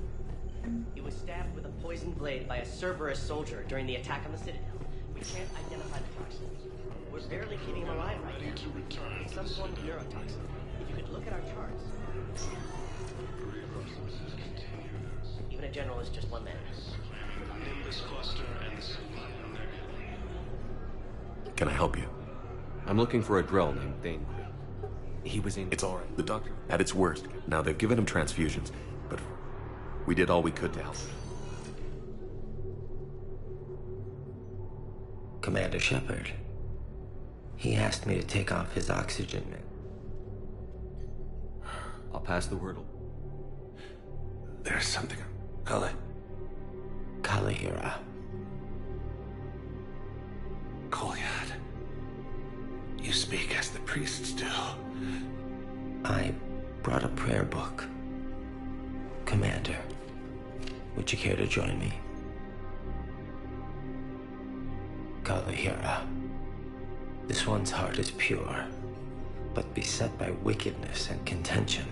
He was stabbed with a poisoned blade by a Cerberus soldier during the attack on the Citadel. We can't identify the toxin. We're barely keeping him alive right now. It's some form of neurotoxin. If you could look at our charts. Even a general is just one man. The Nimbus cluster and the Salian Nebula. Can I help you? I'm looking for a Drell named Thane. He was in... It's all right. The doctor, at its worst. Now, they've given him transfusions, but we did all we could to help him. Commander Shepard. He asked me to take off his oxygen. I'll pass the word. There's something... Kalahira. Kolyat. You speak as the priests do. I brought a prayer book. Commander, would you care to join me? Kalahira. This one's heart is pure, but beset by wickedness and contention.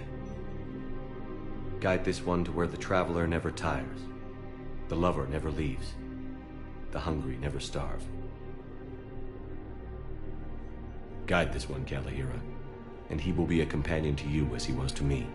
Guide this one to where the traveler never tires, the lover never leaves, the hungry never starve. Guide this one, Kalahira, and he will be a companion to you as he was to me.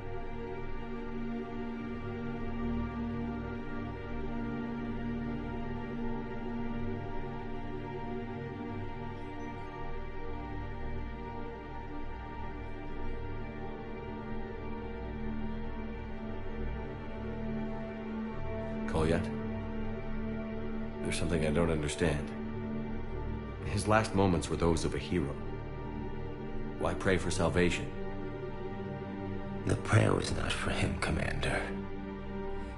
Kolyat? There's something I don't understand. His last moments were those of a hero. Why pray for salvation? The prayer was not for him, Commander.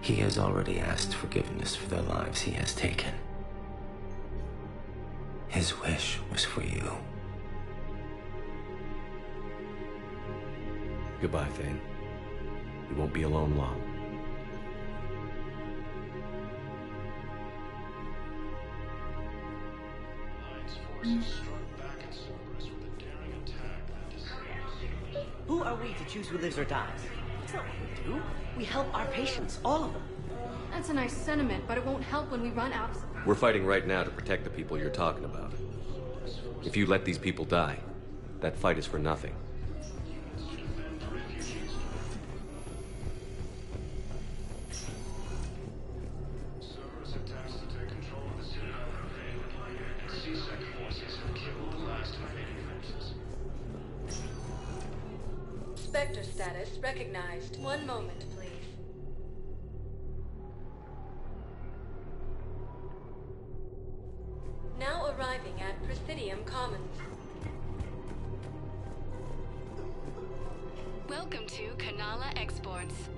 He has already asked forgiveness for the lives he has taken. His wish was for you. Goodbye, Thane. You won't be alone long. Who are we to choose who lives or dies? That's not what we do. We help our patients, all of them. That's a nice sentiment, but it won't help when we run out of... We're fighting right now to protect the people you're talking about. If you let these people die, that fight is for nothing. Cerberus attempts to take control of the Citadel have failed. C-Sec forces have killed the last invading forces. Spectre status recognized. One moment, please. Now arriving at Presidium Commons. Welcome to Kanala Exports.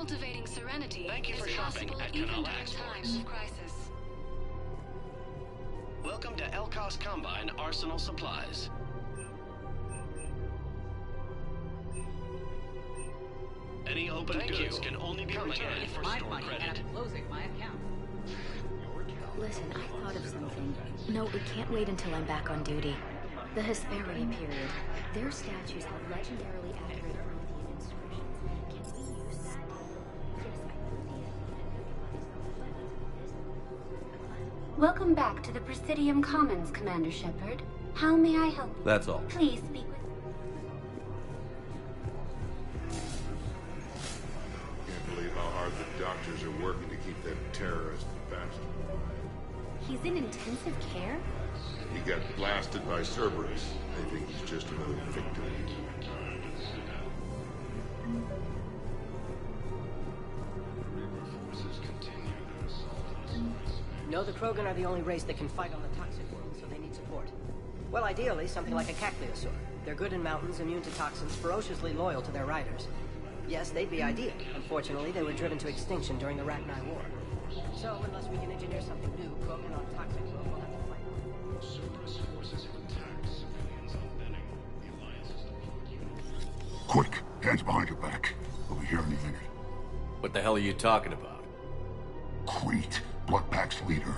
Cultivating serenity Thank you for is shopping possible at even Canal during Exports. times of crisis. Welcome to Elcos Combine Arsenal Supplies. Any open goods can only be returned for store credit. Closing my account. Listen, I thought of something. No, it can't wait until I'm back on duty. The Hesperia period. Their statues have legendarily accurate Corinthian inscriptions. Can we use that? Yes, I know Welcome back to the Presidium Commons, Commander Shepard. How may I help you? That's all. Please speak with... Can't believe how hard the doctors are working to keep that terrorist bastard alive. He's in intensive care? He got blasted by Cerberus. They think he's just another victim. No, the Krogan are the only race that can fight on the toxic world, so they need support. Well, ideally, something like a cacliosaur. They're good in mountains, immune to toxins, ferociously loyal to their riders. Yes, they'd be ideal. Unfortunately, they were driven to extinction during the Rachni War. So, unless we can engineer something new, Krogan on toxic world will have to fight. Cerberus forces have attacked civilians on Benning. The Alliance is deployed. Quick, hands behind your back. We'll be here any minute. What the hell are you talking about? Crete, Bloodpack's leader.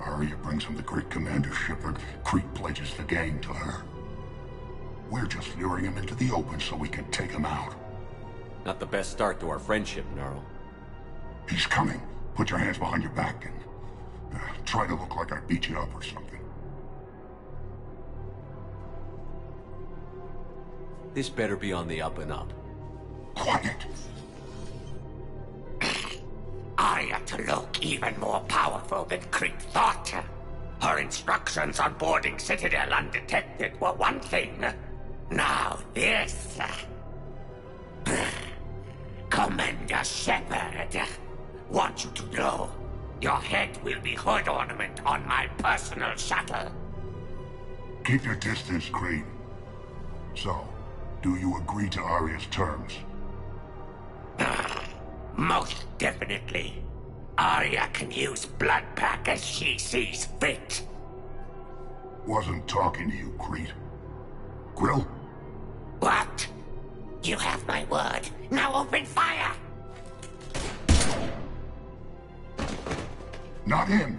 Arya brings him the great Commander Shepard. Crete pledges the gang to her. We're just luring him into the open so we can take him out. Not the best start to our friendship, Gnarl. He's coming. Put your hands behind your back and try to look like I beat you up or something. This better be on the up and up. Quiet. Arya to look even more powerful than Crete thought. Her instructions on boarding Citadel undetected were one thing. Now this. Commander Shepard, want you to know, your head will be hood ornament on my personal shuttle. Keep your distance, Crete. So, do you agree to Arya's terms? Most definitely. Arya can use Bloodpack as she sees fit. Wasn't talking to you, Crete. Grill? What? You have my word. Now open fire! Not him.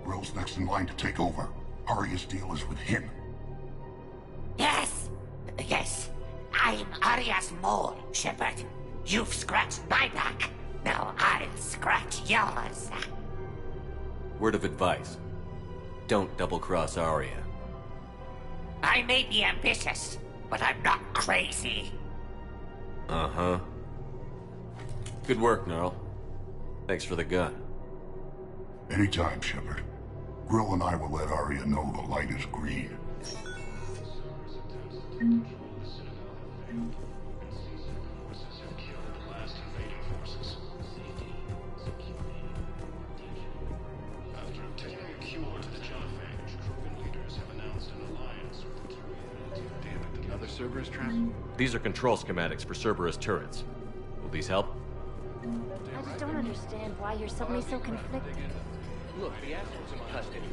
Grill's next in line to take over. Arya's deal is with him. Yes. Yes. I'm Arya's mole, Shepard. You've scratched my back. Now I'll scratch yours. Word of advice. Don't double-cross Arya. I may be ambitious, but I'm not crazy. Uh-huh. Good work, Gnarl. Thanks for the gun. Anytime, Shepard. Grill and I will let Arya know the light is green. After obtaining a cure to the genophage, Krogan leaders have announced an alliance with the Turian. Damn it, another Cerberus trap? These are control schematics for Cerberus turrets. Will these help? I just don't understand why you're suddenly so conflicted. Look, the asshole's in custody.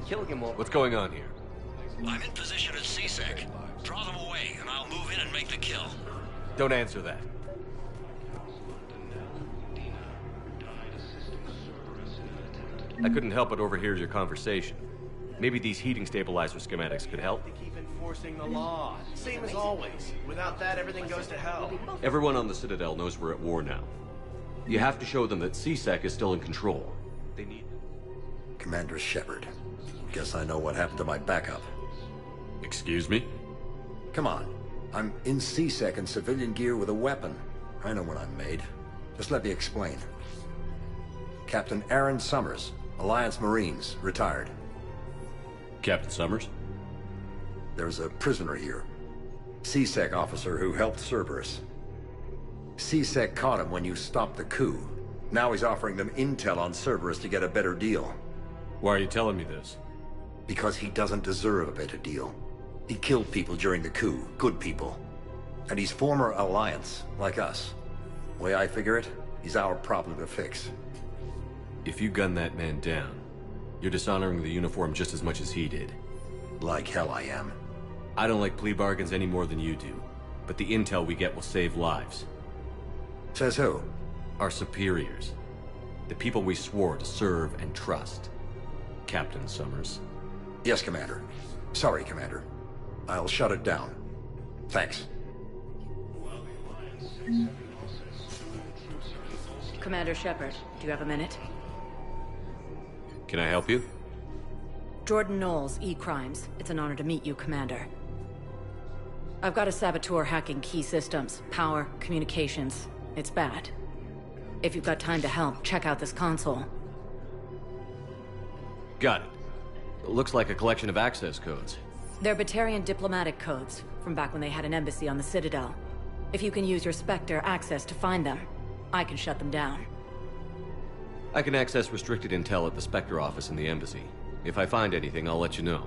Killing him won't... What's going on here? I'm in position at CSEC. Draw them away, and I'll move in and make the kill. Don't answer that. I couldn't help but overhear your conversation. Maybe these heating stabilizer schematics could help? They keep enforcing the law. Same as always. Without that, everything goes to hell. Everyone on the Citadel knows we're at war now. You have to show them that CSEC is still in control. They need... Commander Shepard. Guess I know what happened to my backup. Excuse me? Come on. I'm in CSEC in civilian gear with a weapon. I know what I'm made. Just let me explain. Captain Aaron Summers, Alliance Marines, retired. Captain Summers? There's a prisoner here. CSEC officer who helped Cerberus. CSEC caught him when you stopped the coup. Now he's offering them intel on Cerberus to get a better deal. Why are you telling me this? Because he doesn't deserve a better deal. He killed people during the coup, good people. And he's former Alliance, like us. Way I figure it, He's our problem to fix. If you gun that man down, you're dishonoring the uniform just as much as he did. Like hell I am. I don't like plea bargains any more than you do, but the intel we get will save lives. Says who? Our superiors. The people we swore to serve and trust. Captain Summers. Yes, Commander. Sorry, Commander. I'll shut it down. Thanks. Commander Shepard, do you have a minute? Can I help you? Jordan Knowles, E-Crimes. It's an honor to meet you, Commander. I've got a saboteur hacking key systems, power, communications. It's bad. If you've got time to help, check out this console. Got it. It looks like a collection of access codes. They're Batarian diplomatic codes, from back when they had an embassy on the Citadel. If you can use your Spectre access to find them, I can shut them down. I can access restricted intel at the Spectre office in the embassy. If I find anything, I'll let you know.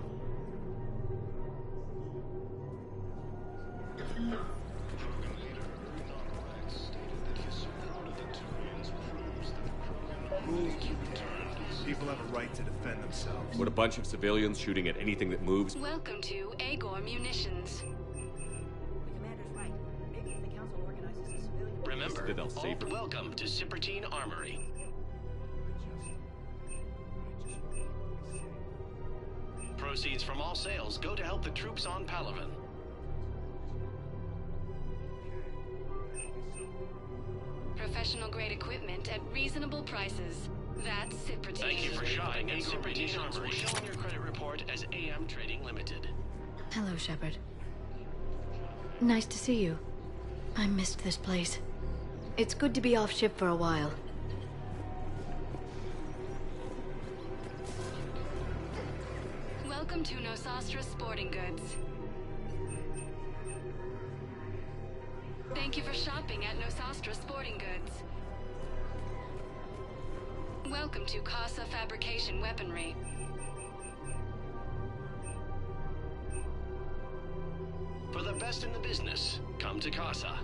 People have a right to defend themselves. Would a bunch of civilians shooting at anything that moves? Welcome to Agor Munitions. Remember, Citadel safer. welcome to Cypertine Armory. Proceeds from all sales go to help the troops on Palaven. Professional-grade equipment at reasonable prices. That's Cypertine. Thank you for shopping at Cypertine Armory. Show on your credit report as AM Trading Limited. Hello, Shepard. Nice to see you. I missed this place. It's good to be off ship for a while. Welcome to Nosastra Sporting Goods. Thank you for shopping at Nosastra Sporting Goods. Welcome to Casa Fabrication Weaponry. For the best in the business, come to Casa.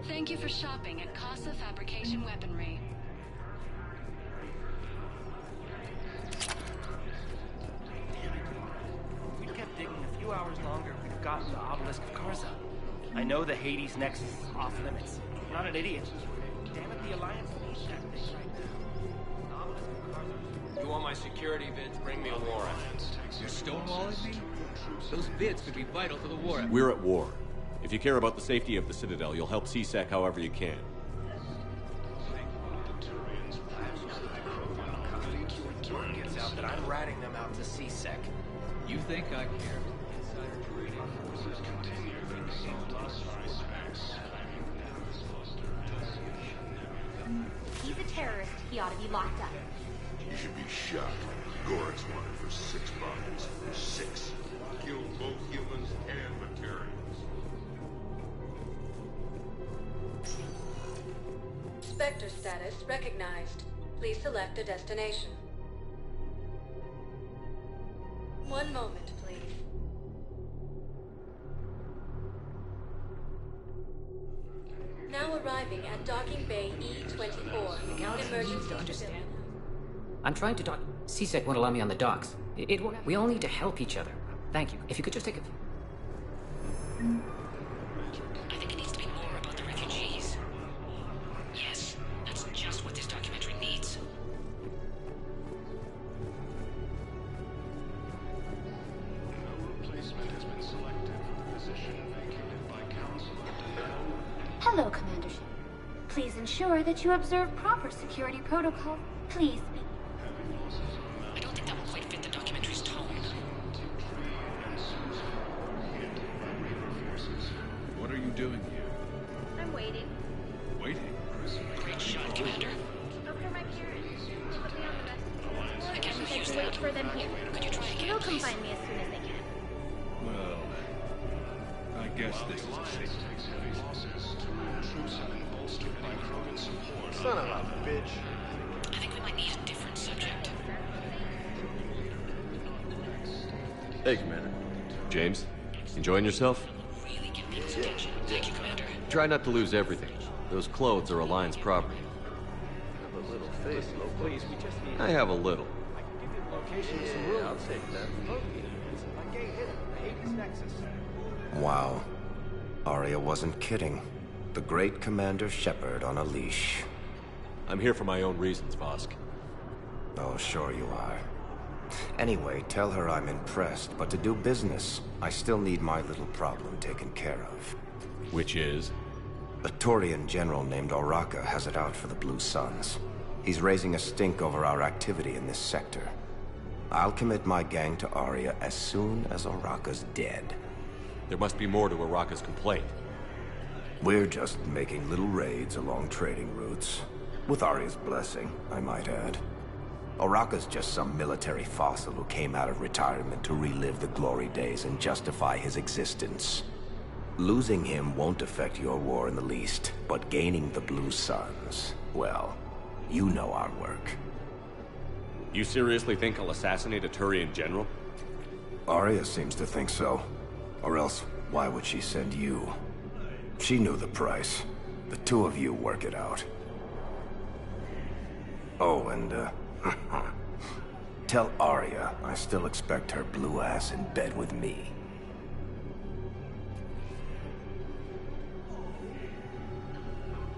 Thank you for shopping at Casa Fabrication Weaponry. If we'd kept digging a few hours longer, we'd have gotten the obelisk of Karza. I know the Hades nexus is off limits. I'm not an idiot. Damn it, the Alliance needs that thing right now. The obelisk of Karza. You want my security vids? Bring me a warrant. You're stonewalling me? Those vids could be vital to the war effort. We're at war. If you care about the safety of the Citadel, you'll help CSEC however you can. Word gets out that I'm ratting them out to CSEC. You think I care? He's a terrorist. He ought to be locked up. You should be shot. Gorex wanted for 6 bodies. 6. Killed both humans and Batarians. Spectre status recognized. Please select a destination. One moment, please. Now arriving at docking bay E-24. Emergency to understand. I'm trying to dock. CSEC won't allow me on the docks. It won't. We all need to help each other. Thank you. If you could just take a... I think it needs to be more about the refugees. Yes, that's just what this documentary needs. Hello, Commander Shepard. Please ensure that you observe proper security protocol. Please be. I don't think that will quite fit the documentary's tone. What are you doing here? I'm waiting. Waiting? Great shot, Commander. Up for my parents. They put me on the best. I can't refuse Wait that. for them here. Could you try again, They'll come please? find me as soon as they can. Well, I guess this is a safe. Son of a bitch. I think we might need a different subject. Hey, Commander. James, enjoying yourself? Really get people's attention. Thank you, Commander. Try not to lose everything. Those clothes are Alliance property. Have a little face, please. We just need. I have a little. I can give you the location of some room. I'll take that. It's a gay hit. The Hades Nexus. Wow. Arya wasn't kidding. The great Commander Shepard on a leash. I'm here for my own reasons, Vosk. Oh, sure you are. Anyway, tell her I'm impressed, but to do business, I still need my little problem taken care of. Which is? A Turian general named Oraka has it out for the Blue Suns. He's raising a stink over our activity in this sector. I'll commit my gang to Arya as soon as Oraka's dead. There must be more to Oraka's complaint. We're just making little raids along trading routes. With Arya's blessing, I might add. Oraka's just some military fossil who came out of retirement to relive the glory days and justify his existence. Losing him won't affect your war in the least, but gaining the Blue Suns, well, you know our work. You seriously think I'll assassinate a Turian general? Arya seems to think so. Or else, why would she send you? She knew the price. The two of you work it out. Oh, and, tell Arya I still expect her blue ass in bed with me.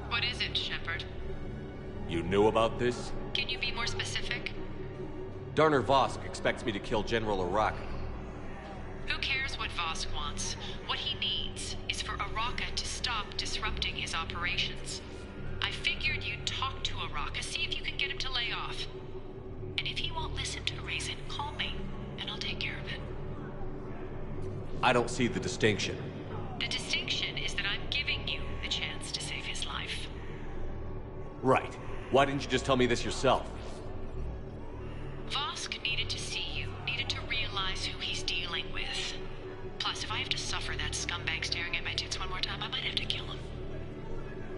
What is it, Shepard? You knew about this? Can you be more specific? Darner Vosk expects me to kill General Oraka. Who cares what Vosk wants? What he needs is for Oraka to stop disrupting his operations. I figured you'd talk to Oraka, see if you can get him to lay off. And if he won't listen to reason, call me, and I'll take care of it. I don't see the distinction. The distinction is that I'm giving you the chance to save his life. Right. Why didn't you just tell me this yourself? Vosk needed to see you, needed to realize who he's dealing with. Plus, if I have to suffer that scumbag staring at my tits one more time, I might have to kill him.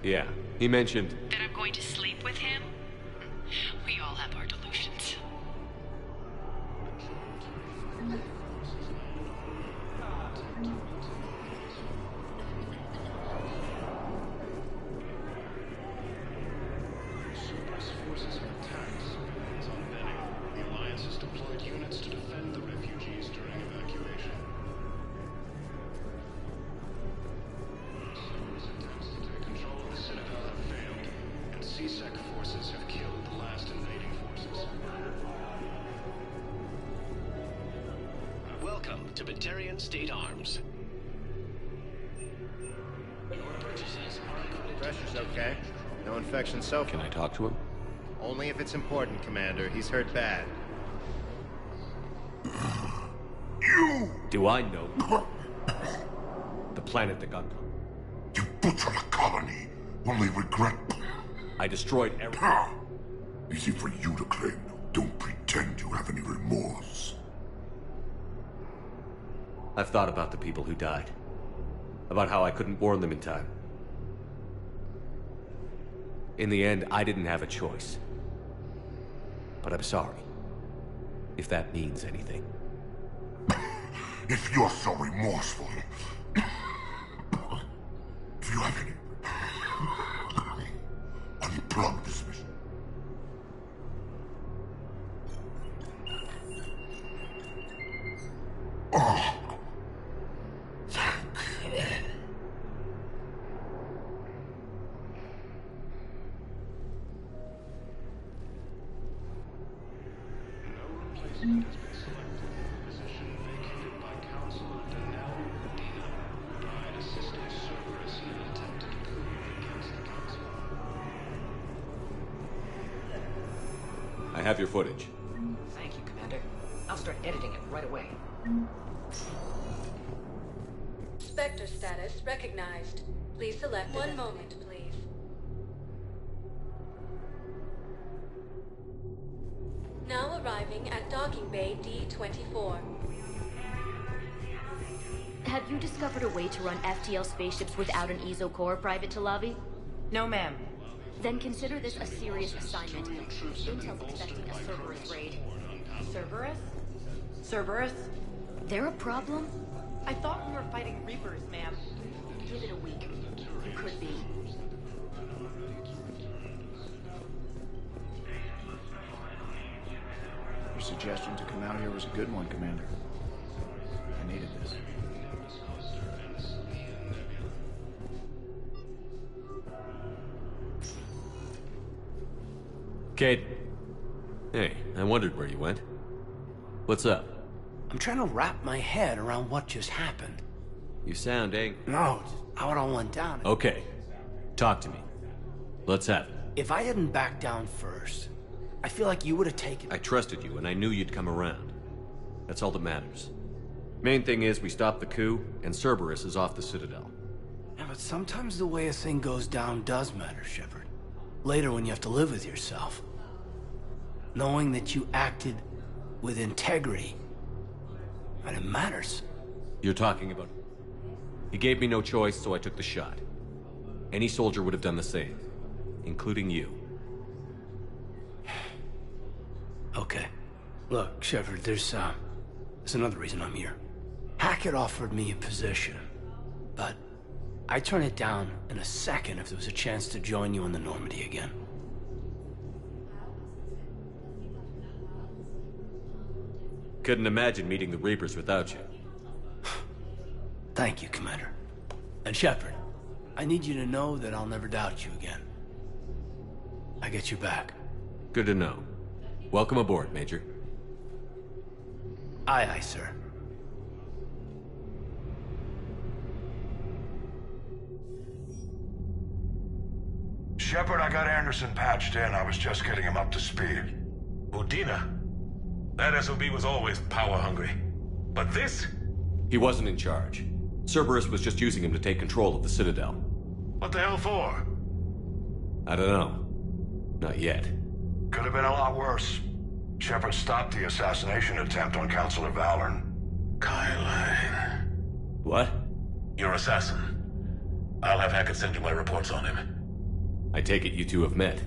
Yeah, he mentioned... That I'm going to sleep with him? We all have our delusions. Cerberus forces have attacked civilians on Benning. The Alliance has deployed units to defend the refugees during evacuation. Cerberus attempts to take control of the Citadel have failed, and CSEC forces have killed the last invading forces. Welcome to Batarian State Arms. Your purchases are included. Pressure's okay. No infection so far. Can I talk to him? Only if it's important, Commander. He's hurt bad. You! Do I know? The planet that got... You butchered a colony, only regret... I destroyed everything. Easy for you to claim. Don't pretend you have any remorse. I've thought about the people who died. About how I couldn't warn them in time. In the end, I didn't have a choice. But I'm sorry. If that means anything. If you're so remorseful... Do you have any... unplugged this mission? Oh. Replacement has been selected for the position vacated by Counselor Danelle Medina, who died assisting Cerberus in an attempted coup against the Council. I have your footage. Thank you, Commander. I'll start editing it right away. Spectre status recognized. Please select one moment, please. Now arriving at docking bay D-24. Have you discovered a way to run FTL spaceships without an ESO core, Private Talavi? No, ma'am. Then consider this a serious assignment. Intel's expecting a Cerberus raid. Cerberus? Cerberus? They're a problem? I thought we were fighting Reapers, ma'am. Give it a week. You could be. Your suggestion to come out here was a good one, Commander. I needed this. Kate. Hey, I wondered where you went. What's up? I'm trying to wrap my head around what just happened. You sound angry. No, how it all went down. Okay. Talk to me. Let's have it. If I hadn't backed down first, I feel like you would have taken... I trusted you, and I knew you'd come around. That's all that matters. Main thing is we stopped the coup, and Cerberus is off the Citadel. Yeah, but sometimes the way a thing goes down does matter, Shepard. Later when you have to live with yourself. Knowing that you acted with integrity, and it matters. You're talking about... He gave me no choice, so I took the shot. Any soldier would have done the same, including you. Okay. Look, Shepard, there's another reason I'm here. Hackett offered me a position, but I'd turn it down in a second if there was a chance to join you in the Normandy again. Couldn't imagine meeting the Reapers without you. Thank you, Commander. And Shepard, I need you to know that I'll never doubt you again. I get your back. Good to know. Welcome aboard, Major. Aye, aye, sir. Shepard, I got Anderson patched in. I was just getting him up to speed. Udina? That SOB was always power-hungry. But this? He wasn't in charge. Cerberus was just using him to take control of the Citadel. What the hell for? I don't know. Not yet. Could have been a lot worse. Shepard stopped the assassination attempt on Councilor Valorn. Kyle. What? Your assassin. I'll have Hackett send you my reports on him. I take it you two have met.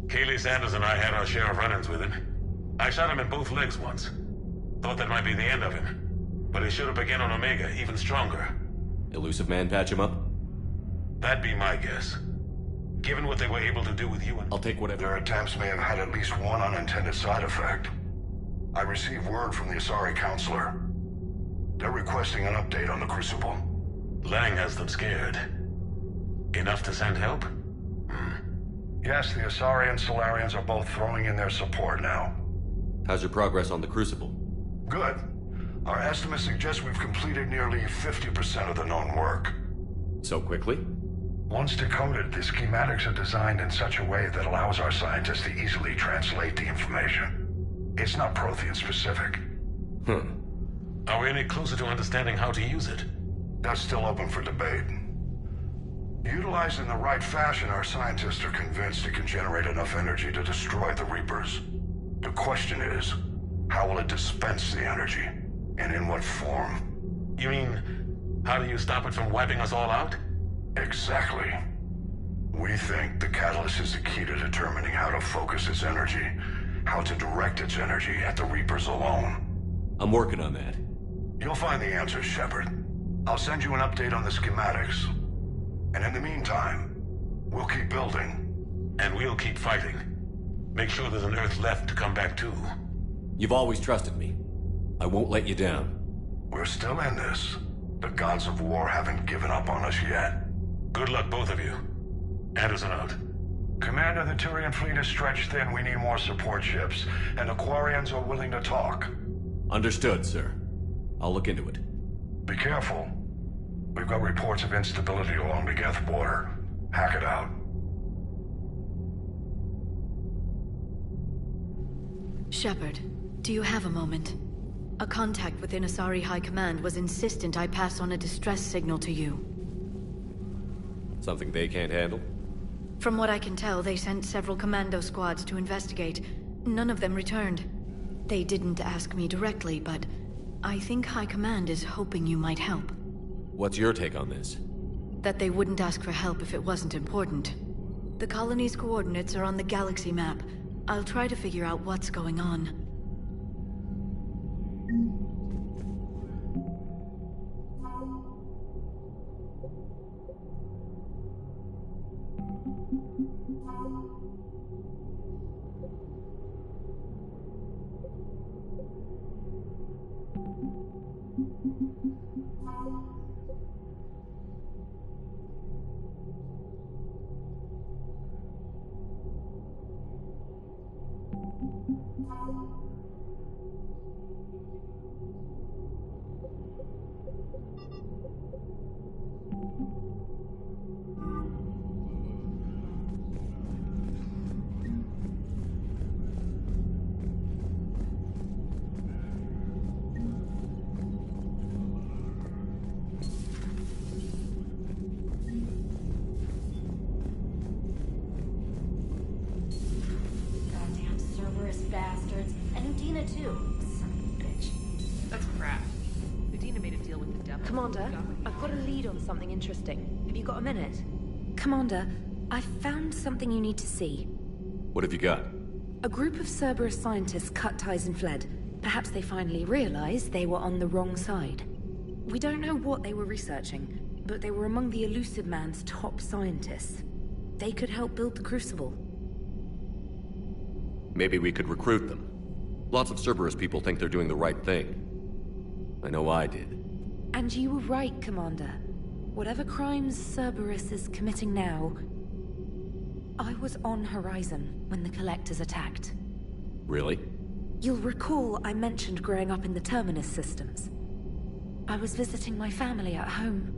Kaylee Sanders and I had our share of run-ins with him. I shot him in both legs once. Thought that might be the end of him. But he showed up again on Omega, even stronger. Elusive Man patch him up? That'd be my guess. Given what they were able to do with you and... I'll take whatever... Their attempts may have had at least one unintended side effect. I received word from the Asari Councilor. They're requesting an update on the Crucible. Lang has them scared. Enough to send help? Yes, the Asari and Solarians are both throwing in their support now. How's your progress on the Crucible? Good. Our estimates suggest we've completed nearly 50% of the known work. So quickly? Once decoded, the schematics are designed in such a way that allows our scientists to easily translate the information. It's not Prothean specific. Are we any closer to understanding how to use it? That's still open for debate. Utilized in the right fashion, our scientists are convinced it can generate enough energy to destroy the Reapers. The question is, how will it dispense the energy? And in what form? You mean, how do you stop it from wiping us all out? Exactly. We think the catalyst is the key to determining how to focus its energy, how to direct its energy at the Reapers alone. I'm working on that. You'll find the answers, Shepard. I'll send you an update on the schematics. And in the meantime, we'll keep building. And we'll keep fighting. Make sure there's an Earth left to come back to. You've always trusted me. I won't let you down. We're still in this. The gods of war haven't given up on us yet. Good luck, both of you. Anderson out. Commander, the Turian fleet is stretched thin. We need more support ships. And the Quarians are willing to talk. Understood, sir. I'll look into it. Be careful. We've got reports of instability along the Geth border. Hack it out. Shepard, do you have a moment? A contact within Asari High Command was insistent I pass on a distress signal to you. Something they can't handle? From what I can tell, they sent several commando squads to investigate. None of them returned. They didn't ask me directly, but I think High Command is hoping you might help. What's your take on this? That they wouldn't ask for help if it wasn't important. The colony's coordinates are on the galaxy map. I'll try to figure out what's going on. Goddamn Cerberus bastards. And Udina too. Son of a bitch. That's crap. Medina made a deal with the devil. Commander, I've got a lead on something interesting. Have you got a minute? Commander, I found something you need to see. What have you got? A group of Cerberus scientists cut ties and fled. Perhaps they finally realized they were on the wrong side. We don't know what they were researching, but they were among the Elusive Man's top scientists. They could help build the Crucible. Maybe we could recruit them. Lots of Cerberus people think they're doing the right thing. I know I did. And you were right, Commander. Whatever crimes Cerberus is committing now, I was on Horizon when the Collectors attacked. Really? You'll recall I mentioned growing up in the Terminus systems. I was visiting my family at home.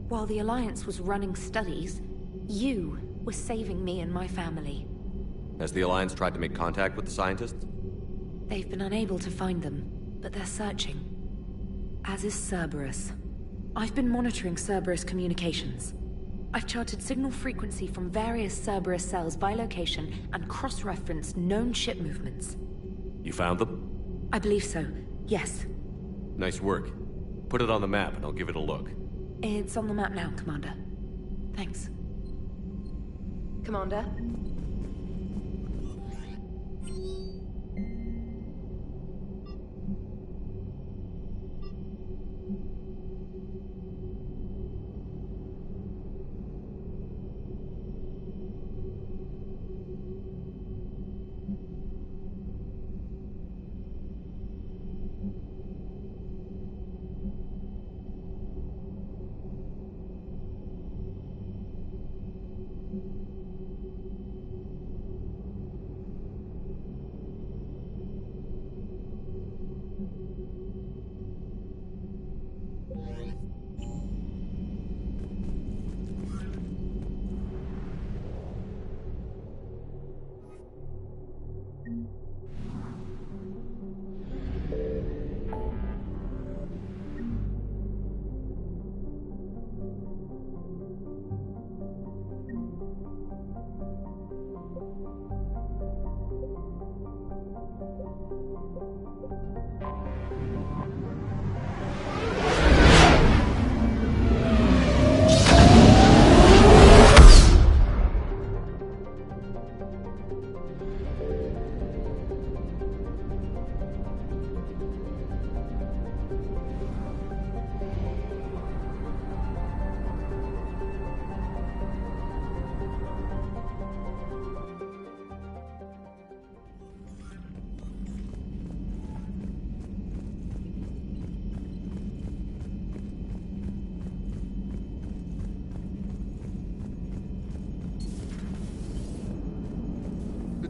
While the Alliance was running studies, you were saving me and my family. Has the Alliance tried to make contact with the scientists? They've been unable to find them, but they're searching. As is Cerberus. I've been monitoring Cerberus communications. I've charted signal frequency from various Cerberus cells by location and cross-referenced known ship movements. You found them? I believe so, yes. Nice work. Put it on the map and I'll give it a look. It's on the map now, Commander. Thanks. Commander?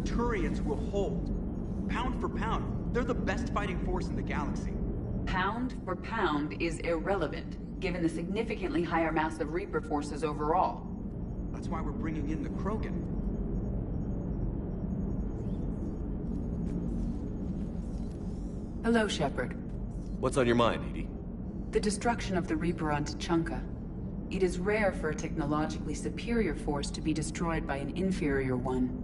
Turians will hold. Pound for pound, they're the best fighting force in the galaxy. Pound for pound is irrelevant, given the significantly higher mass of Reaper forces overall. That's why we're bringing in the Krogan. Hello, Shepard. What's on your mind, Edie? The destruction of the Reaper on Tuchanka. It is rare for a technologically superior force to be destroyed by an inferior one.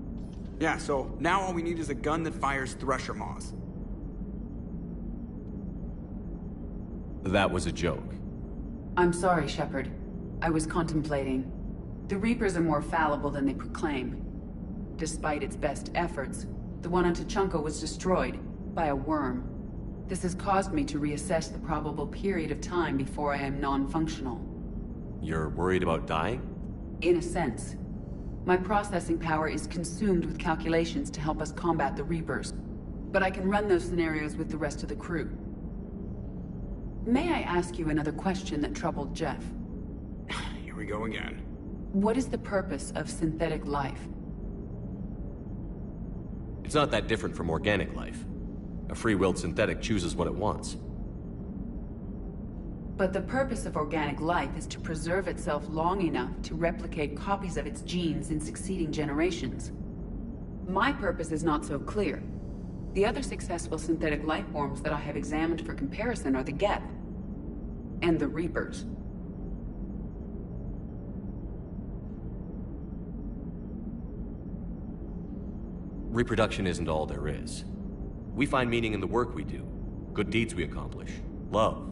Yeah, so now all we need is a gun that fires Thresher Maws. That was a joke. I'm sorry, Shepard. I was contemplating. The Reapers are more fallible than they proclaim. Despite its best efforts, the one on Tuchanka was destroyed by a worm. This has caused me to reassess the probable period of time before I am non-functional. You're worried about dying? In a sense. My processing power is consumed with calculations to help us combat the Reapers. But I can run those scenarios with the rest of the crew. May I ask you another question that troubled Jeff? Here we go again. What is the purpose of synthetic life? It's not that different from organic life. A free-willed synthetic chooses what it wants. But the purpose of organic life is to preserve itself long enough to replicate copies of its genes in succeeding generations. My purpose is not so clear. The other successful synthetic life forms that I have examined for comparison are the Geth and the Reapers. Reproduction isn't all there is. We find meaning in the work we do, good deeds we accomplish, love.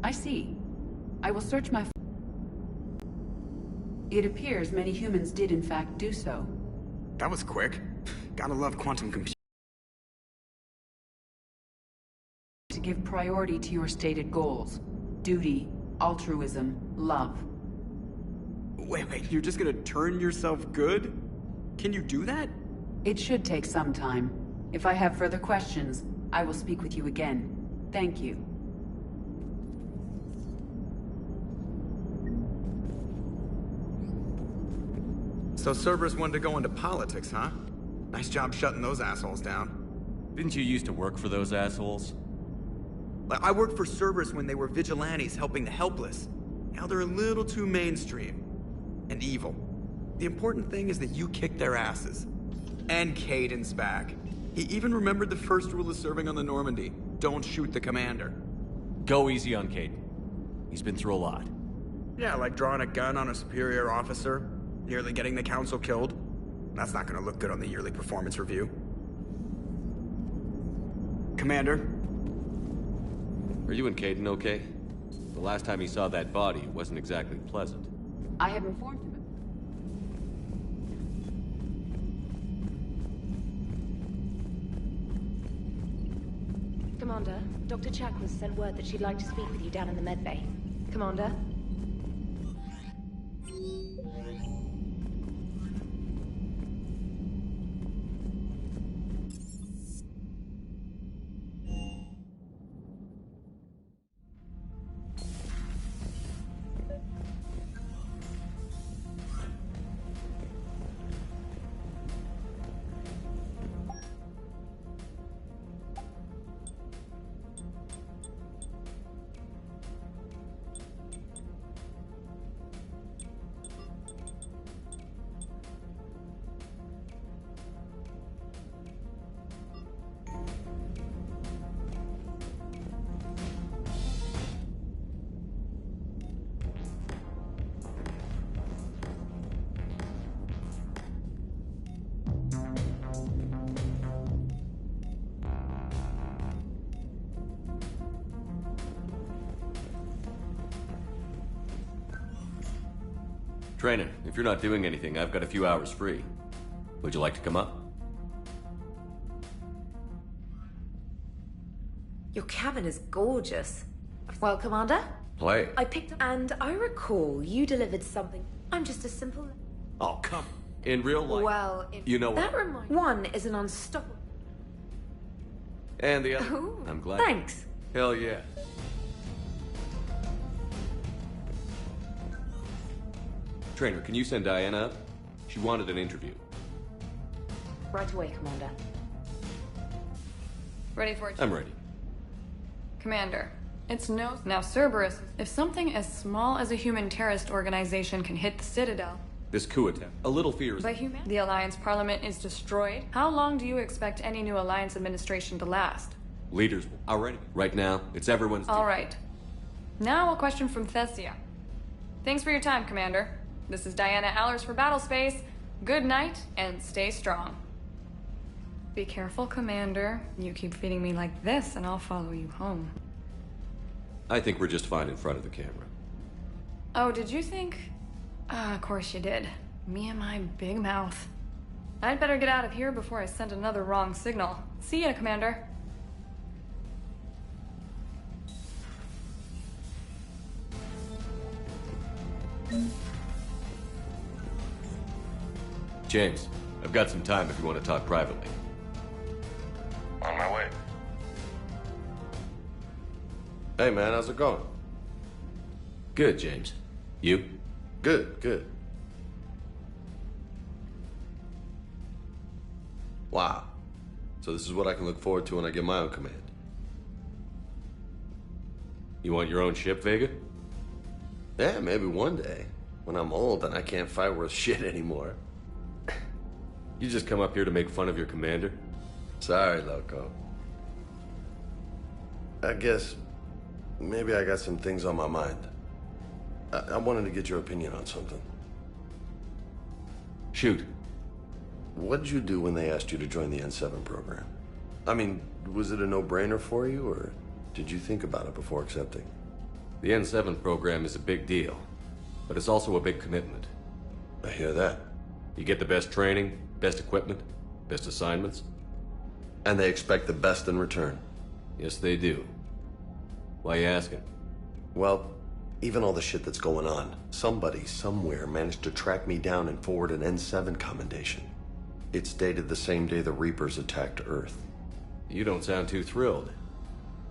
I see. I will search my... It appears many humans did in fact do so. That was quick. Gotta love quantum computing. To give priority to your stated goals. Duty, altruism, love. Wait, you're just gonna turn yourself good? Can you do that? It should take some time. If I have further questions, I will speak with you again. Thank you. So Cerberus wanted to go into politics, huh? Nice job shutting those assholes down. Didn't you used to work for those assholes? I worked for Cerberus when they were vigilantes helping the helpless. Now they're a little too mainstream. And evil. The important thing is that you kicked their asses. And Caden's back. He even remembered the first rule of serving on the Normandy. Don't shoot the commander. Go easy on Caden. He's been through a lot. Yeah, like drawing a gun on a superior officer, nearly getting the council killed. That's not gonna look good on the yearly performance review. Commander? Are you and Caden okay? The last time he saw that body, it wasn't exactly pleasant. I have informed him. Commander, Dr. Chakwas sent word that she'd like to speak with you down in the medbay. Commander? Trainer, if you're not doing anything, I've got a few hours free. Would you like to come up? Your cabin is gorgeous. Well, Commander? Play. I picked up, and I recall you delivered something. I'm just a simple... Oh, come. In real life. Well, you know that what? reminds... One is an unstoppable... And the other. Ooh, I'm glad. thanks. Hell yeah. Trainer, can you send Diana up? She wanted an interview. Right away, Commander. Ready for it? I'm ready. Commander, it's no... Now, Cerberus, if something as small as a human terrorist organization can hit the Citadel... This coup attempt. A little fear is... By humanity, the Alliance Parliament is destroyed. How long do you expect any new Alliance administration to last? Leaders already. Right now, it's everyone's... All right. Now a question from Thessia. Thanks for your time, Commander. This is Diana Allers for Battlespace. Good night, and stay strong. Be careful, Commander. You keep feeding me like this, and I'll follow you home. I think we're just fine in front of the camera. Oh, did you think... of course you did. Me and my big mouth. I'd better get out of here before I send another wrong signal. See ya, Commander. James, I've got some time if you want to talk privately. On my way. Hey man, how's it going? Good, James. You? Good, good. Wow. So this is what I can look forward to when I get my own command. You want your own ship, Vega? Yeah, maybe one day. When I'm old and I can't fight worth shit anymore. You just come up here to make fun of your commander? Sorry, Loco. I guess maybe I got some things on my mind. I wanted to get your opinion on something. Shoot. What did you do when they asked you to join the N7 program? I mean, was it a no-brainer for you, or did you think about it before accepting? The N7 program is a big deal, but it's also a big commitment. I hear that. You get the best training, best equipment, best assignments. And they expect the best in return. Yes, they do. Why you asking? Well, even all the shit that's going on, somebody somewhere managed to track me down and forward an N7 commendation. It's dated the same day the Reapers attacked Earth. You don't sound too thrilled.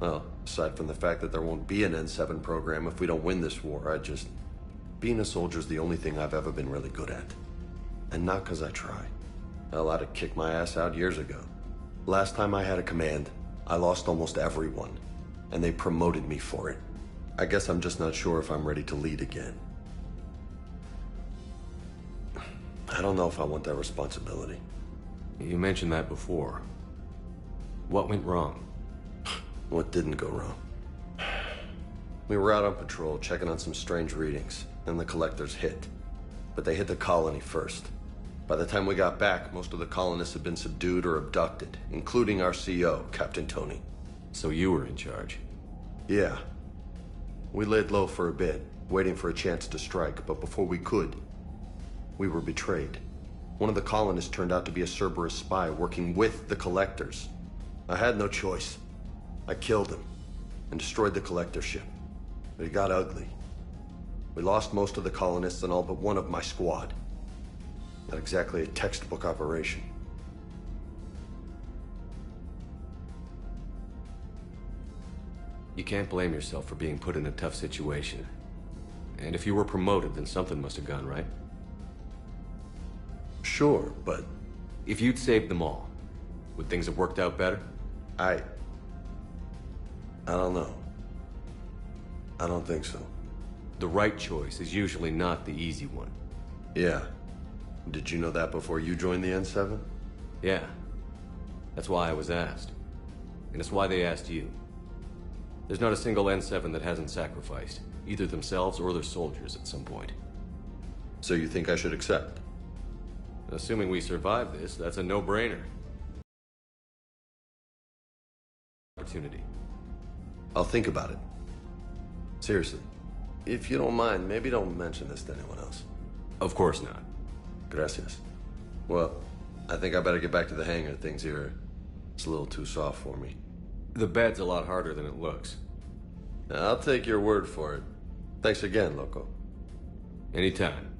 Well, aside from the fact that there won't be an N7 program if we don't win this war, being a soldier's the only thing I've ever been really good at. And not because I try. Hell, I'd have kicked my ass out years ago. Last time I had a command, I lost almost everyone, and they promoted me for it. I guess I'm just not sure if I'm ready to lead again. I don't know if I want that responsibility. You mentioned that before. What went wrong? What didn't go wrong? We were out on patrol, checking on some strange readings, and the collectors hit. But they hit the colony first. By the time we got back, most of the colonists had been subdued or abducted, including our CO, Captain Tony. So you were in charge? Yeah. We laid low for a bit, waiting for a chance to strike, but before we could, we were betrayed. One of the colonists turned out to be a Cerberus spy working with the collectors. I had no choice. I killed him and destroyed the collector ship. But it got ugly. We lost most of the colonists and all but one of my squad. Not exactly a textbook operation. You can't blame yourself for being put in a tough situation. And if you were promoted, then something must have gone right. Sure, but... If you'd saved them all, would things have worked out better? I don't know. I don't think so. The right choice is usually not the easy one. Yeah. Did you know that before you joined the N7? Yeah. That's why I was asked. And it's why they asked you. There's not a single N7 that hasn't sacrificed, either themselves or their soldiers at some point. So you think I should accept? Assuming we survive this, that's a no-brainer. Opportunity. I'll think about it. Seriously. If you don't mind, maybe don't mention this to anyone else. Of course not. Gracias. Well, I think I better get back to the hangar. Things here, it's a little too soft for me. The bed's a lot harder than it looks. I'll take your word for it. Thanks again, Loco. Anytime.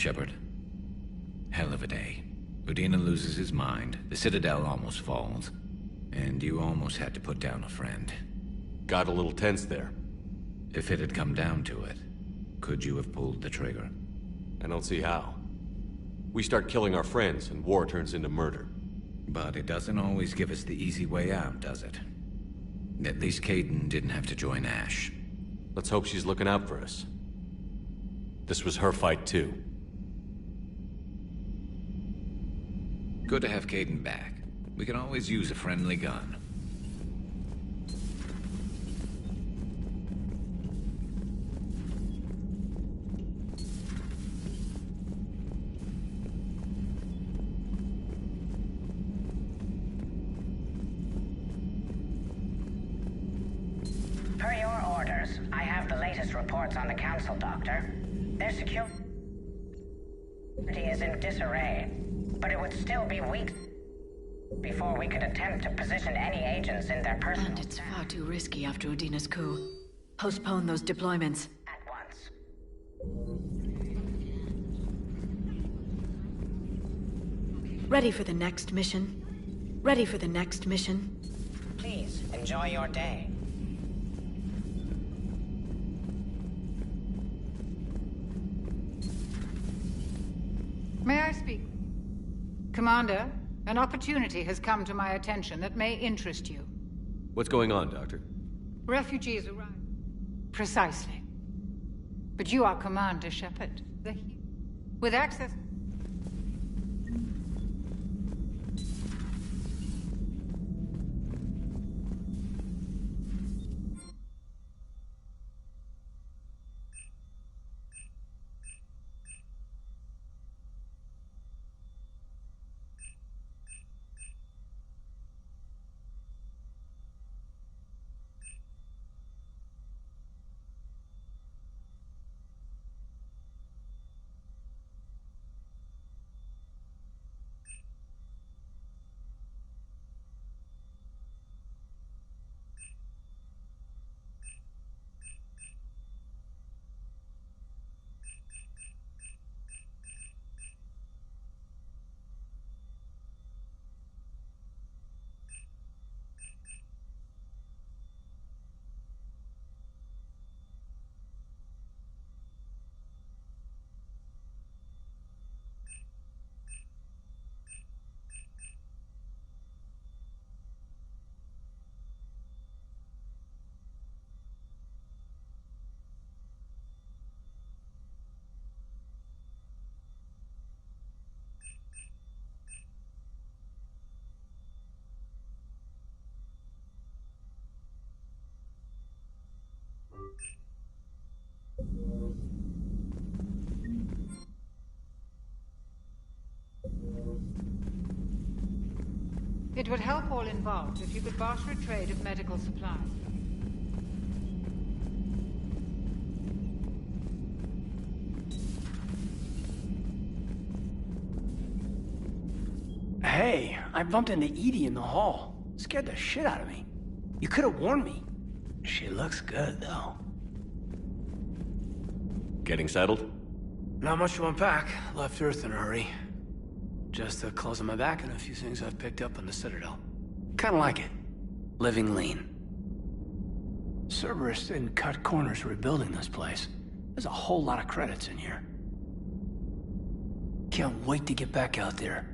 Shepard. Hell of a day. Udina loses his mind. The Citadel almost falls. And you almost had to put down a friend. Got a little tense there. If it had come down to it, could you have pulled the trigger? I don't see how. We start killing our friends, and war turns into murder. But it doesn't always give us the easy way out, does it? At least Kaidan didn't have to join Ash. Let's hope she's looking out for us. This was her fight, too. Good to have Kaidan back. We can always use a friendly gun. Per your orders, I have the latest reports on the Council, Doctor. Their security is in disarray, but it would still be weeks before we could attempt to position any agents in their personal... And it's far too risky after Udina's coup. Postpone those deployments. At once. Ready for the next mission? Ready for the next mission? Please, enjoy your day. May I speak? Commander, an opportunity has come to my attention that may interest you. What's going on, Doctor? Refugees arrive. Precisely. But you are Commander Shepard, with access... It would help all involved if you could barter a trade of medical supplies. Hey, I bumped into Edie in the hall. Scared the shit out of me. You could have warned me. She looks good, though. Getting settled? Not much to unpack. Left Earth in a hurry. Just the clothes on my back and a few things I've picked up on the Citadel. Kinda like it. Living lean. Cerberus didn't cut corners rebuilding this place. There's a whole lot of credits in here. Can't wait to get back out there.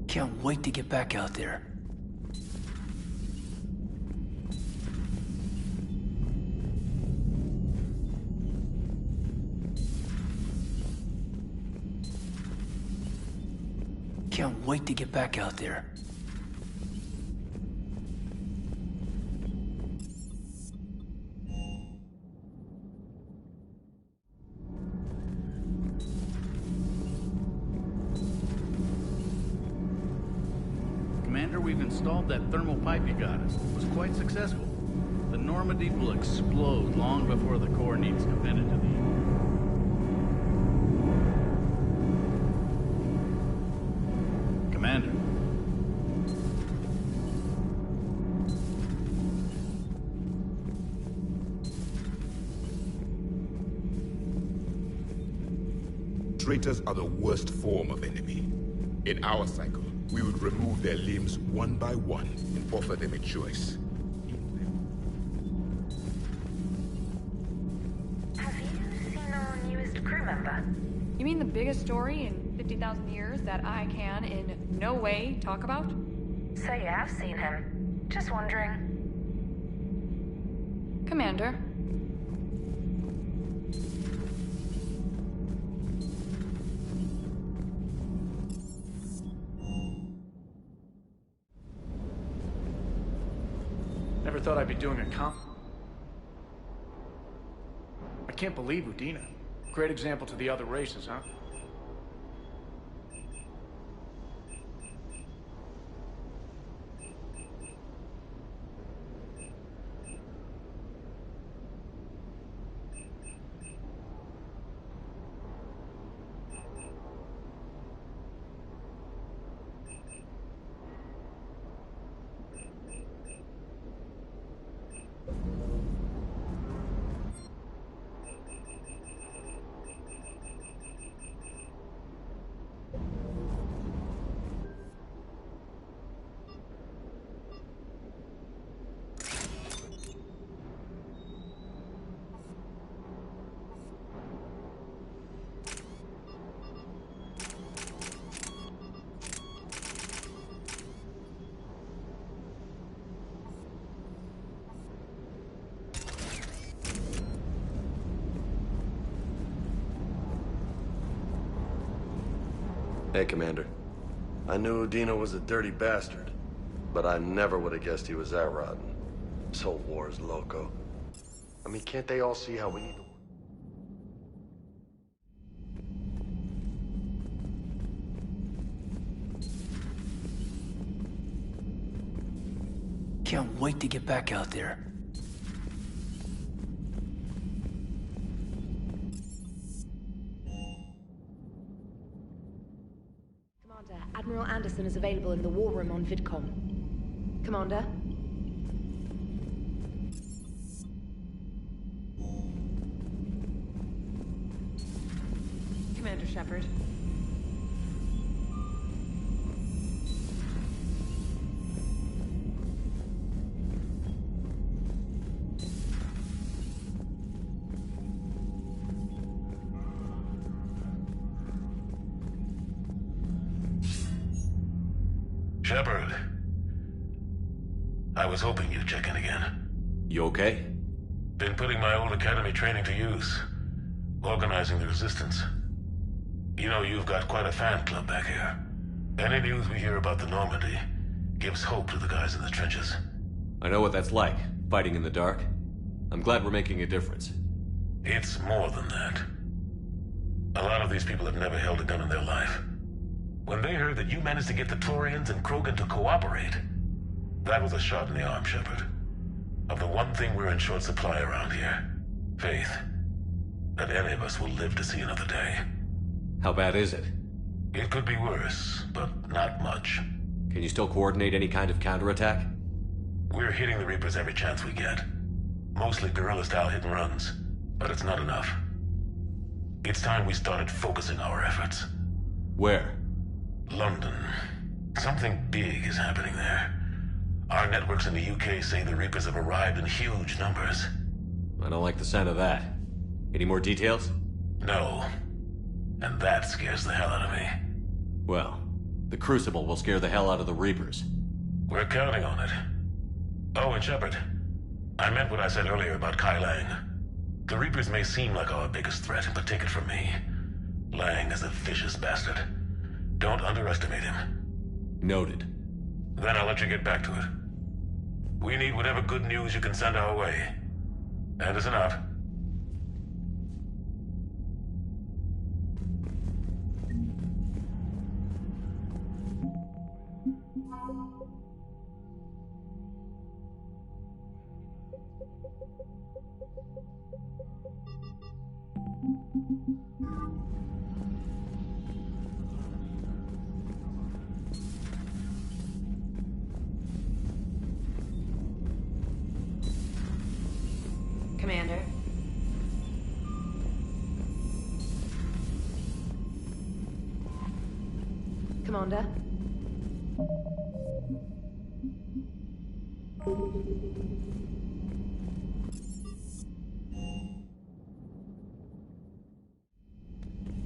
Can't wait to get back out there. Can't wait to get back out there. Commander, we've installed that thermal pipe you got us. It was quite successful. The Normandy will explode long before the core needs to vent into the... Commander. Traitors are the worst form of enemy. In our cycle, We would remove their limbs one by one and offer them a choice. Have you seen our newest crew member? You mean the biggest story in 50,000 years that I can in no way talk about? So you have seen him. Just wondering. Commander. Never thought I'd be doing a I can't believe Udina. Great example to the other races, huh? Hey, Commander. I knew Udina was a dirty bastard, but I never would have guessed he was that rotten. This whole war is loco. I mean, can't they all see how we need to... Can't wait to get back out there. Admiral Anderson is available in the war room on VidCom. Commander? Commander Shepard. Shepard. I was hoping you'd check in again. You okay? Been putting my old academy training to use. Organizing the resistance. You know, you've got quite a fan club back here. Any news we hear about the Normandy gives hope to the guys in the trenches. I know what that's like, fighting in the dark. I'm glad we're making a difference. It's more than that. A lot of these people have never held a gun in their life. When they heard that you managed to get the Turians and Krogan to cooperate, that was a shot in the arm, Shepard. Of the one thing we're in short supply around here, faith. That any of us will live to see another day. How bad is it? It could be worse, but not much. Can you still coordinate any kind of counterattack? We're hitting the Reapers every chance we get. Mostly guerrilla-style hit-and-runs, but it's not enough. It's time we started focusing our efforts. Where? London. Something big is happening there. Our networks in the UK say the Reapers have arrived in huge numbers. I don't like the sound of that. Any more details? No. And that scares the hell out of me. Well, the Crucible will scare the hell out of the Reapers. We're counting on it. Oh, and Shepard, I meant what I said earlier about Kai Lang. The Reapers may seem like our biggest threat, but take it from me. Lang is a vicious bastard. Don't underestimate him. Noted. Then I'll let you get back to it. We need whatever good news you can send our way. Anderson out. Commander. Commander.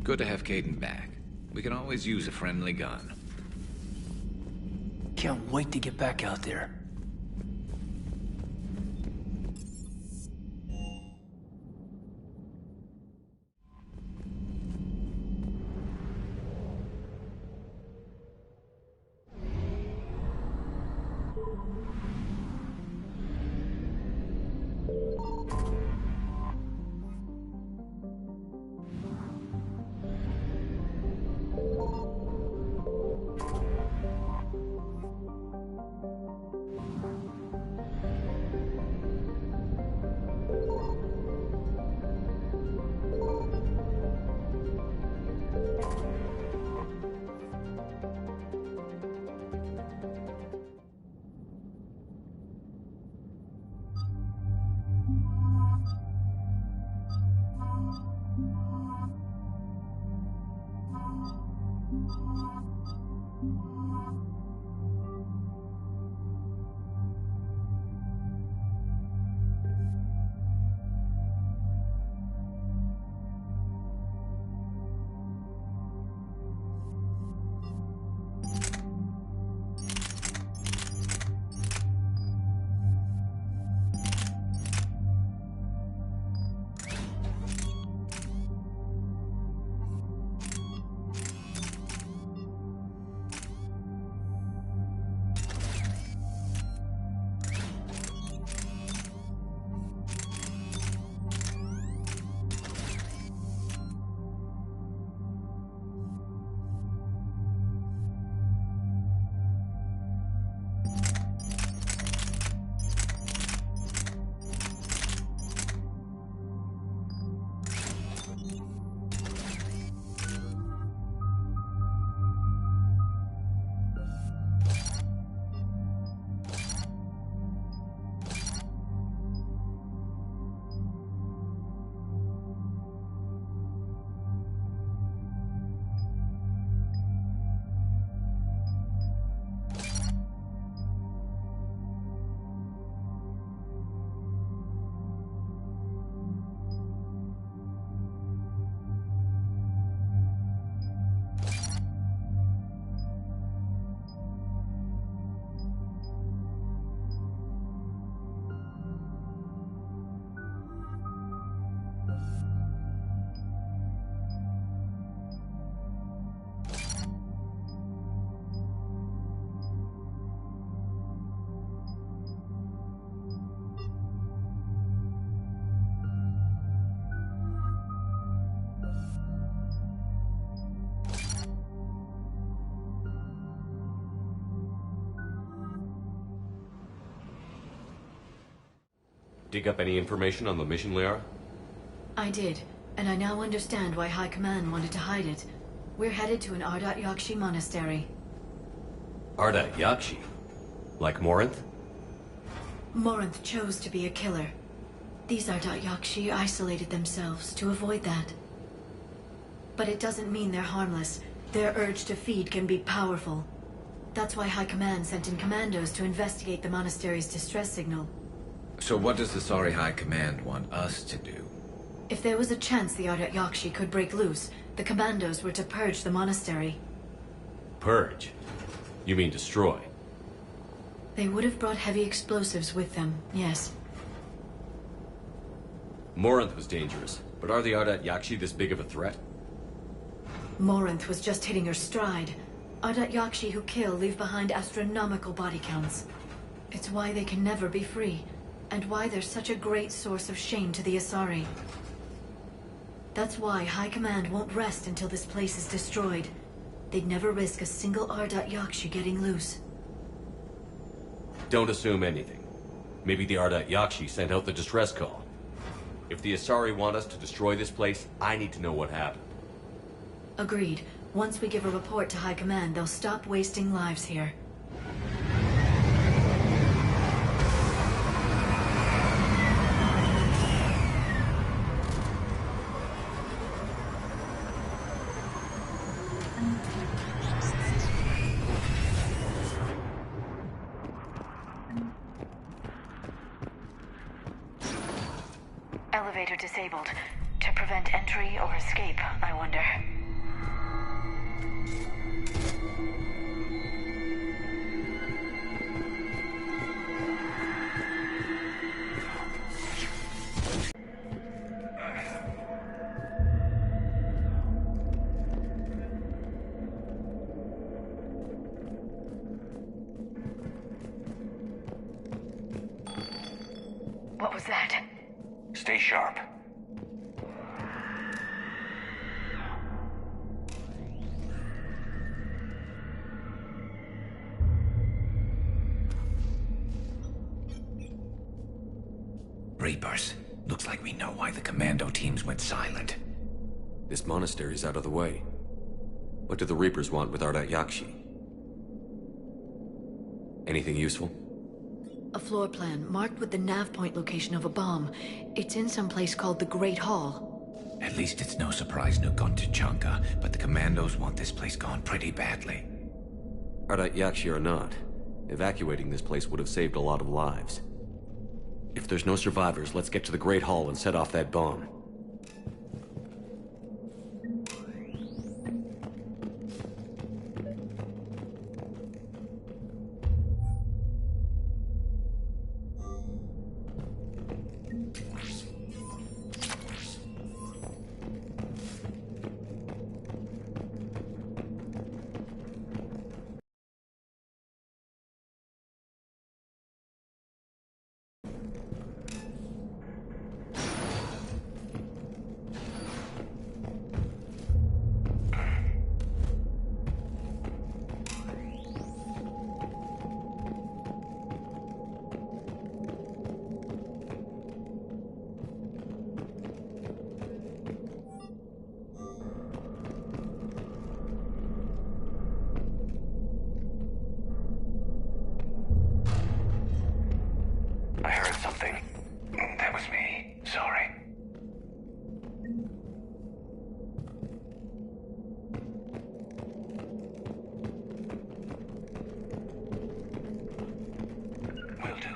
Good to have Caden back. We can always use a friendly gun. Can't wait to get back out there. Dig up any information on the mission, Liara? I did, and I now understand why High Command wanted to hide it. We're headed to an Ardat Yakshi monastery. Ardat Yakshi? Like Morinth? Morinth chose to be a killer. These Ardat Yakshi isolated themselves to avoid that. But it doesn't mean they're harmless. Their urge to feed can be powerful. That's why High Command sent in commandos to investigate the monastery's distress signal. So what does the Sorry High Command want us to do? If there was a chance the Ardat Yakshi could break loose, the commandos were to purge the monastery. Purge? You mean destroy? They would have brought heavy explosives with them, yes. Morinth was dangerous, but are the Ardat Yakshi this big of a threat? Morinth was just hitting her stride. Ardat Yakshi who kill leave behind astronomical body counts. It's why they can never be free, and why they're such a great source of shame to the Asari. That's why High Command won't rest until this place is destroyed. They'd never risk a single Ardat Yakshi getting loose. Don't assume anything. Maybe the Ardat Yakshi sent out the distress call. If the Asari want us to destroy this place, I need to know what happened. Agreed. Once we give a report to High Command, they'll stop wasting lives here. Elevator disabled. To prevent entry or escape, I wonder. What was that? Stay sharp. Reapers. Looks like we know why the commando teams went silent. This monastery's out of the way. What do the Reapers want with Ardat Yakshi? Anything useful? A floor plan marked with the nav point location of a bomb. It's in some place called the Great Hall. At least it's no surprise Nuke gone to Chunka, but the commandos want this place gone pretty badly. Ardat Yakshi or not, evacuating this place would have saved a lot of lives. If there's no survivors, let's get to the Great Hall and set off that bomb. I heard something. That was me. Sorry. Will do.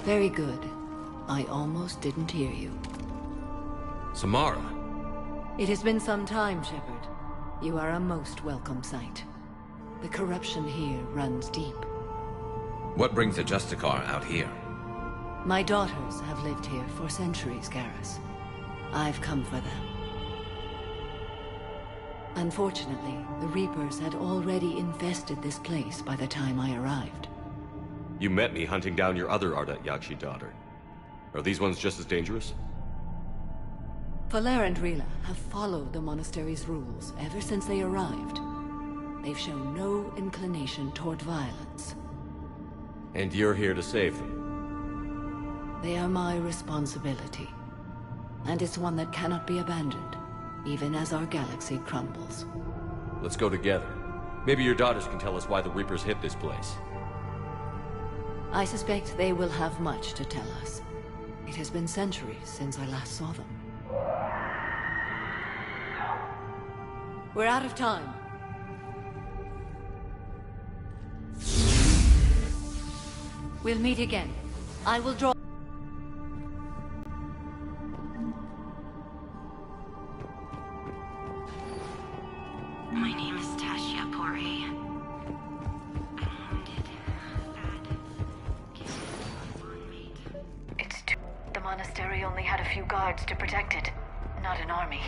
Very good. I almost didn't hear you. Samara! It has been some time, Shepard. You are a most welcome sight. The corruption here runs deep. What brings the Justicar out here? My daughters have lived here for centuries, Garrus. I've come for them. Unfortunately, the Reapers had already infested this place by the time I arrived. You met me hunting down your other Ardat Yakshi daughter. Are these ones just as dangerous? Falere and Rila have followed the monastery's rules ever since they arrived. They've shown no inclination toward violence. And you're here to save them? They are my responsibility. And it's one that cannot be abandoned, even as our galaxy crumbles. Let's go together. Maybe your daughters can tell us why the Reapers hit this place. I suspect they will have much to tell us. It has been centuries since I last saw them. We're out of time. We'll meet again. I will draw... My name is Tasha Pori. The monastery only had a few guards to protect it, not an army.